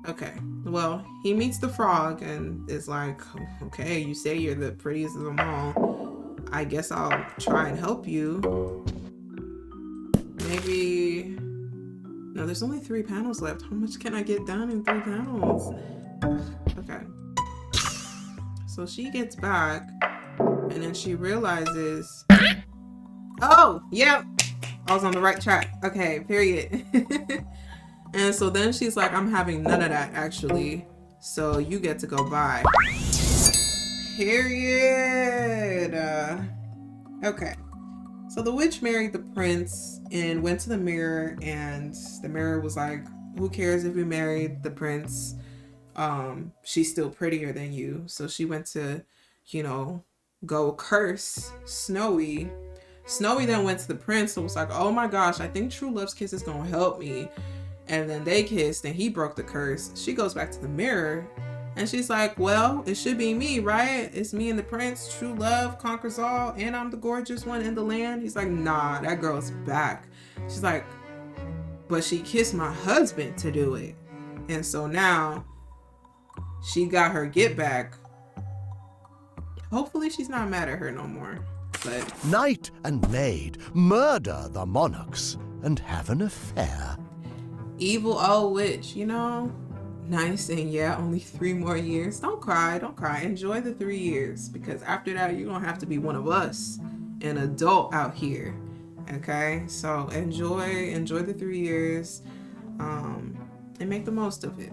Okay, well, he meets the frog and is like, okay, you say you're the prettiest of them all. I guess I'll try and help you. Maybe... No, there's only 3 panels left. How much can I get done in 3 panels? Okay. So she gets back and then she realizes... Oh, yep. I was on the right track. Okay, period. And so then she's like, I'm having none of that, actually. So you get to go by. Period. Okay. So the witch married the prince and went to the mirror, and the mirror was like, who cares if you married the prince? She's still prettier than you. So she went to, you know, go curse Snowy. Snowy then went to the prince and was like, oh my gosh, I think True Love's kiss is gonna help me. And then they kissed and he broke the curse. She goes back to the mirror and she's like, well, it should be me, right? It's me and the prince. True love conquers all, and I'm the gorgeous one in the land. He's like, nah, that girl's back. She's like, but she kissed my husband to do it. And so now she got her get back. Hopefully she's not mad at her no more. But Knight and maid murder the monarchs and have an affair. evil old witch, you know, nice. And yeah, only 3 more years. Don't cry, don't cry. Enjoy the 3 years, because after that you're gonna have to be one of us, an adult out here. Okay, so enjoy the 3 years, and make the most of it.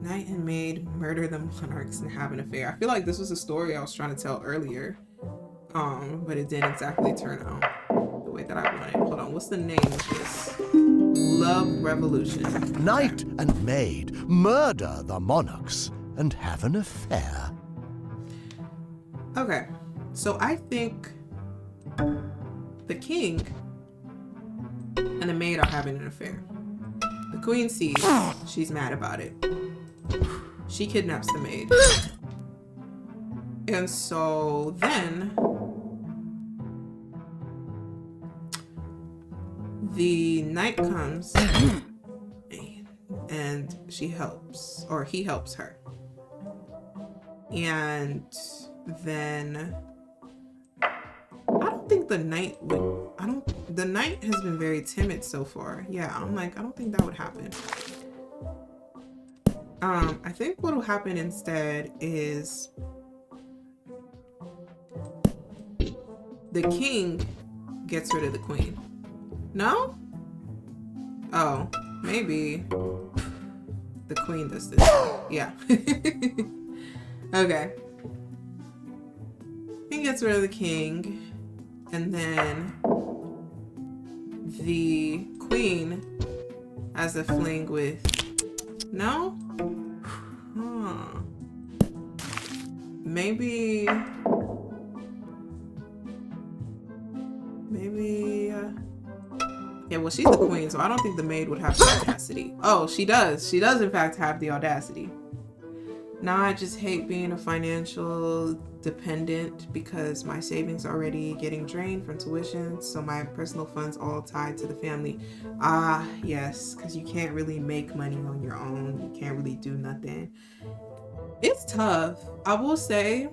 Knight and maid murder the monarchs and have an affair. I feel like this was a story I was trying to tell earlier, but it didn't exactly turn out the way that I wanted. Hold on, what's the name of this? Love Revolution. Knight and maid murder the monarchs and have an affair. Okay, so I think the king and the maid are having an affair. The queen sees, she's mad about it. She kidnaps the maid. And so then the knight comes and she helps, or he helps her. And then I don't think the knight would, the knight has been very timid so far. Yeah, I'm like, I don't think that would happen. I think what will happen instead is the king gets rid of the queen. No? Oh, maybe the queen does this. Yeah. Okay. He gets rid of the king, and then the queen has a fling with... No? Huh. Maybe... Yeah, well, she's the queen, so I don't think the maid would have the audacity. Oh, she does. She does, in fact, have the audacity. Now I just hate being a financial dependent because my savings are already getting drained from tuition, so my personal funds all tied to the family. Ah, yes, because you can't really make money on your own. You can't really do nothing. It's tough. I will say,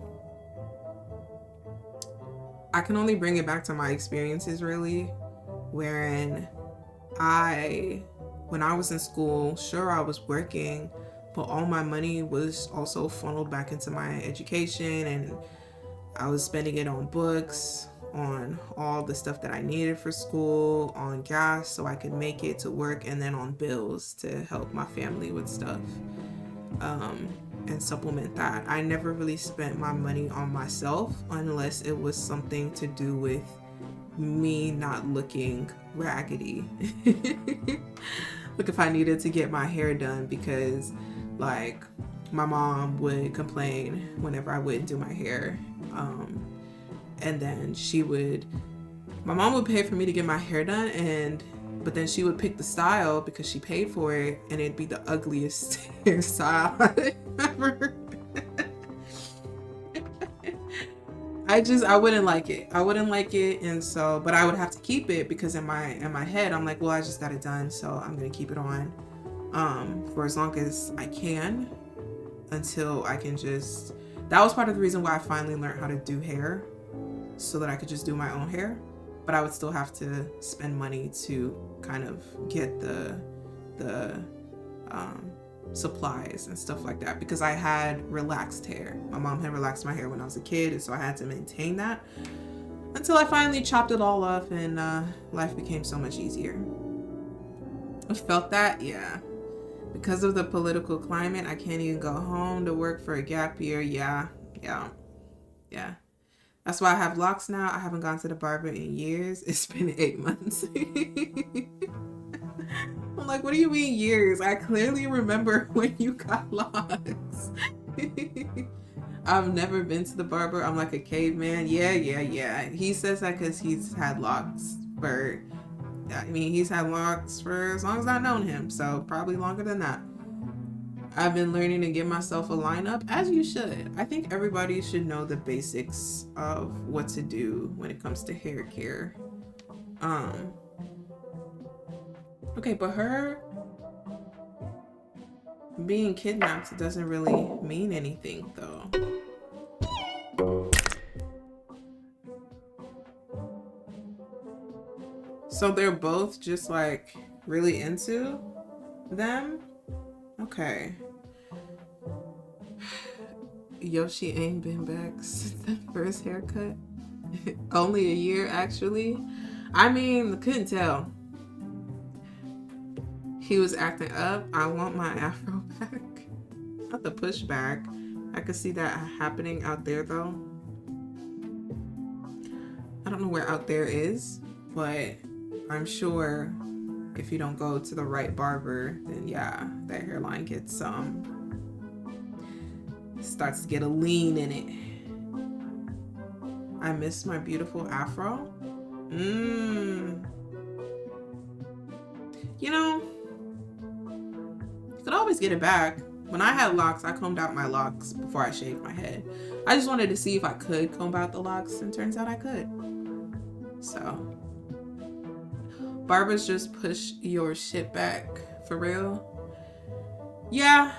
I can only bring it back to my experiences, really, wherein when I was in school, sure, I was working, but all my money was also funneled back into my education, and I was spending it on books, on all the stuff that I needed for school, on gas so I could make it to work, and then on bills to help my family with stuff. and supplement that. I never really spent my money on myself unless it was something to do with me not looking raggedy. Like if I needed to get my hair done because like my mom would complain whenever I wouldn't do my hair. And then my mom would pay for me to get my hair done, but then she would pick the style because she paid for it, and it'd be the ugliest hairstyle ever. I wouldn't like it. And so, but I would have to keep it because in my head I'm like, well, I just got it done, so I'm gonna keep it on for as long as I can until I can just. That was part of the reason why I finally learned how to do hair, so that I could just do my own hair. But I would still have to spend money to kind of get the supplies and stuff like that because I had relaxed hair. My mom had relaxed my hair when I was a kid, and so I had to maintain that until I finally chopped it all off, and life became so much easier. I felt that, yeah. Because of the political climate, I can't even go home to work for a gap year. Yeah. That's why I have locks now. I haven't gone to the barber in years. It's been 8 months. I'm like, what do you mean years? I clearly remember when you got locks. I've never been to the barber. I'm like a caveman. Yeah. He says that because he's had locks he's had locks for as long as I've known him. So probably longer than that. I've been learning to give myself a lineup, as you should. I think everybody should know the basics of what to do when it comes to hair care. Okay, but her being kidnapped doesn't really mean anything, though. So they're both just like really into them? Okay. Yoshi ain't been back since that first haircut. Only a year, actually. I mean, couldn't tell. He was acting up. I want my afro back. Not the pushback. I could see that happening out there, though. I don't know where out there is, but I'm sure if you don't go to the right barber, then yeah, that hairline gets starts to get a lean in it. I miss my beautiful afro. You know, you could always get it back. When I had locks, I combed out my locks before I shaved my head. I just wanted to see if I could comb out the locks, and turns out I could. So, barbers just push your shit back for real. Yeah.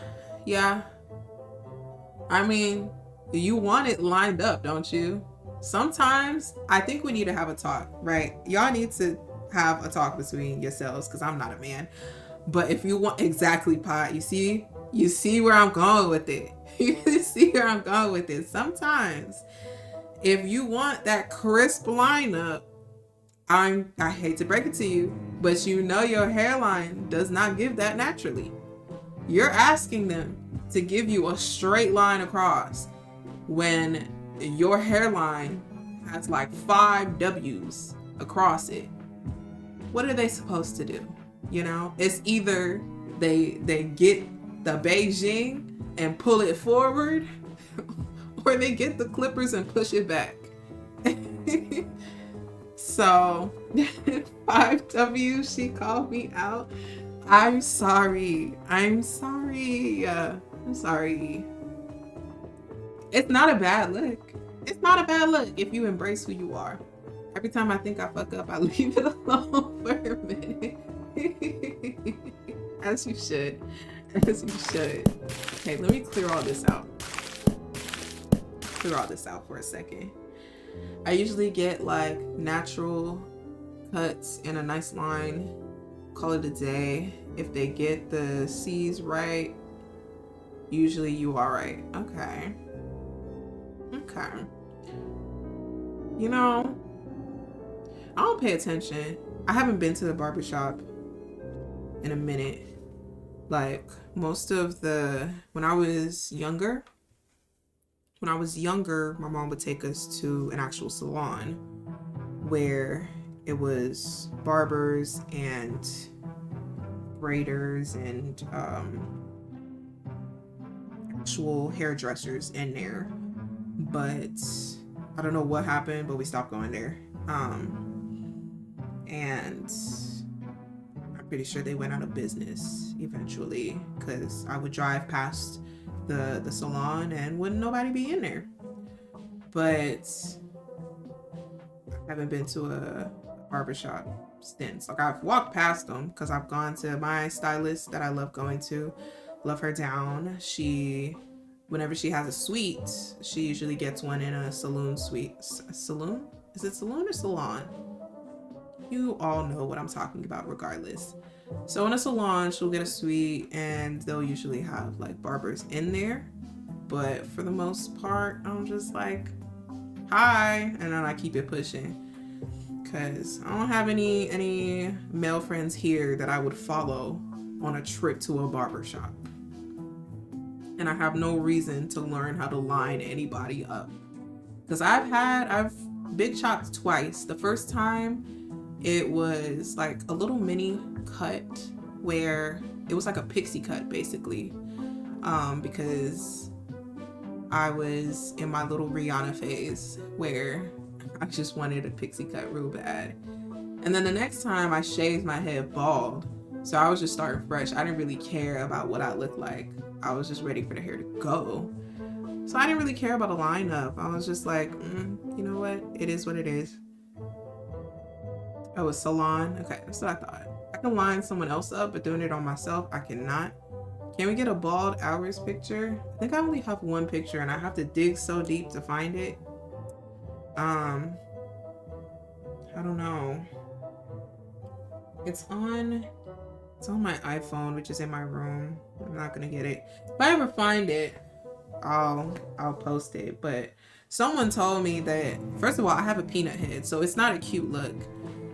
I mean, you want it lined up, don't you? Sometimes I think we need to have a talk, right? Y'all need to have a talk between yourselves because I'm not a man. But if you want exactly, Pot, you see where I'm going with it. You see where I'm going with it. Sometimes if you want that crisp lineup, I hate to break it to you, but you know your hairline does not give that naturally. You're asking them to give you a straight line across when your hairline has like 5 W's across it. What are they supposed to do? You know, it's either they get the Beijing and pull it forward, or they get the clippers and push it back. So 5 W's, she called me out. I'm sorry. It's not a bad look. It's not a bad look if you embrace who you are. Every time I think I fuck up, I leave it alone for a minute. As you should. Okay, let me clear all this out for a second. I usually get like natural cuts in a nice line, call it a day. If they get the C's right, usually you are right. Okay. You know, I don't pay attention. I haven't been to the barbershop in a minute. Like most of the when I was younger, my mom would take us to an actual salon where it was barbers and braiders and actual hairdressers in there. But I don't know what happened, but we stopped going there. And I'm pretty sure they went out of business eventually because I would drive past the salon and wouldn't nobody be in there. But I haven't been to a barbershop since. Like I've walked past them because I've gone to my stylist that I love going to. Love her down. Whenever she has a suite, she usually gets one in a saloon suite. Saloon? Is it saloon or salon? You all know what I'm talking about regardless. So in a salon, she'll get a suite and they'll usually have like barbers in there. But for the most part, I'm just like, hi, and then I keep it pushing. Cause I don't have any male friends here that I would follow on a trip to a barbershop. And I have no reason to learn how to line anybody up. Cause I've big chopped twice. The first time it was like a little mini cut where it was like a pixie cut basically. Because I was in my little Rihanna phase where I just wanted a pixie cut real bad. And then the next time I shaved my head bald. So I was just starting fresh. I didn't really care about what I looked like. I was just ready for the hair to go. So I didn't really care about a lineup. I was just like, you know what? It is what it is. Oh, a salon? Okay, that's what I thought. I can line someone else up, but doing it on myself, I cannot. Can we get a bald hours picture? I think I only have one picture and I have to dig so deep to find it. I don't know. It's on my iPhone, which is in my room. I'm not gonna get it. If I ever find it, I'll post it. But someone told me that first of all, I have a peanut head, so it's not a cute look.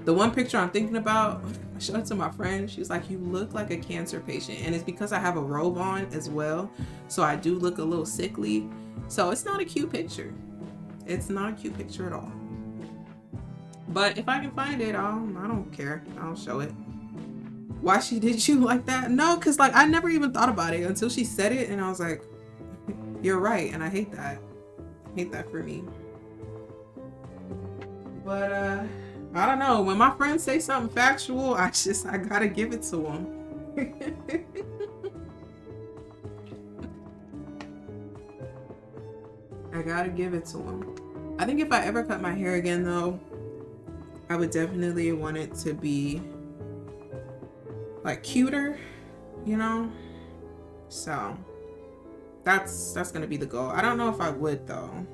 The one picture I'm thinking about, I showed it to my friend. She was like, "You look like a cancer patient," and it's because I have a robe on as well, so I do look a little sickly. So it's not a cute picture. It's not a cute picture at all. But if I can find it, I don't care. I'll show it. Why she did you like that? No, because like I never even thought about it until she said it, and I was like, you're right, and I hate that. I hate that for me. But I don't know. When my friends say something factual, I gotta give it to them. I gotta give it to them. I think if I ever cut my hair again, though, I would definitely want it to be like cuter, you know? So that's gonna be the goal. I don't know if I would though.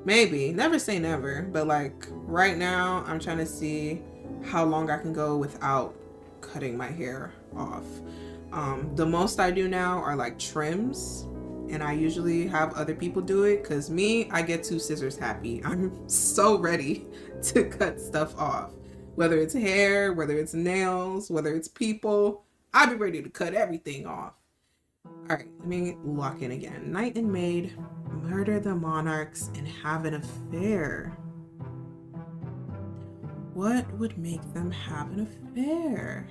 Maybe. Never say never. But like right now, I'm trying to see how long I can go without cutting my hair off. The most I do now are like trims. And I usually have other people do it because me, I get two scissors happy. I'm so ready to cut stuff off. Whether it's hair, whether it's nails, whether it's people, I'll be ready to cut everything off. All right, let me lock in again. Knight and maid murder the monarchs and have an affair. What would make them have an affair?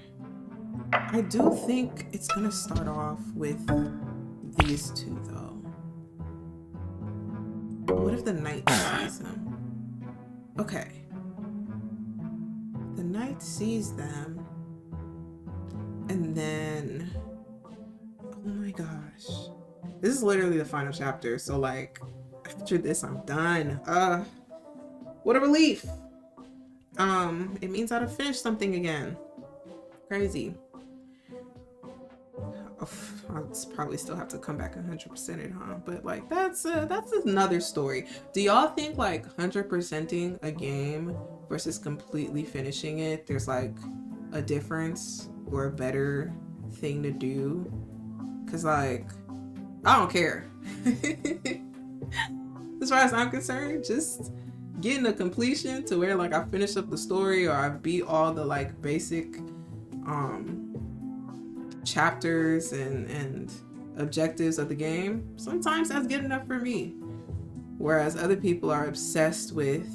I do think it's gonna start off with these two though. What if the knight sees them? Okay. The knight sees them and then, oh my gosh. This is literally the final chapter, so like after this I'm done. What a relief. It means I'd have finished something again. Crazy. I'll probably still have to come back 100% it, huh? But like that's another story. Do y'all think like 100%ing a game versus completely finishing it, there's like a difference or a better thing to do? Cause like I don't care. As far as I'm concerned, just getting a completion to where like I finish up the story or I beat all the like basic chapters and objectives of the game, sometimes that's good enough for me. Whereas other people are obsessed with,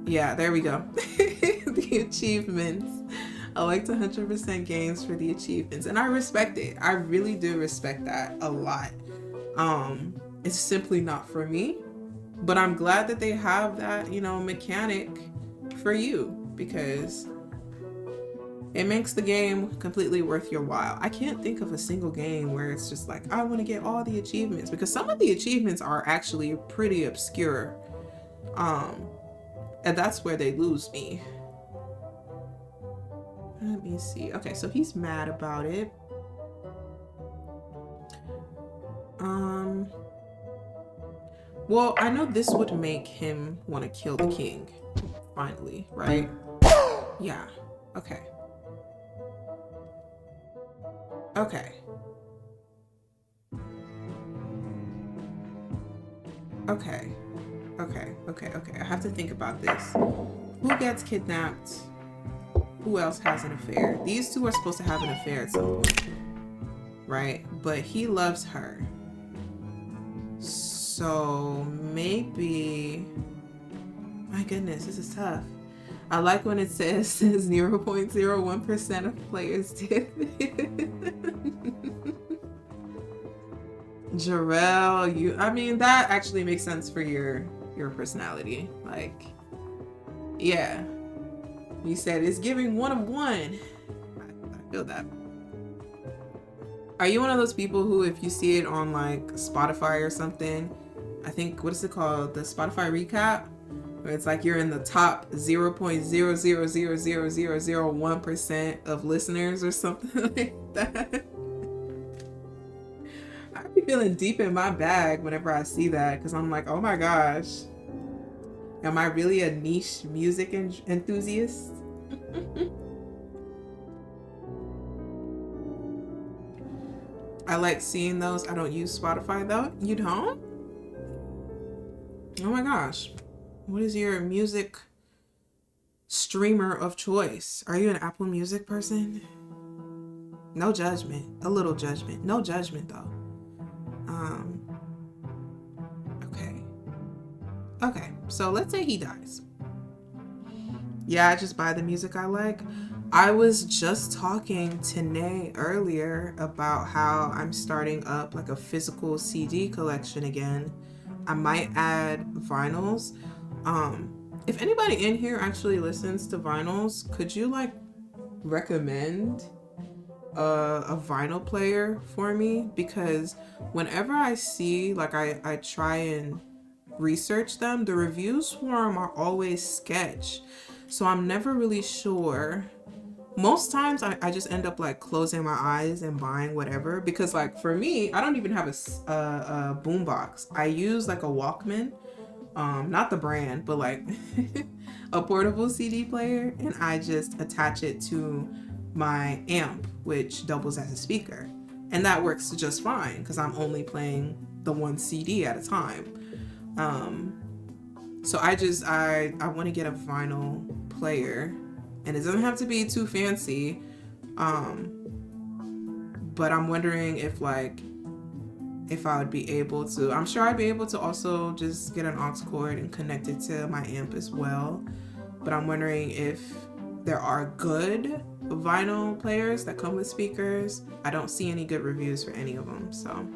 yeah, there we go, the achievements. I like to 100% games for the achievements, and I respect it. I really do respect that a lot. It's simply not for me, but I'm glad that they have that, mechanic for you, because it makes the game completely worth your while. I can't think of a single game where it's just like, I want to get all the achievements, because some of the achievements are actually pretty obscure. And that's where they lose me. Let me see. Okay, so he's mad about it. Well, I know this would make him want to kill the king, finally, right? Yeah. Okay. Okay. Okay. Okay. I have to think about this. Who gets kidnapped? Who else has an affair? These two are supposed to have an affair at some point, right? But he loves her. So maybe... My goodness, this is tough. I like when it says 0.01% of players did. Jarrell, I mean, that actually makes sense for your personality. Like, yeah. You said it's giving 1 of 1. I feel that. Are you one of those people who, if you see it on like Spotify or something, I think, what is it called? The Spotify recap? Where it's like you're in the top 0.0000001% of listeners or something like that. I be feeling deep in my bag whenever I see that, because I'm like, oh my gosh, am I really a niche music enthusiast? I like seeing those. I don't use Spotify though. You don't? Oh my gosh. What is your music streamer of choice? Are you an Apple Music person? No judgment. A little judgment. No judgment though. Okay. So let's say he dies. Yeah, I just buy the music I like. I was just talking to Nay earlier about how I'm starting up like a physical CD collection again. I might add vinyls. If anybody in here actually listens to vinyls, could you like recommend a vinyl player for me? Because whenever I see, like, I try and research them, the reviews for them are always sketch. So I'm never really sure. Most times I just end up like closing my eyes and buying whatever, because like for me, I don't even have a boombox. I use like a Walkman, not the brand, but like a portable CD player, and I just attach it to my amp, which doubles as a speaker, and that works just fine because I'm only playing the one CD at a time. So I want to get a vinyl player, and it doesn't have to be too fancy, but I'm wondering if I would be able to. I'm sure I'd be able to also just get an aux cord and connect it to my amp as well, but I'm wondering if there are good vinyl players that come with speakers. I don't see any good reviews for any of them, so.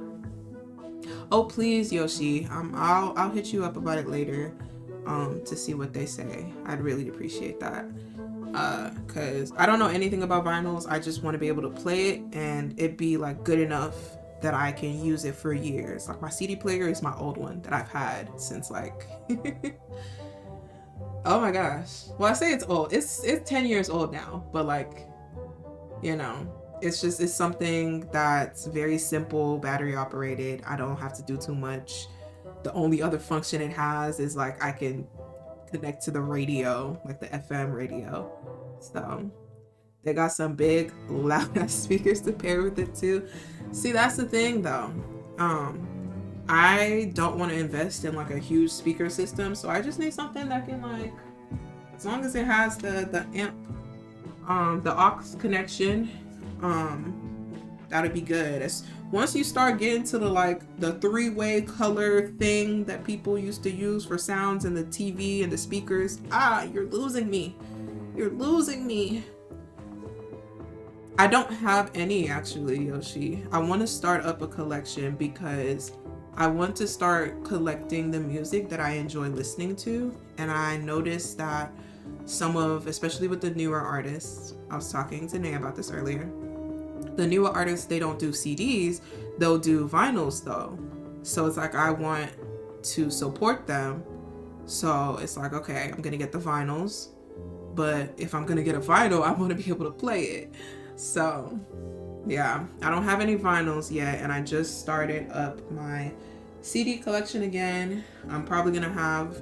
Oh please, Yoshi, I'll hit you up about it later, to see what they say. I'd really appreciate that, because I don't know anything about vinyls. I just want to be able to play it and it be like good enough that I can use it for years. Like my CD player is my old one that I've had since like oh my gosh. Well, I say it's old. It's 10 years old now, but like, it's something that's very simple, battery operated. I don't have to do too much. The only other function it has is like I can connect to the radio, like the FM radio. So they got some big loud ass speakers to pair with it too. See, that's the thing though. I don't want to invest in like a huge speaker system, so I just need something that can, like, as long as it has the amp, the aux connection, That'd be good. Once you start getting to the three-way color thing that people used to use for sounds and the TV and the speakers, you're losing me. You're losing me. I don't have any actually, Yoshi. I want to start up a collection because I want to start collecting the music that I enjoy listening to. And I noticed that especially with the newer artists, I was talking to Nay about this earlier. The newer artists, they don't do CDs, they'll do vinyls though. So it's like I want to support them. So it's like, okay, I'm gonna get the vinyls, but if I'm gonna get a vinyl, I want to be able to play it. So yeah, I don't have any vinyls yet, and I just started up my CD collection again. I'm probably gonna have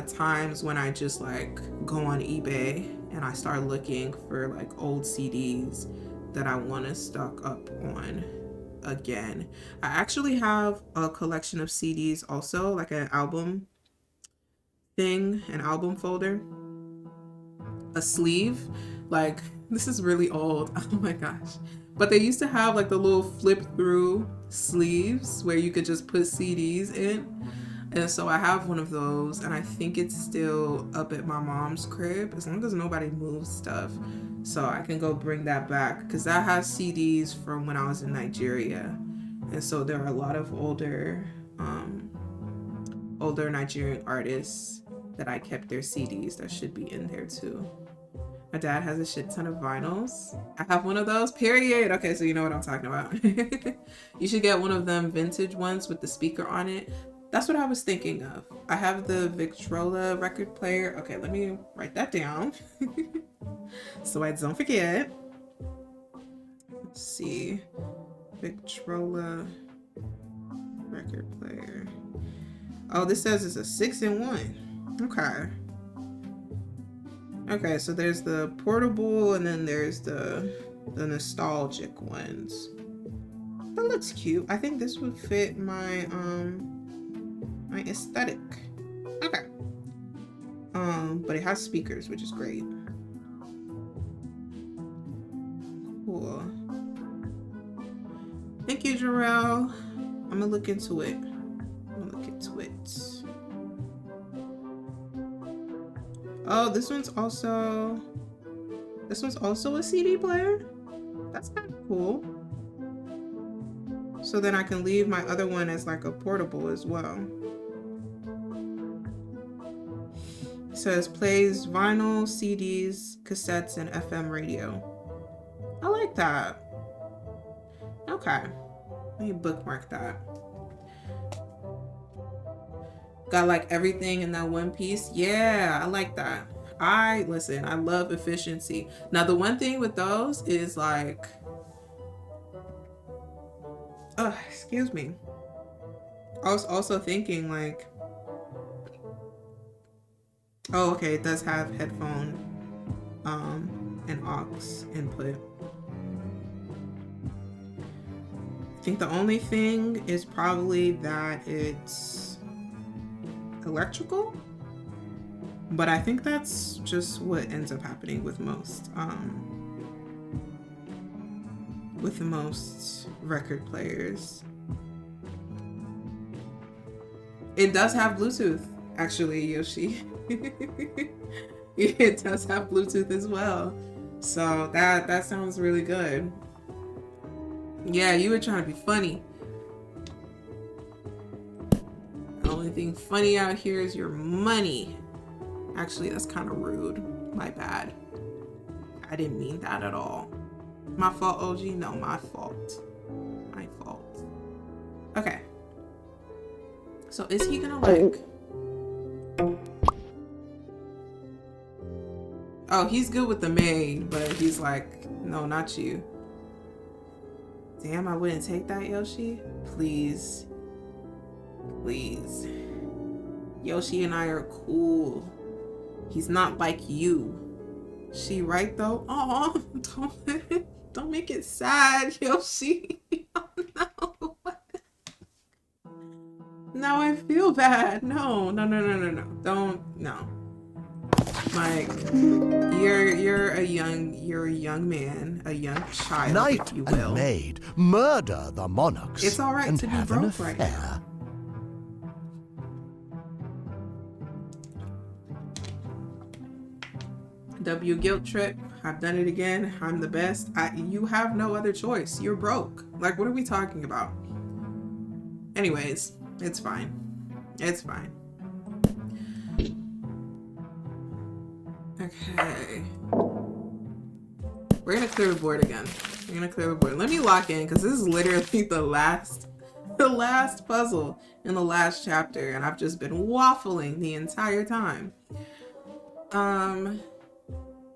times when I just like go on eBay and I start looking for like old CDs that I want to stock up on again. I actually have a collection of CDs also, like an album thing, an album folder, a sleeve. Like, this is really old. Oh my gosh. But they used to have like the little flip through sleeves where you could just put CDs in. And so I have one of those, and I think it's still up at my mom's crib as long as nobody moves stuff. So I can go bring that back because that has CDs from when I was in Nigeria. And so there are a lot of older Nigerian artists that I kept their CDs that should be in there too. My dad has a shit ton of vinyls. I have one of those, period. Okay, so you know what I'm talking about. You should get one of them vintage ones with the speaker on it. That's what I was thinking of. I have the Victrola record player. Okay, let me write that down so I don't forget. Let's see. Victrola record player. Oh, this says it's a 6-in-1. Okay. Okay, so there's the portable and then there's the nostalgic ones. That looks cute. I think this would fit my my aesthetic. Okay. But it has speakers, which is great. Cool. Thank you, Jarrell. I'm gonna look into it. Oh, this one's also a CD player? That's kind of cool. So then I can leave my other one as like a portable as well. It says plays vinyl, CDs, cassettes, and FM radio. I like that. Okay. Let me bookmark that. Got like everything in that one piece. Yeah, I like that. I love efficiency. Now the one thing with those is like, excuse me. I was also thinking like, oh, okay, it does have headphone and aux input. I think the only thing is probably that it's electrical, but I think that's just what ends up happening with most record players. It does have Bluetooth, actually, Yoshi. It does have Bluetooth as well, so that sounds really good. Yeah, you were trying to be funny. The only thing funny out here is your money. Actually, that's kind of rude. My bad. I didn't mean that at all. My fault, OG? No, my fault. My fault. Okay. So is he gonna like... Oh, he's good with the maid, but he's like, no, not you. Damn, I wouldn't take that, Yoshi. Please. Please. Yoshi and I are cool. He's not like you. She right though? Aw, don't make it sad, Yoshi. Oh no. Now I feel bad. No. Don't, no. Like, you're a young man, a young child, if Knight you and will. maid murder the monarchs It's all right and to be have an broke right now. affair. W guilt trip. I've done it again. I'm the best. You have no other choice. You're broke. Like, what are we talking about? Anyways, it's fine. It's fine. Okay. We're gonna clear the board again. We're gonna clear the board. Let me lock in because this is literally the last puzzle in the last chapter, and I've just been waffling the entire time.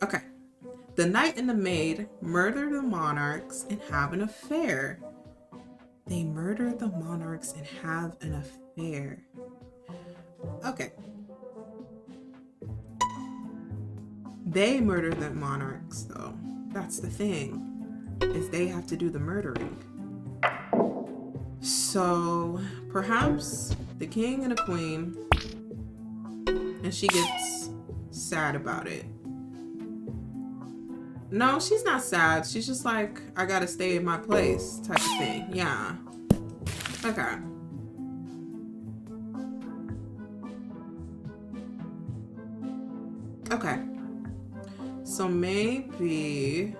Okay. The knight and the maid murder the monarchs and have an affair. They murder the monarchs and have an affair. Okay. They murder the monarchs, though. That's the thing, is they have to do the murdering. So perhaps the king and a queen, and she gets sad about it. No, she's not sad. She's just like, I gotta stay in my place type of thing. Yeah. Okay. Okay. So maybe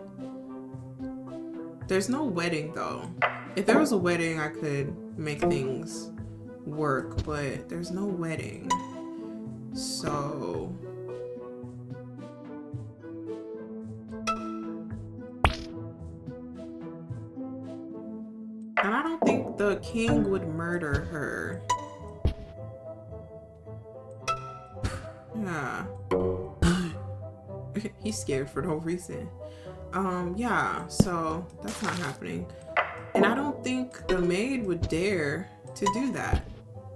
there's no wedding though. If there was a wedding, I could make things work, but there's no wedding. So and I don't think the king would murder her. Yeah. He's scared for no reason. Yeah, so that's not happening. And I don't think the maid would dare to do that.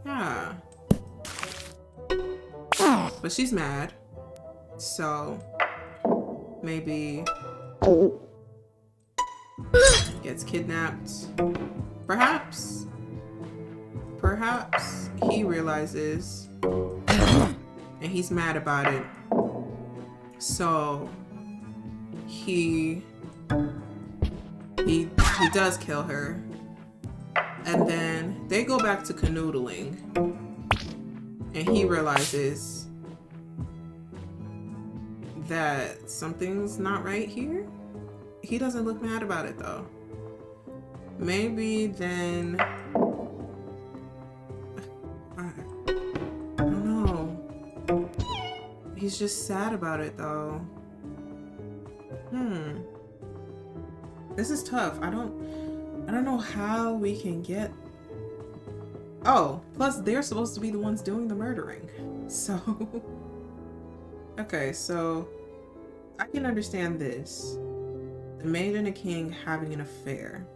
Yeah. But she's mad. So maybe gets kidnapped. Perhaps he realizes and he's mad about it. So he does kill her. And then they go back to canoodling. And he realizes that something's not right here. He doesn't look mad about it though. Maybe then I don't know. He's just sad about it though. This is tough. I don't know how we can get. Oh, plus they're supposed to be the ones doing the murdering. So okay, so I can understand this. The maid and the king having an affair.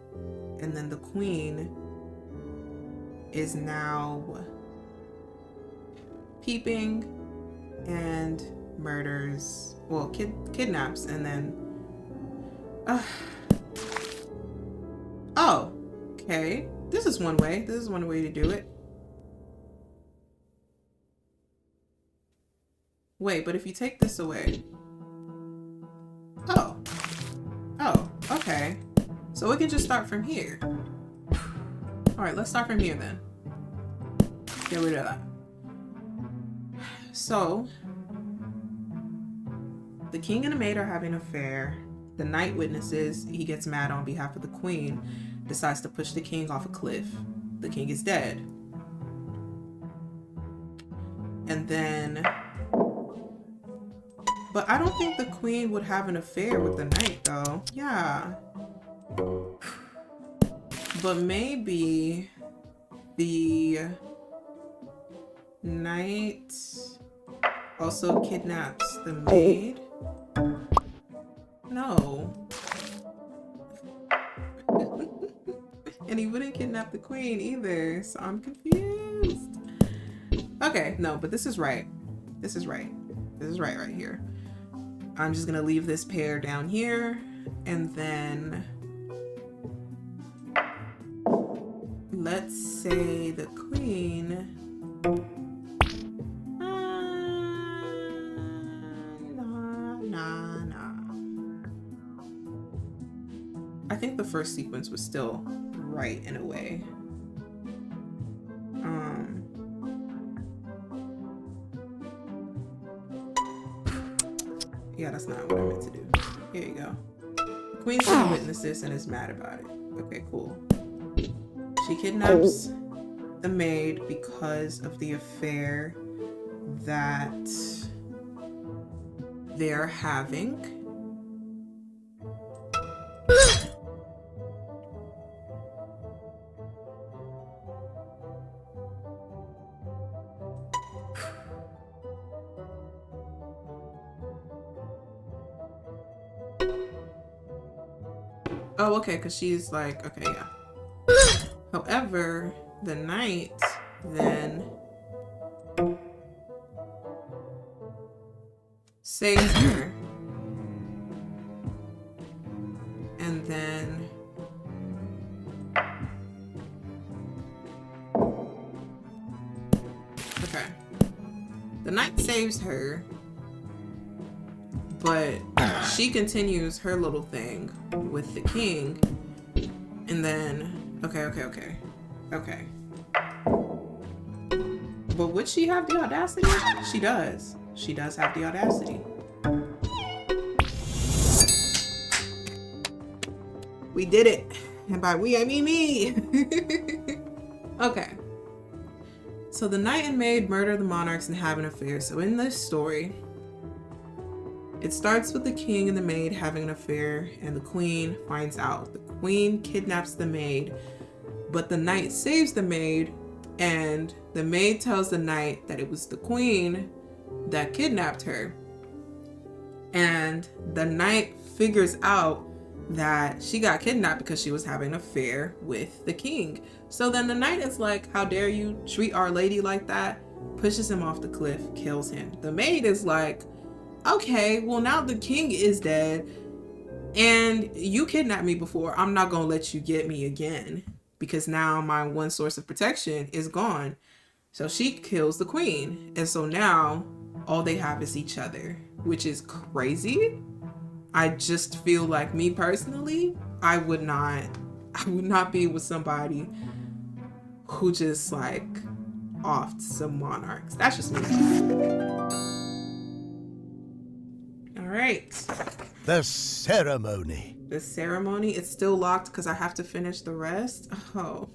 And then the queen is now peeping and murders, well, kidnaps, and then oh, okay, this is one way to do it. Wait, but if you take this away, oh, okay, so we can just start from here. All right, let's start from here then. Get rid of that. So the king and the maid are having an affair. The knight witnesses. He gets mad on behalf of the queen, decides to push the king off a cliff. The king is dead. And then, but I don't think the queen would have an affair with the knight though. Yeah. But maybe the knight also kidnaps the maid. No. And he wouldn't kidnap the queen either, so I'm confused. Okay, no, but this is right. This is right right here. I'm just gonna leave this pair down here, and then let's say the queen. think the first sequence was still right in a way. Yeah, that's not what I meant to do. Here you go. The queen's gonna witness this and is mad about it. Okay, cool. She kidnaps the maid because of the affair that they're having. Oh, okay, because she's like, okay, yeah. However, the knight then saves her. And then okay. The knight saves her, but she continues her little thing with the king. And then okay. But would she have the audacity? She does. She does have the audacity. We did it. And by we, I mean me. Okay. So the knight and maid murder the monarchs and have an affair. So in this story, it starts with the king and the maid having an affair, and the queen finds out. The queen kidnaps the maid, but the knight saves the maid, and the maid tells the knight that it was the queen that kidnapped her. And the knight figures out that she got kidnapped because she was having an affair with the king. So then the knight is like, how dare you treat our lady like that? Pushes him off the cliff, kills him. The maid is like, okay, well now the king is dead and you kidnapped me before. I'm not gonna let you get me again because now my one source of protection is gone. So she kills the queen. And so now all they have is each other, which is crazy. I just feel like, me personally, I would not be with somebody who just like offed some monarchs. That's just me. All right. The ceremony. The ceremony, it's still locked because I have to finish the rest. Oh,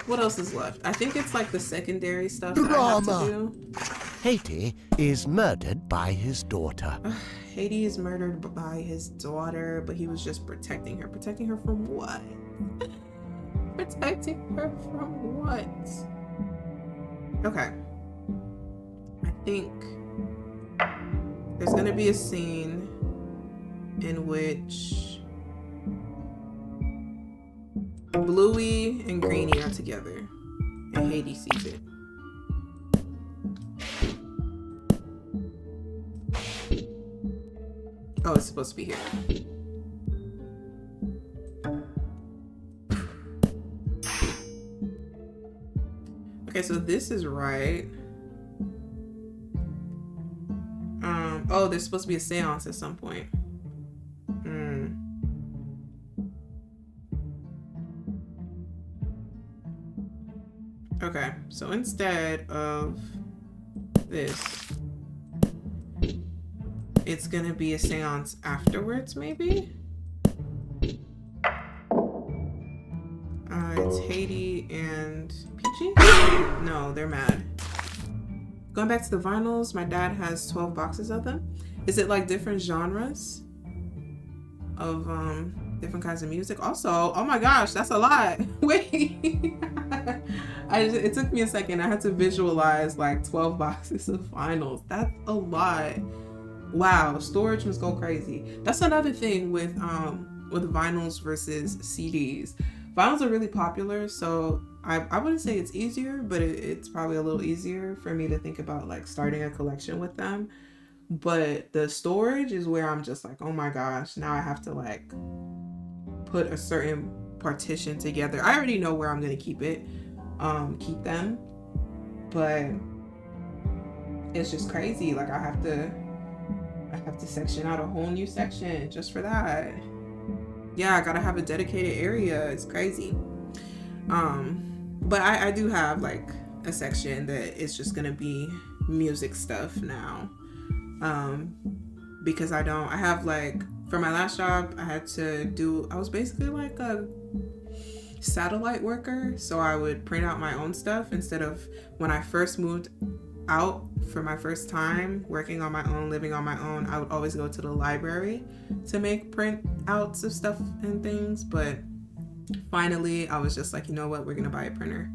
what else is left? I think it's like the secondary stuff that I have to do. Haiti is murdered by his daughter. Haiti is murdered by his daughter, but he was just protecting her. Protecting her from what? Protecting her from what? Okay. I think there's gonna be a scene in which Bluey and Greenie are together and Haiti sees it. Oh, it's supposed to be here. Okay, so this is right. Oh, there's supposed to be a seance at some point. Okay, so instead of this, it's gonna be a seance afterwards, maybe? It's Haiti and Peachy? No, they're mad. Going back to the vinyls, my dad has 12 boxes of them. Is it like different genres of different kinds of music? Also, oh my gosh, that's a lot. Wait. It took me a second. I had to visualize like 12 boxes of vinyls. That's a lot. Wow, storage must go crazy. That's another thing with vinyls versus CDs. Vinyls are really popular, so I wouldn't say it's easier, but it's probably a little easier for me to think about like starting a collection with them. But the storage is where I'm just like, oh my gosh, now I have to like put a certain partition together. I already know where I'm gonna keep them, but it's just crazy. Like I have to section out a whole new section just for that. Yeah, I gotta have a dedicated area. It's crazy. But I do have like a section that is just gonna be music stuff now. Um, because I have like, for my last job, I was basically like a satellite worker. So I would print out my own stuff instead of when I first moved out for my first time working on my own, living on my own, I would always go to the library to make print outs of stuff and things. But finally, I was just like, you know what, we're gonna buy a printer.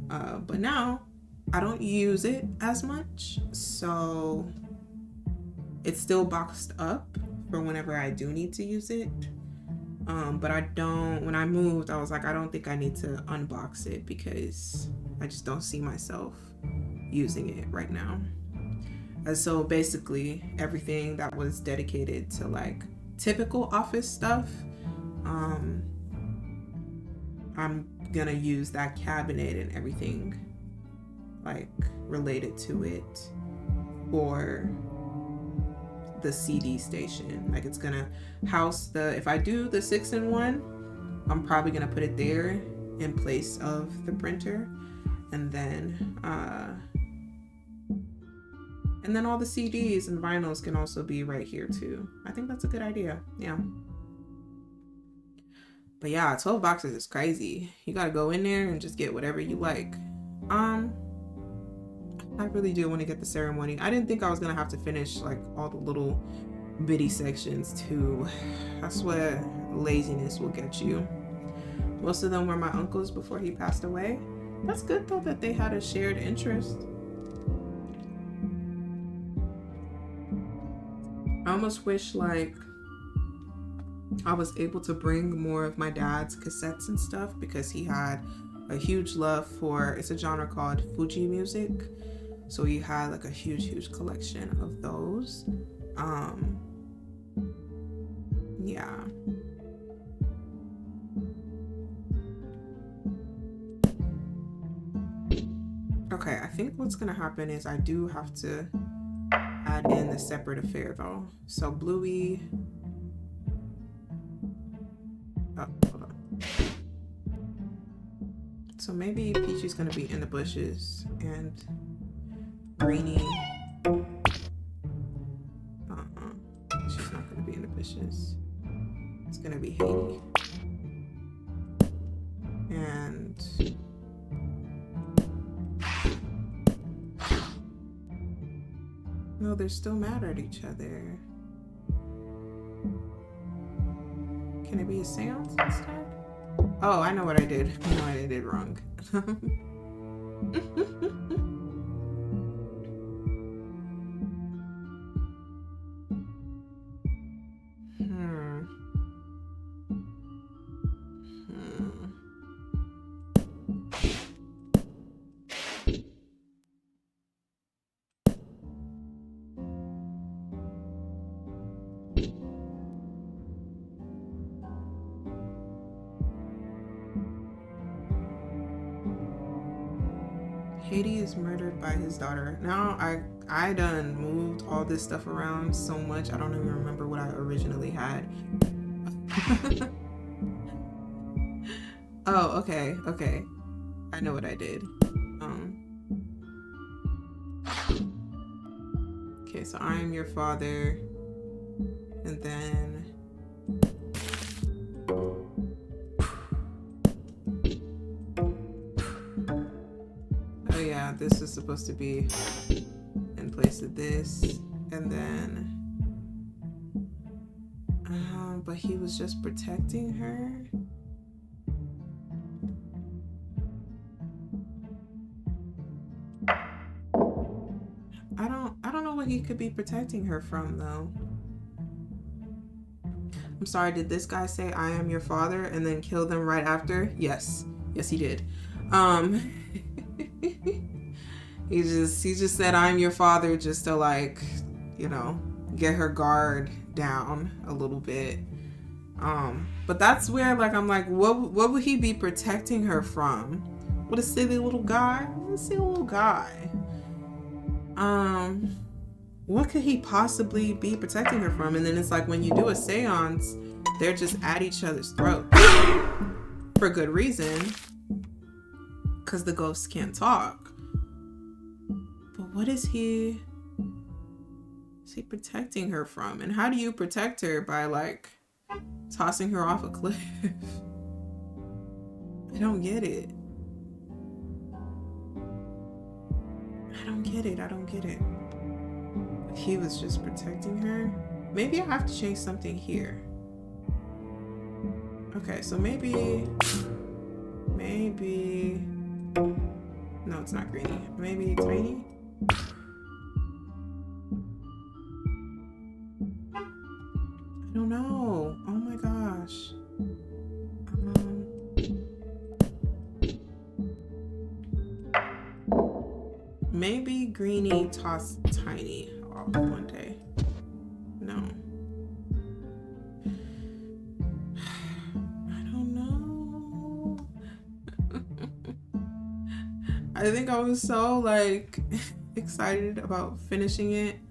But now I don't use it as much, so it's still boxed up for whenever I do need to use it. But I don't, when I moved, I was like, I don't think I need to unbox it because I just don't see myself using it right now. And so basically, everything that was dedicated to like typical office stuff, um, I'm gonna use that cabinet and everything like related to it for the CD station. Like it's gonna house the, if I do the 6-in-1, I'm probably gonna put it there in place of the printer, and then all the CDs and vinyls can also be right here too. I think that's a good idea. Yeah. But yeah, 12 boxes is crazy. You gotta go in there and just get whatever you like. I really do want to get the ceremony. I didn't think I was gonna have to finish like all the little bitty sections too. That's what laziness will get you. Most of them were my uncle's before he passed away. That's good though that they had a shared interest. I almost wish like I was able to bring more of my dad's cassettes and stuff because he had a huge love for, it's a genre called Fuji music. So he had like a huge collection of those. Yeah. Okay, I think what's gonna happen is I do have to add in the separate affair though. So Bluey. Oh, hold on. So maybe Peachy's gonna be in the bushes and Greenie. She's not gonna be in the bushes. It's gonna be Haiti. And no, they're still mad at each other. Can it be a seance instead? Oh, I know what I did. I know what I did wrong. Haiti is murdered by his daughter. Now I done moved all this stuff around so much I don't even remember what I originally had. Oh, okay. I know what I did. Okay, so I am your father, and then oh yeah, this is supposed to be in place of this, and then but he was just protecting her. I don't know what he could be protecting her from though. I'm sorry, did this guy say I am your father and then kill them right after? Yes he did. He just said I'm your father just to like, you know, get her guard down a little bit. But that's where like I'm like, what would he be protecting her from? What a silly little guy. What could he possibly be protecting her from? And then it's like when you do a seance, they're just at each other's throat for good reason, because the ghosts can't talk. But what is he protecting her from? And how do you protect her? By like tossing her off a cliff? I don't get it. I don't get it. He was just protecting her. Maybe I have to change something here. Okay, so maybe no, it's not Greeny. Maybe Tiny. I don't know. Oh my gosh. Maybe Greeny tossed Tiny off one day. No. I don't know. I think I was so like excited about finishing it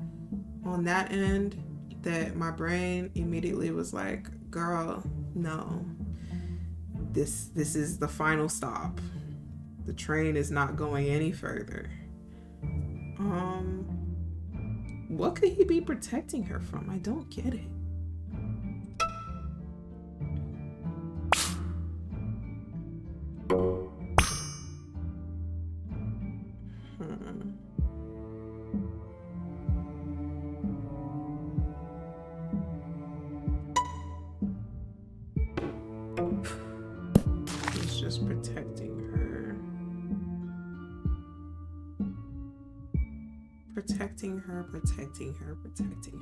on that end that my brain immediately was like, girl, no. This is the final stop. The train is not going any further. What could he be protecting her from? I don't get it. He's just protecting her. Protecting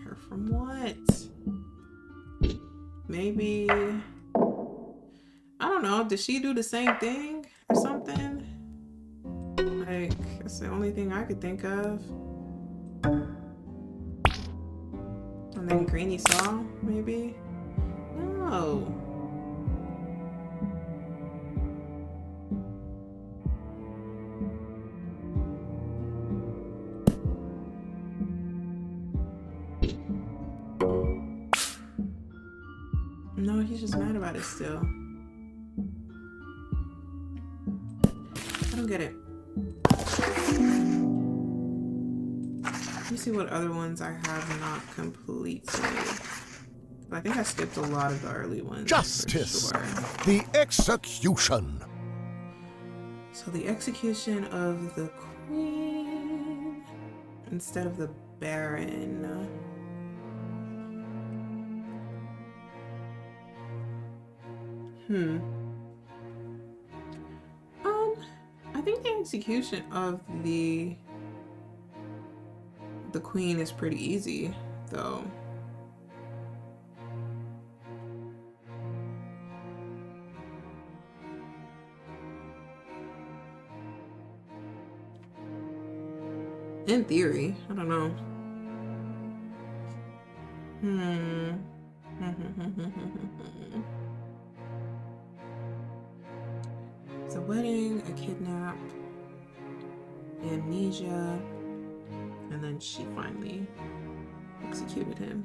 her from what? Maybe, I don't know, did she do the same thing or something? Like, that's the only thing I could think of. And then Greeny saw, maybe? No. No, he's just mad about it still. I don't get it. Let me see what other ones I have not completed. I think I skipped a lot of the early ones. Justice. Sure. The execution. So the execution of the queen instead of the baron. I think the execution of the queen is pretty easy, though. In theory, I don't know. It's a wedding, a kidnap, amnesia, and then she finally executed him.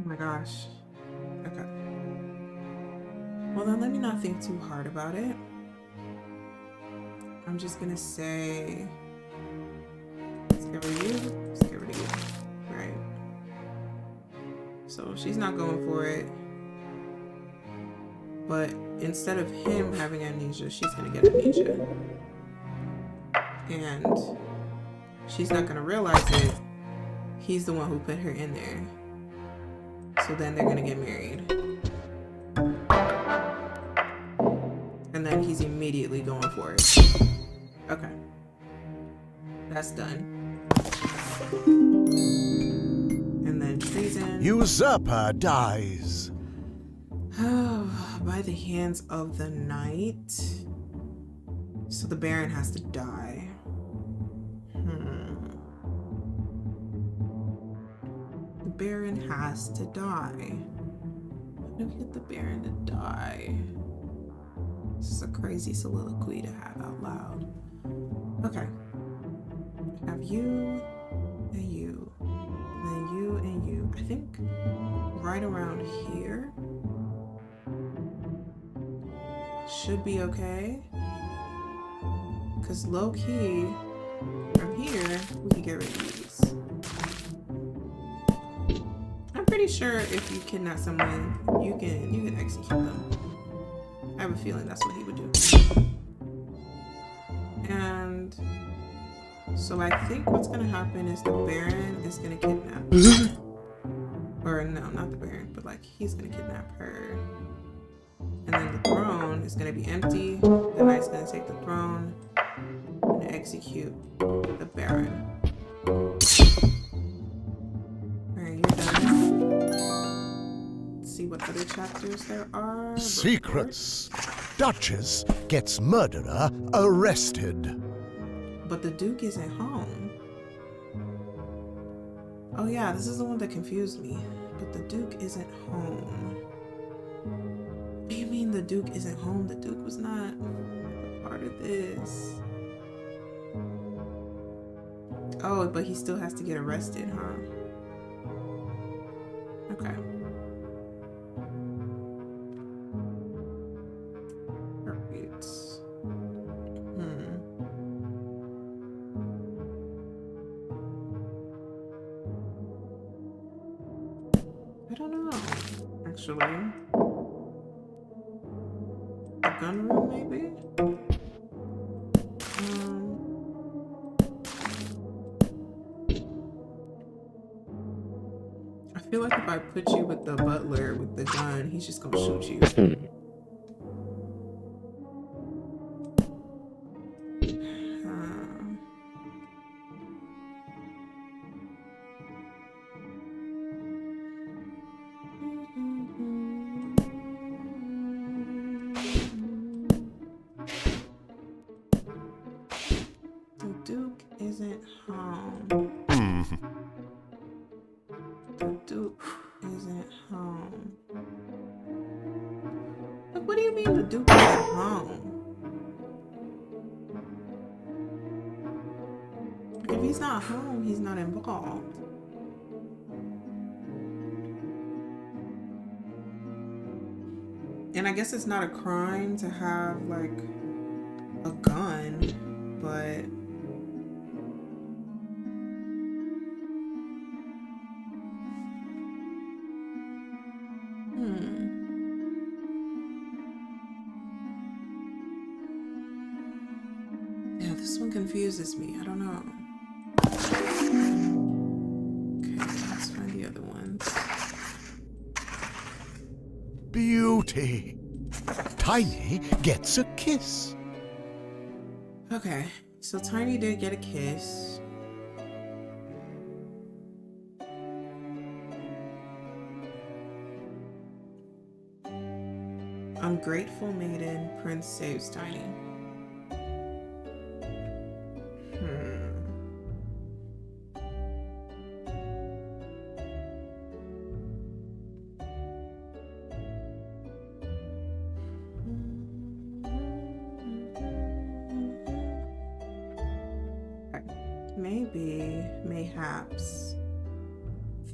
Oh my gosh. Okay. Well, then let me not think too hard about it. I'm just gonna say, let's get rid of you, let's get rid of you. Right. So she's not going for it. But instead of him having amnesia, she's gonna get amnesia. And she's not gonna realize it. He's the one who put her in there. So then they're gonna get married. And then he's immediately going for it. Okay. That's done. And then treason. Usurper dies. By the hands of the knight. So the Baron has to die. The Baron has to die. How do we get the Baron to die? This is a crazy soliloquy to have out loud. Okay. Have you and you, and then you and you. I think right around here should be okay. Because low key, from here, we can get rid of these. I'm pretty sure if you kidnap someone, you can execute them. I have a feeling that's what he would do. And so I think what's gonna happen is the Baron is gonna kidnap. Or no, not the Baron, but like he's gonna kidnap her. And then the throne is gonna be empty. The knight's gonna take the throne and execute the Baron. Alright, you're done. Let's see what other chapters there are. Secrets. Duchess gets murderer arrested. But the Duke isn't home. Oh yeah, this is the one that confused me. But the Duke isn't home. What do you mean the Duke isn't home? The Duke was not a part of this. Oh, but he still has to get arrested, huh? Okay. Perfect. I don't know, actually. The gun room, maybe? I feel like if I put you with the butler with the gun, he's just gonna shoot you. The Duke isn't home. The Duke isn't home. Like, what do you mean the Duke isn't home? Like, if he's not home, he's not involved. And I guess it's not a crime to have, like, a gun, but... Yeah, this one confuses me. I don't know. Okay, let's find the other ones. Beauty. Tiny gets a kiss. Okay, so Tiny did get a kiss. Ungrateful maiden, Prince saves Tiny. Maybe, mayhaps,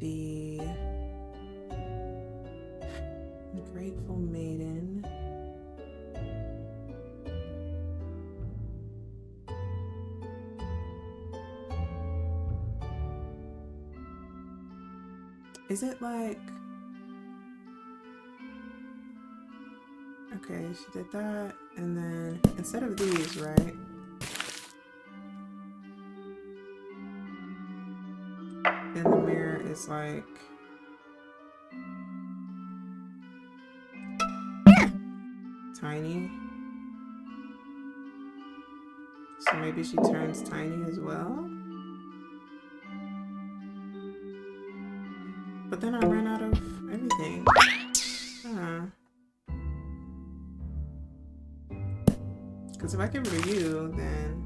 the Ungrateful Maiden. Is it like... Okay, she did that, and then instead of these, right? Then the mirror is like... Tiny. So maybe she turns Tiny as well? But then I ran out of everything. Because if I get rid of you, then...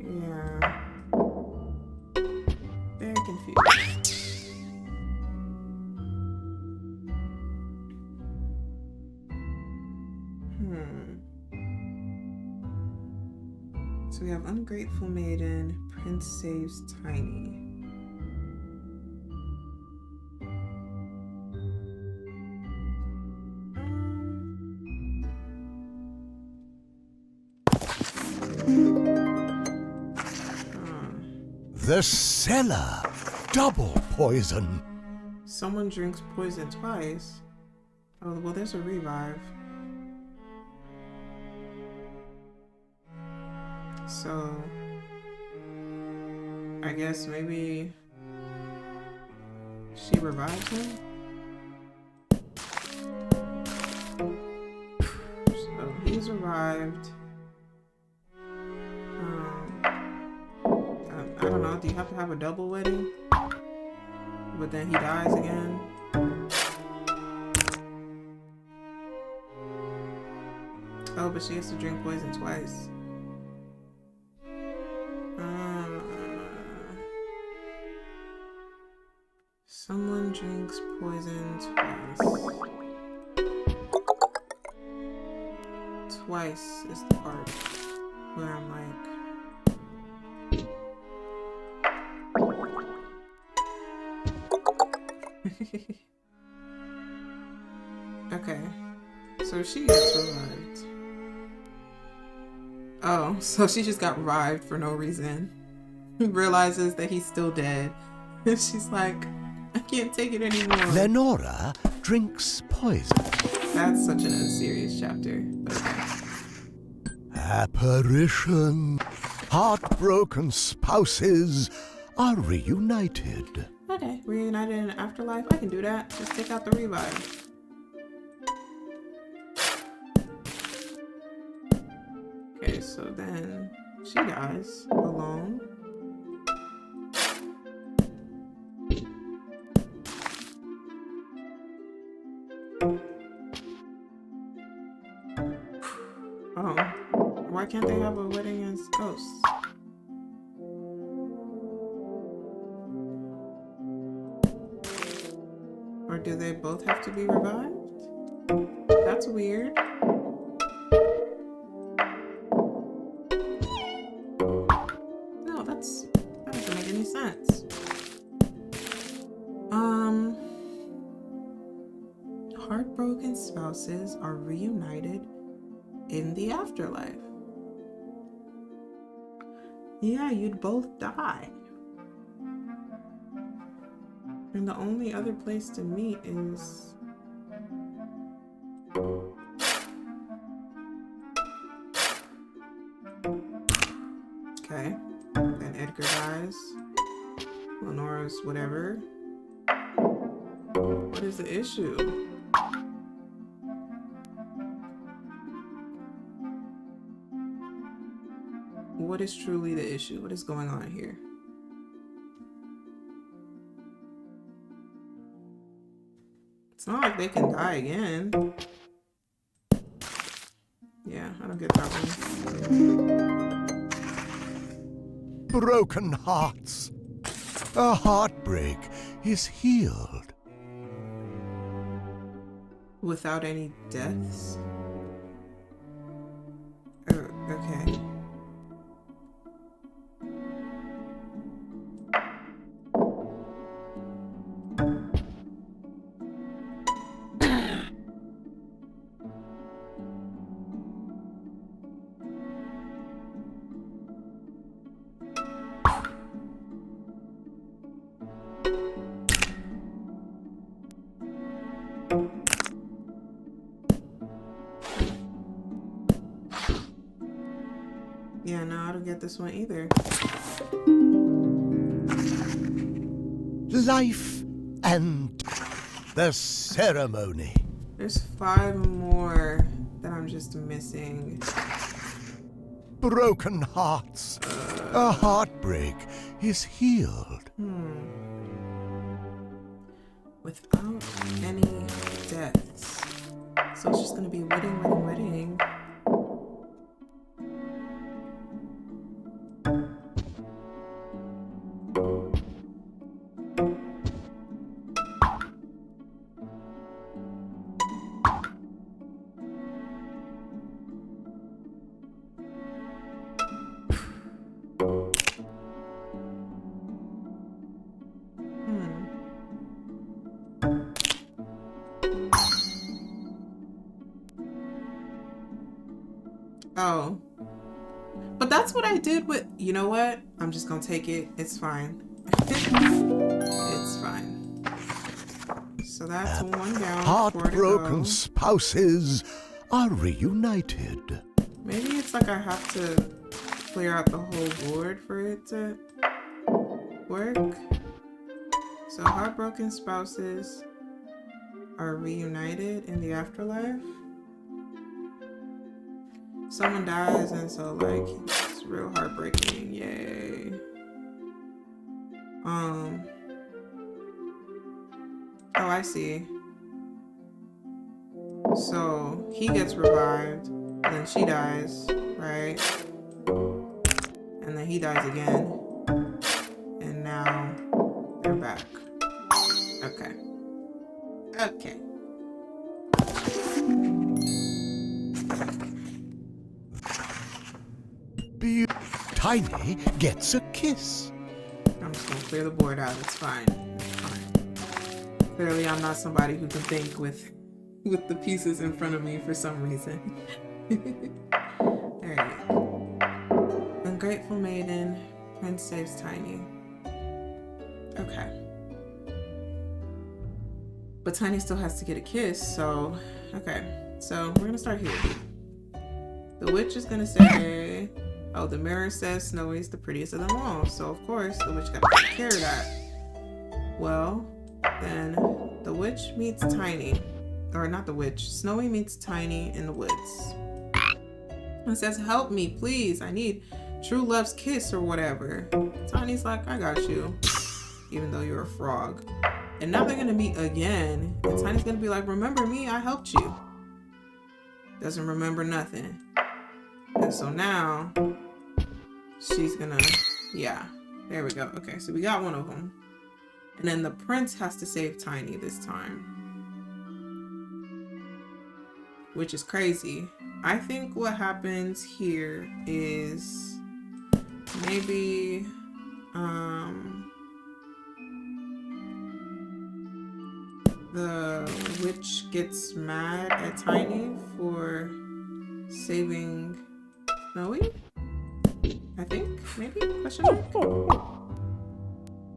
yeah. So we have ungrateful maiden, prince saves Tiny. The cellar. Double poison. Someone drinks poison twice. Oh, well, there's a revive. So, I guess maybe she revives him? So, he's revived. I don't know, do you have to have a double wedding? But then he dies again? Oh, but she has to drink poison twice. Someone drinks poison twice. Twice is the part where I'm like, okay, so she gets revived. Oh, so she just got revived for no reason. Realizes that he's still dead. And she's like, I can't take it anymore. Lenora drinks poison. That's such an unserious chapter. But okay. Apparition. Heartbroken spouses are reunited. Okay, reunited in an afterlife. I can do that. Just take out the revive. Okay, so then she dies alone. Oh, why can't they have a wedding as ghosts? Or do they both have to be revived? That's weird. No, that doesn't make any sense. Heartbroken spouses are reunited in the afterlife. Yeah, you'd both die. And the only other place to meet is... Okay. Then Edgar dies. Lenora's whatever. What is the issue? What is truly the issue? What is going on here? It's not like they can die again. Yeah, I don't get that one. Broken hearts. A heartbreak is healed. Without any deaths? Okay. Yeah, no, I don't get this one either. Life and the ceremony. There's 5 more that I'm just missing. Broken hearts. A heartbreak is healed. Without any deaths. So it's just gonna be wedding, wedding, wedding. Oh. But that's what I did with, you know what? I'm just gonna take it. It's fine. It's fine. So that's one down. Heartbroken spouses are reunited. Maybe it's like I have to clear out the whole board for it to work. So heartbroken spouses are reunited in the afterlife. Someone dies, and so like it's real heartbreaking. Yay. Oh, I see. So he gets revived, then she dies, right? And then he dies again, and now they're back. Okay. Okay. Tiny gets a kiss. I'm just gonna clear the board out. It's fine. It's fine. Clearly, I'm not somebody who can think with the pieces in front of me for some reason. Alright. Ungrateful maiden. Prince saves Tiny. Okay. But Tiny still has to get a kiss, so okay. So we're gonna start here. The witch is gonna say, oh, the mirror says Snowy's the prettiest of them all. So of course the witch gotta take care of that. Well, then the witch meets Tiny. Or not the witch. Snowy meets Tiny in the woods. And says, help me, please. I need true love's kiss or whatever. Tiny's like, I got you. Even though you're a frog. And now they're gonna meet again. And Tiny's gonna be like, remember me? I helped you. Doesn't remember nothing. And so now she's gonna, yeah, there we go. Okay, so we got one of them. And then the prince has to save Tiny this time. Which is crazy. I think what happens here is maybe the witch gets mad at Tiny for saving Snowy? I think, maybe? Question mark?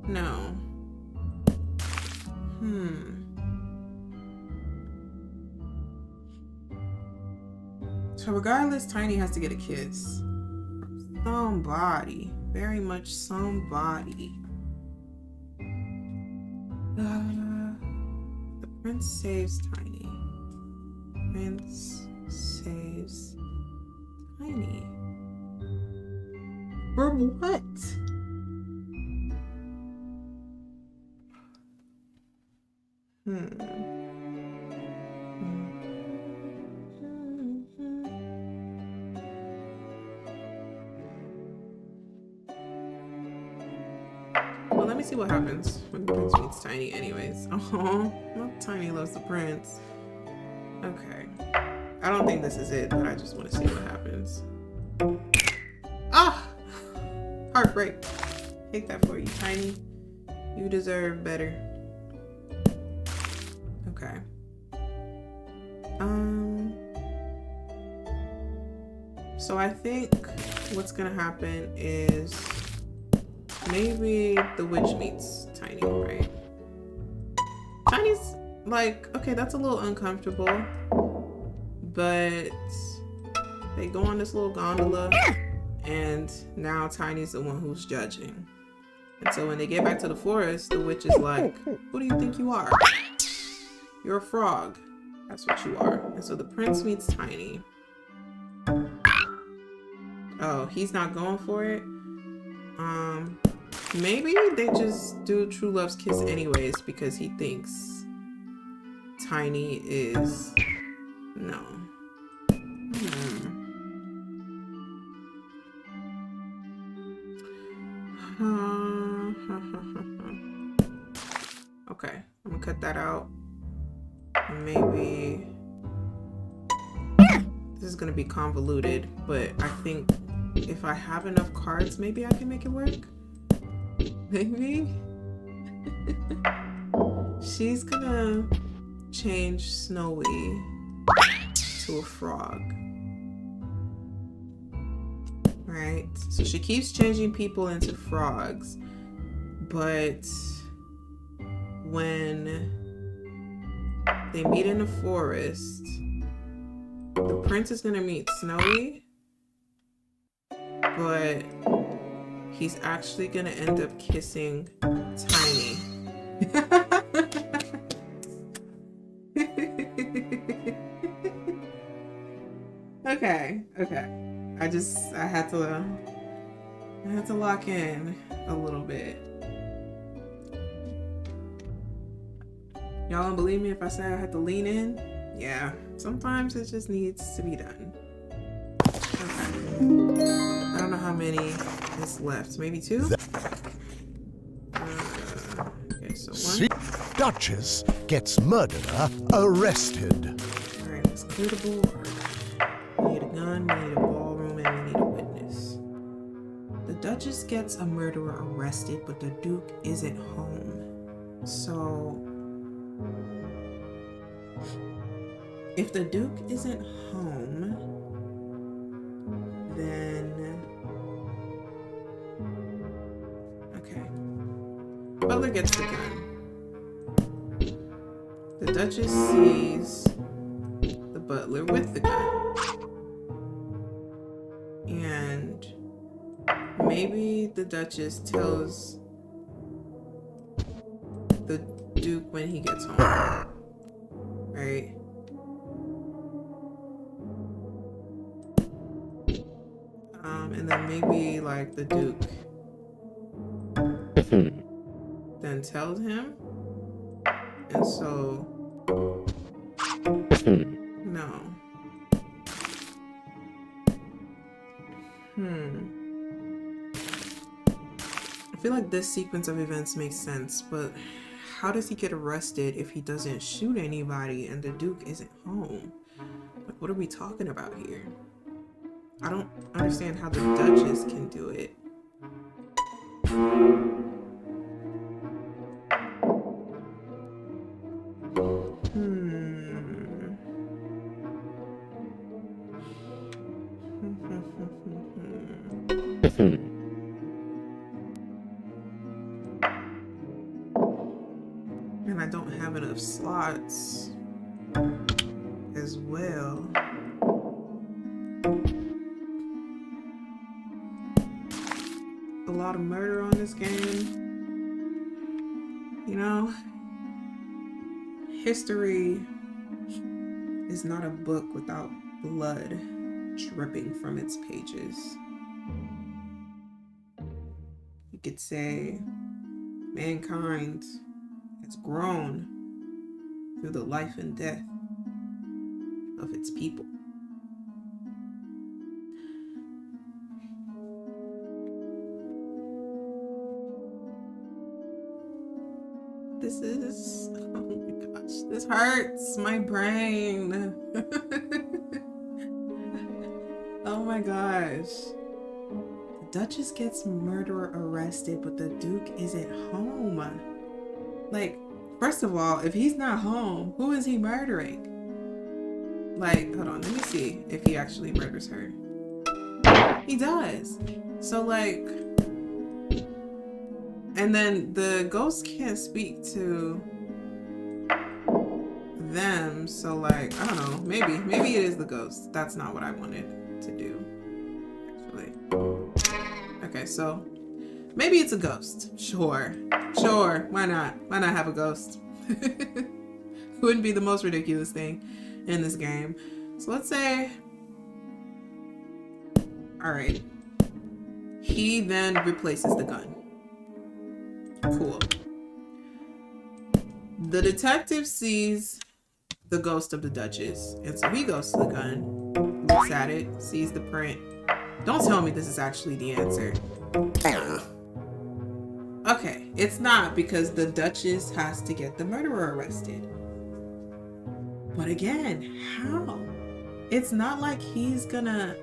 No. So regardless, Tiny has to get a kiss. Somebody. Very much somebody. The prince saves Tiny. Prince saves Tiny. For what? Well, let me see what happens when the prince meets Tiny anyways. Oh, not Tiny loves the prince. Okay. I don't think this is it, but I just want to see what happens. Ah! Heartbreak. Take that for you, Tiny. You deserve better. Okay. So I think what's gonna happen is maybe the witch meets Tiny, right? Tiny's like, okay, that's a little uncomfortable, but they go on this little gondola, and now Tiny's the one who's judging. And so when they get back to the forest, the witch is like, who do you think you are? You're a frog. That's what you are. And so the prince meets Tiny. Oh, he's not going for it? Maybe they just do true love's kiss anyways because he thinks Tiny is... No. Okay, I'm gonna cut that out. And maybe this is gonna be convoluted, but I think if I have enough cards, maybe I can make it work. Maybe. She's gonna change Snowy to a frog. right? So she keeps changing people into frogs, but when they meet in the forest, the prince is gonna meet Snowy, but he's actually gonna end up kissing Tiny. Okay. I had to lock in a little bit. Y'all don't believe me if I say I had to lean in? Yeah, sometimes it just needs to be done. Okay. I don't know how many is left. Maybe 2? Okay, so 1. Duchess gets murderer arrested. Alright, let's clear the board. We need a gun, we need a ballroom, and we need a witness. The Duchess gets a murderer arrested, but the Duke isn't home. So, if the Duke isn't home, then... Okay. Butler gets the gun. The Duchess sees the butler with the gun. And maybe the Duchess tells the Duke when he gets home. Right? And then maybe like the Duke then tells him. And so no. I feel like this sequence of events makes sense, but how does he get arrested if he doesn't shoot anybody and the Duke isn't home? Like, what are we talking about here? I don't understand how the Duchess can do it. And I don't have enough slots as well. A lot of murder on this game. You know, history is not a book without blood dripping from its pages. You could say mankind has grown through the life and death of its people. This is, oh my gosh, this hurts my brain. Oh my gosh. The Duchess gets murderer arrested, but the Duke isn't home. Like, first of all, if he's not home, who is he murdering? Like, hold on, let me see if he actually murders her. He does. So, like, and then the ghost can't speak to them, so like, I don't know, maybe it is the ghost. That's not what I wanted to do, actually. Okay, so maybe it's a ghost. Sure, why not have a ghost? Wouldn't be the most ridiculous thing in this game. So let's say, all right, he then replaces the gun. Cool. The detective sees the ghost of the Duchess, and so he goes to the gun, looks at it, sees the print. Don't tell me this is actually the answer. Okay, it's not, because the Duchess has to get the murderer arrested. But again, how? It's not like he's gonna,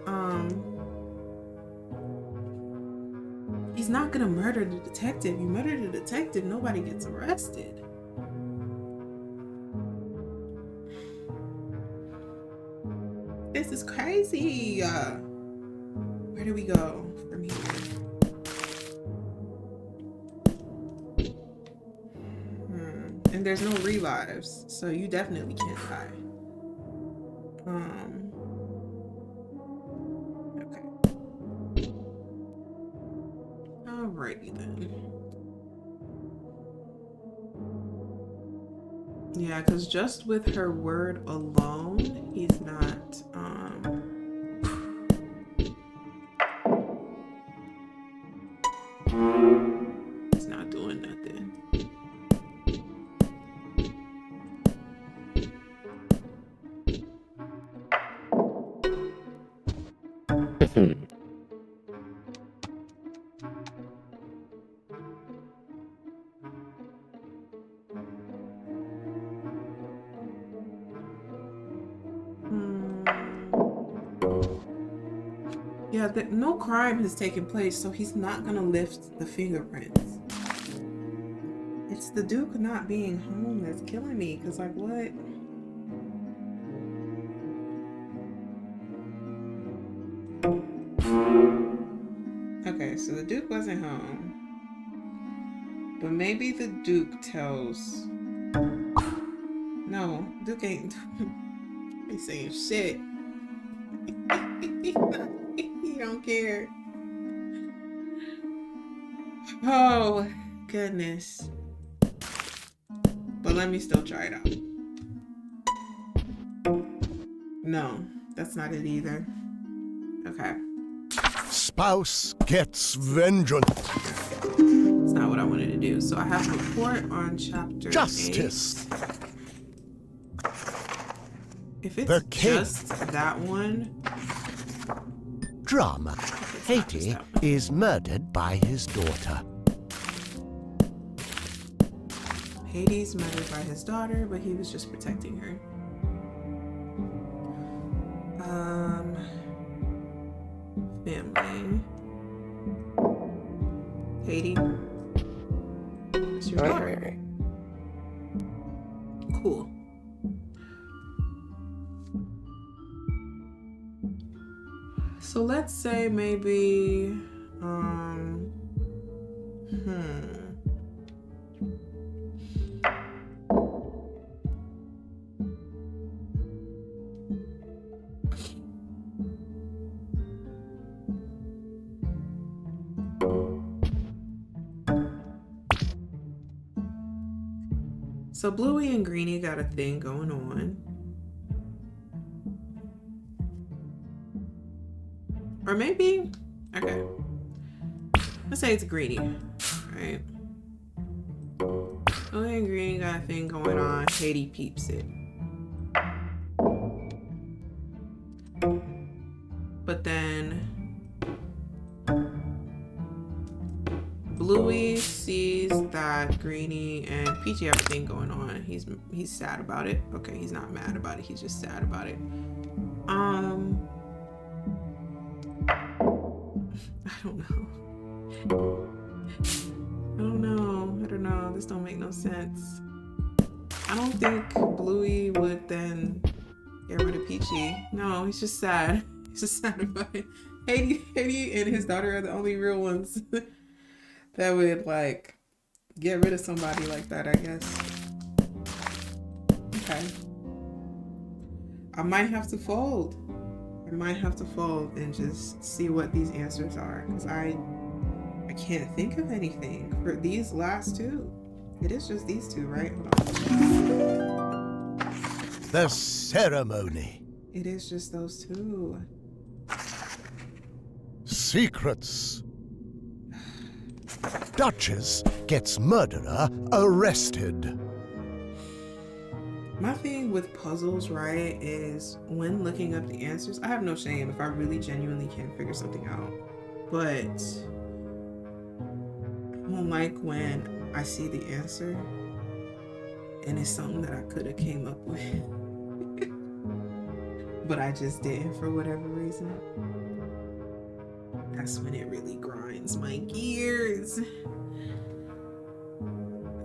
he's not gonna murder the detective. You murder the detective, nobody gets arrested. This is crazy. Where do we go from here? And there's no revives, so you definitely can't die. Okay. Alrighty then. Yeah, because just with her word alone, he's not, he's not doing nothing. Yeah, no crime has taken place, so he's not gonna lift the fingerprints. It's the Duke not being home that's killing me, because, like, what? Okay, so the Duke wasn't home. But maybe the Duke tells... No, Duke ain't... He's saying shit. He don't care. Oh, goodness. But let me still try it out. No, that's not it either. Okay. Spouse gets vengeance. It's not what I wanted to do. So I have a report on chapter Justice. 8. If it's just that one. Drama. Haiti is murdered by his daughter. Haiti's murdered by his daughter, but he was just protecting her. Family. Haiti. It's your daughter. Right. Cool. So let's say maybe, so Bluey and Greenie got a thing going on. Or maybe, okay. Let's say it's Greenie, right? Bluey and Greenie got a thing going on. Haiti peeps it. But then Bluey sees that Greenie and Peachy have a thing going on. He's sad about it. Okay, he's not mad about it. He's just sad about it. I don't know. This don't make no sense. I don't think Bluey would then get rid of Peachy. No, he's just sad. He's just sad about it. Haiti and his daughter are the only real ones that would, like, get rid of somebody like that, I guess. Okay. I might have to fold. And just see what these answers are, because I can't think of anything for these last two. It is just these two, right? The ceremony. It is just those two. Secrets. Duchess gets murderer arrested. My thing with puzzles, right, is when looking up the answers, I have no shame if I really genuinely can't figure something out. But I don't like when I see the answer and it's something that I could have came up with, but I just didn't for whatever reason. That's when it really grinds my gears.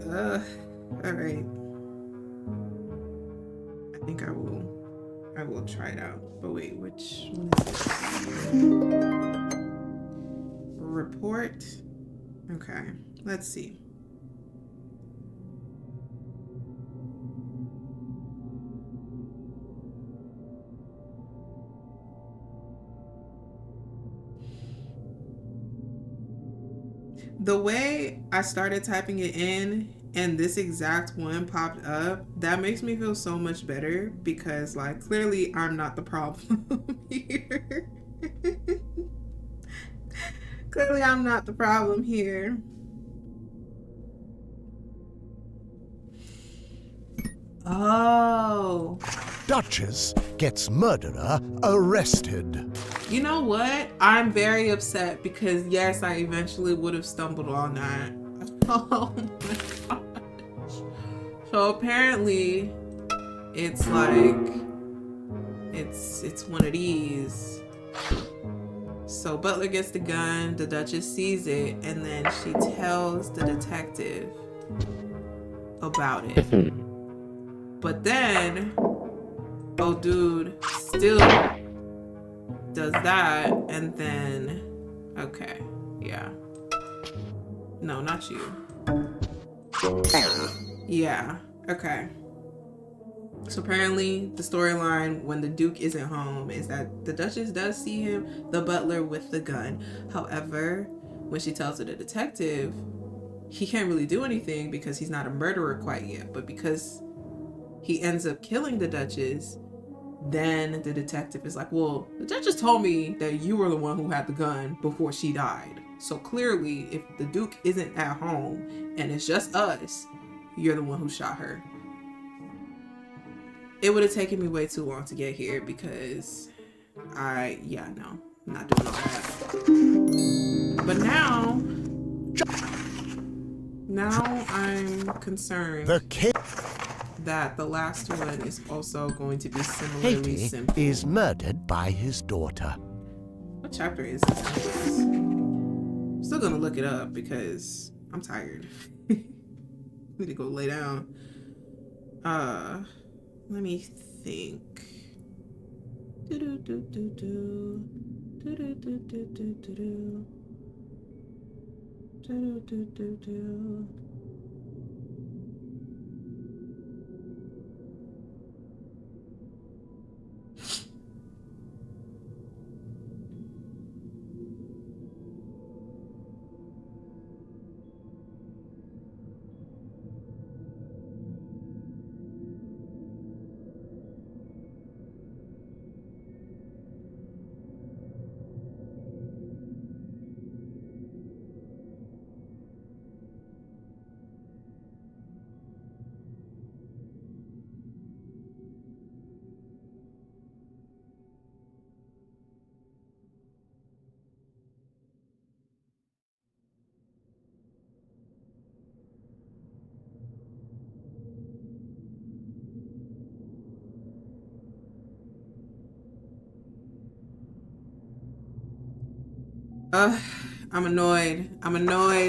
All right. I think I will try it out. But wait, which one is this? short. Okay, let's see. The way I started typing it in and this exact one popped up, that makes me feel so much better because, like, clearly I'm not the problem here. Clearly I'm not the problem here. Oh. Duchess gets murderer arrested. You know what? I'm very upset because, yes, I eventually would have stumbled on that. Oh my gosh. So apparently, it's like, it's one of these. So Butler gets the gun, the Duchess sees it, and then she tells the detective about it. But then, oh dude still does that, and then, okay, yeah. No, not you. Yeah, okay. So apparently the storyline when the Duke isn't home is that the Duchess does see him, the butler, with the gun. However, when she tells the detective, he can't really do anything because he's not a murderer quite yet. But because he ends up killing the Duchess, then the detective is like, well, the Duchess told me that you were the one who had the gun before she died. So clearly, if the Duke isn't at home and it's just us, you're the one who shot her. It would have taken me way too long to get here because no, I'm not doing all that. But now I'm concerned that the last one is also going to be similarly Katie simple. is murdered by his daughter. What chapter is this anyways? I'm still gonna look it up because I'm tired. Need to go lay down. Let me think. I'm annoyed.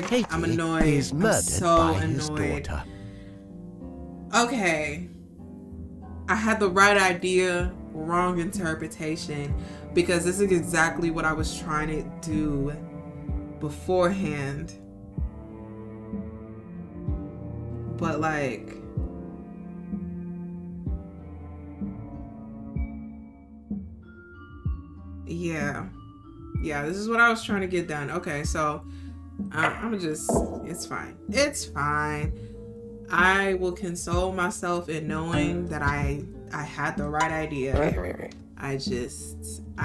Katie I'm annoyed. is murdered I'm so by his annoyed. daughter. Okay. I had the right idea, wrong interpretation, because this is exactly what I was trying to do beforehand. But like, yeah, this is what I was trying to get done. Okay, so I'm just, it's fine. I will console myself in knowing that I had the right idea. I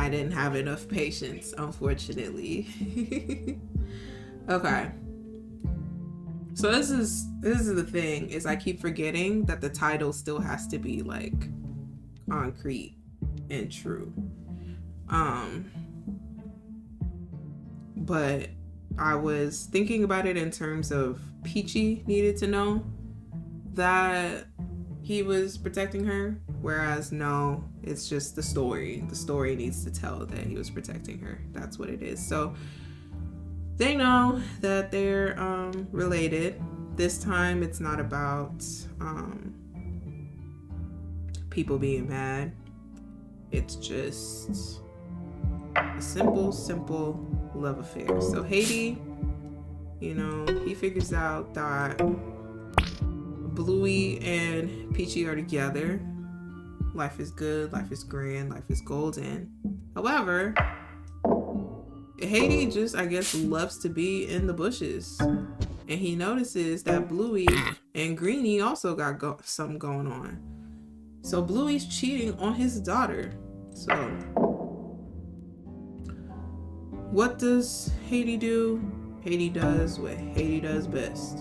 didn't have enough patience, unfortunately. Okay. So this is the thing, is I keep forgetting that the title still has to be like concrete and true. But I was thinking about it in terms of Peachy needed to know that he was protecting her, whereas no, it's just the story. The story needs to tell that he was protecting her. That's what it is. So they know that they're related. This time it's not about people being mad. It's just a simple love affair. So Haiti You know, he figures out that Bluey and Peachy are together. Life is good, life is grand, life is golden. However, Haiti just, I guess, loves to be in the bushes. And he notices that Bluey and Greenie also got something going on. So Bluey's cheating on his daughter. So what does Haiti do? Haiti does what Haiti does best.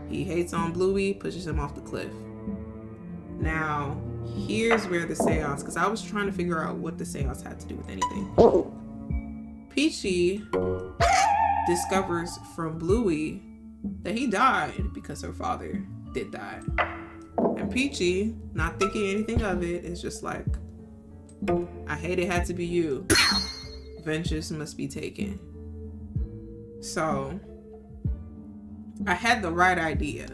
He hates on Bluey, pushes him off the cliff. Now, here's where the seance, because I was trying to figure out what the seance had to do with anything. Peachy discovers from Bluey that he died because her father did die. And Peachy, not thinking anything of it, is just like, I hate it had to be you. Vengeance must be taken. So, I had the right idea,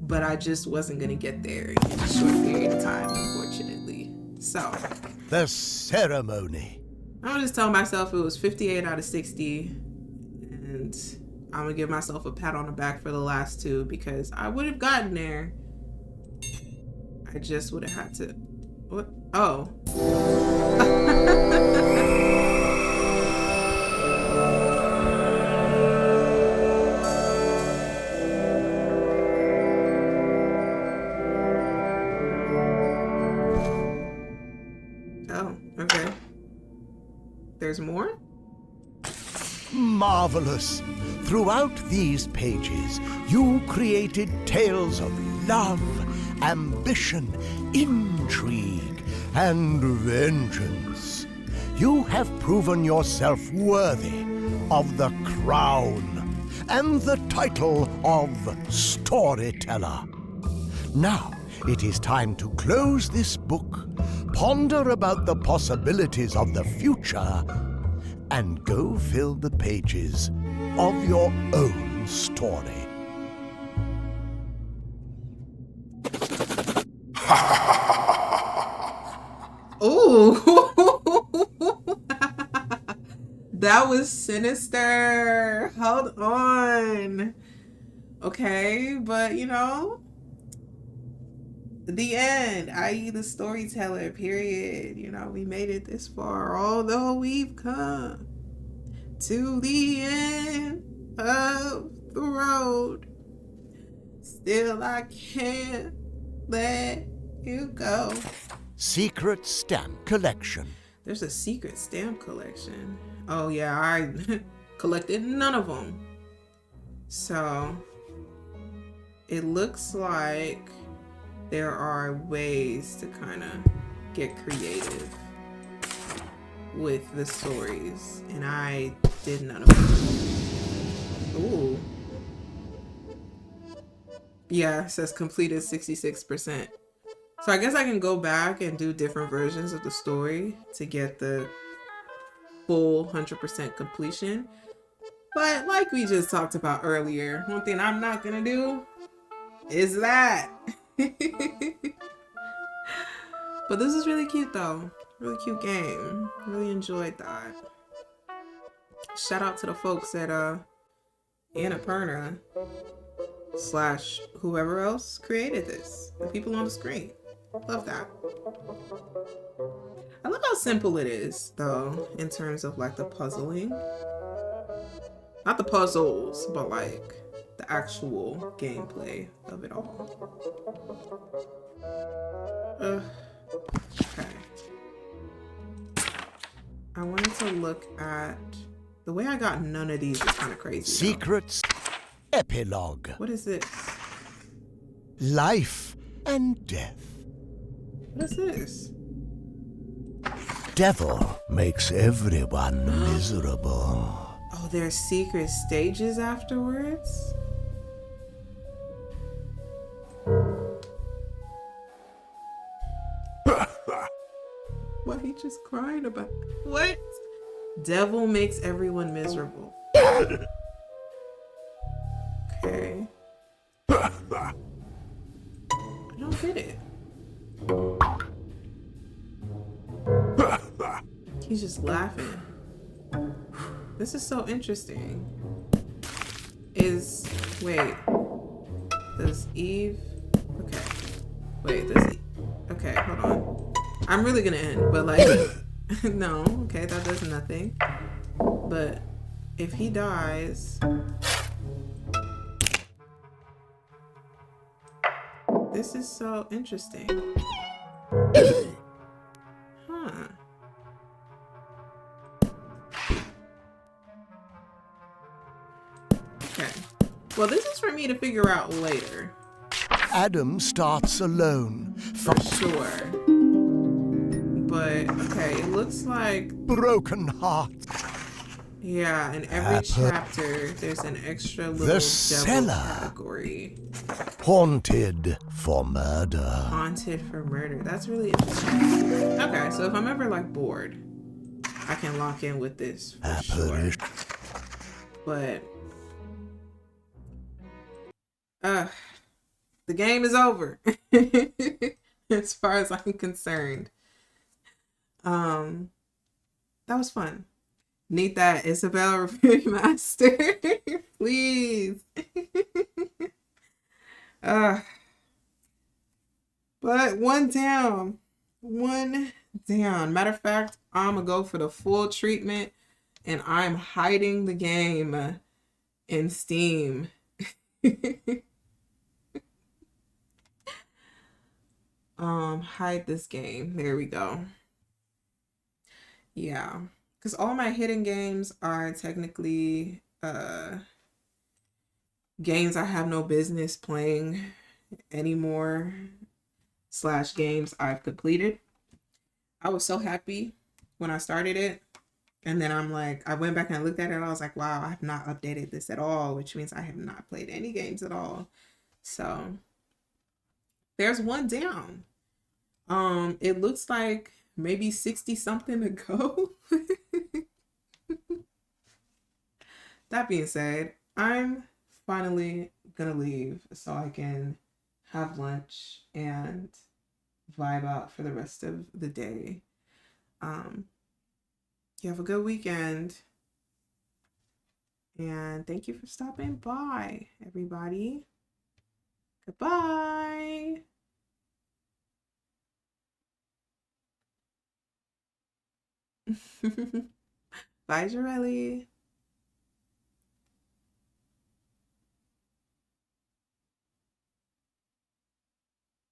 but I just wasn't going to get there in a short period of time, unfortunately. So, the ceremony. I'm going to just tell myself it was 58 out of 60, and I'm going to give myself a pat on the back for the last two, because I would have gotten there. I just would have had to... What? Oh. Oh, okay. There's more? Marvelous. Throughout these pages, you created tales of love, ambition, intrigue, and vengeance. You have proven yourself worthy of the crown and the title of Storyteller. Now, it is time to close this book, ponder about the possibilities of the future, and go fill the pages of your own story. Ooh. That was sinister. Hold on. Okay, but you know, the end, i.e. the storyteller, period. You know, we made it this far, although we've come to the end of the road. Still, I can't let you go. Secret Stamp Collection. There's a secret stamp collection. Oh yeah, I collected none of them. So it looks like there are ways to kind of get creative with the stories, and I did none of them. Ooh. Yeah, it says completed 66%. So I guess I can go back and do different versions of the story to get the full 100% completion. But like we just talked about earlier, one thing I'm not gonna do is that. But this is really cute though. Really cute game. Really enjoyed that. Shout out to the folks at Annapurna / whoever else created this. The people on the screen. Love that. I love how simple it is though, in terms of like the puzzling. Not the puzzles, but like the actual gameplay of it all. Okay. I wanted to look at the way I got none of these is kind of crazy. Secrets Epilogue. What is this? Life and death. What is this? Devil makes everyone miserable. Oh, there's secret stages afterwards? Why he just crying about what? Devil makes everyone miserable. Okay. I don't get it. He's just laughing. This is so interesting. Is wait, does Eve? Okay, wait, does Eve? Okay, hold on. I'm really gonna end, but like, no. Okay, that does nothing. But if he dies, this is so interesting. Huh. Okay. Well, this is for me to figure out later. Adam starts alone. For sure. But, okay, it looks like... Broken heart. Yeah, in every chapter, there's an extra little devil cellar. category. Haunted for murder. Haunted for murder. That's really interesting. Okay, so if I'm ever, like, bored, I can lock in with this for sure. But... the game is over. As far as I'm concerned. That was fun. Need that Isabel remaster, please. But one down. Matter of fact, I'm gonna go for the full treatment, and I'm hiding the game in Steam. Hide this game. There we go. Yeah, because all my hidden games are technically games I have no business playing anymore / games I've completed. I was so happy when I started it, and then I'm like, I went back and I looked at it and I was like, wow, I have not updated this at all, which means I have not played any games at all. So there's one down. It looks like maybe 60 something to go. That being said, I'm finally gonna leave so I can have lunch and vibe out for the rest of the day. You have a good weekend, and thank you for stopping by, everybody. Goodbye. Bye, Jarelli.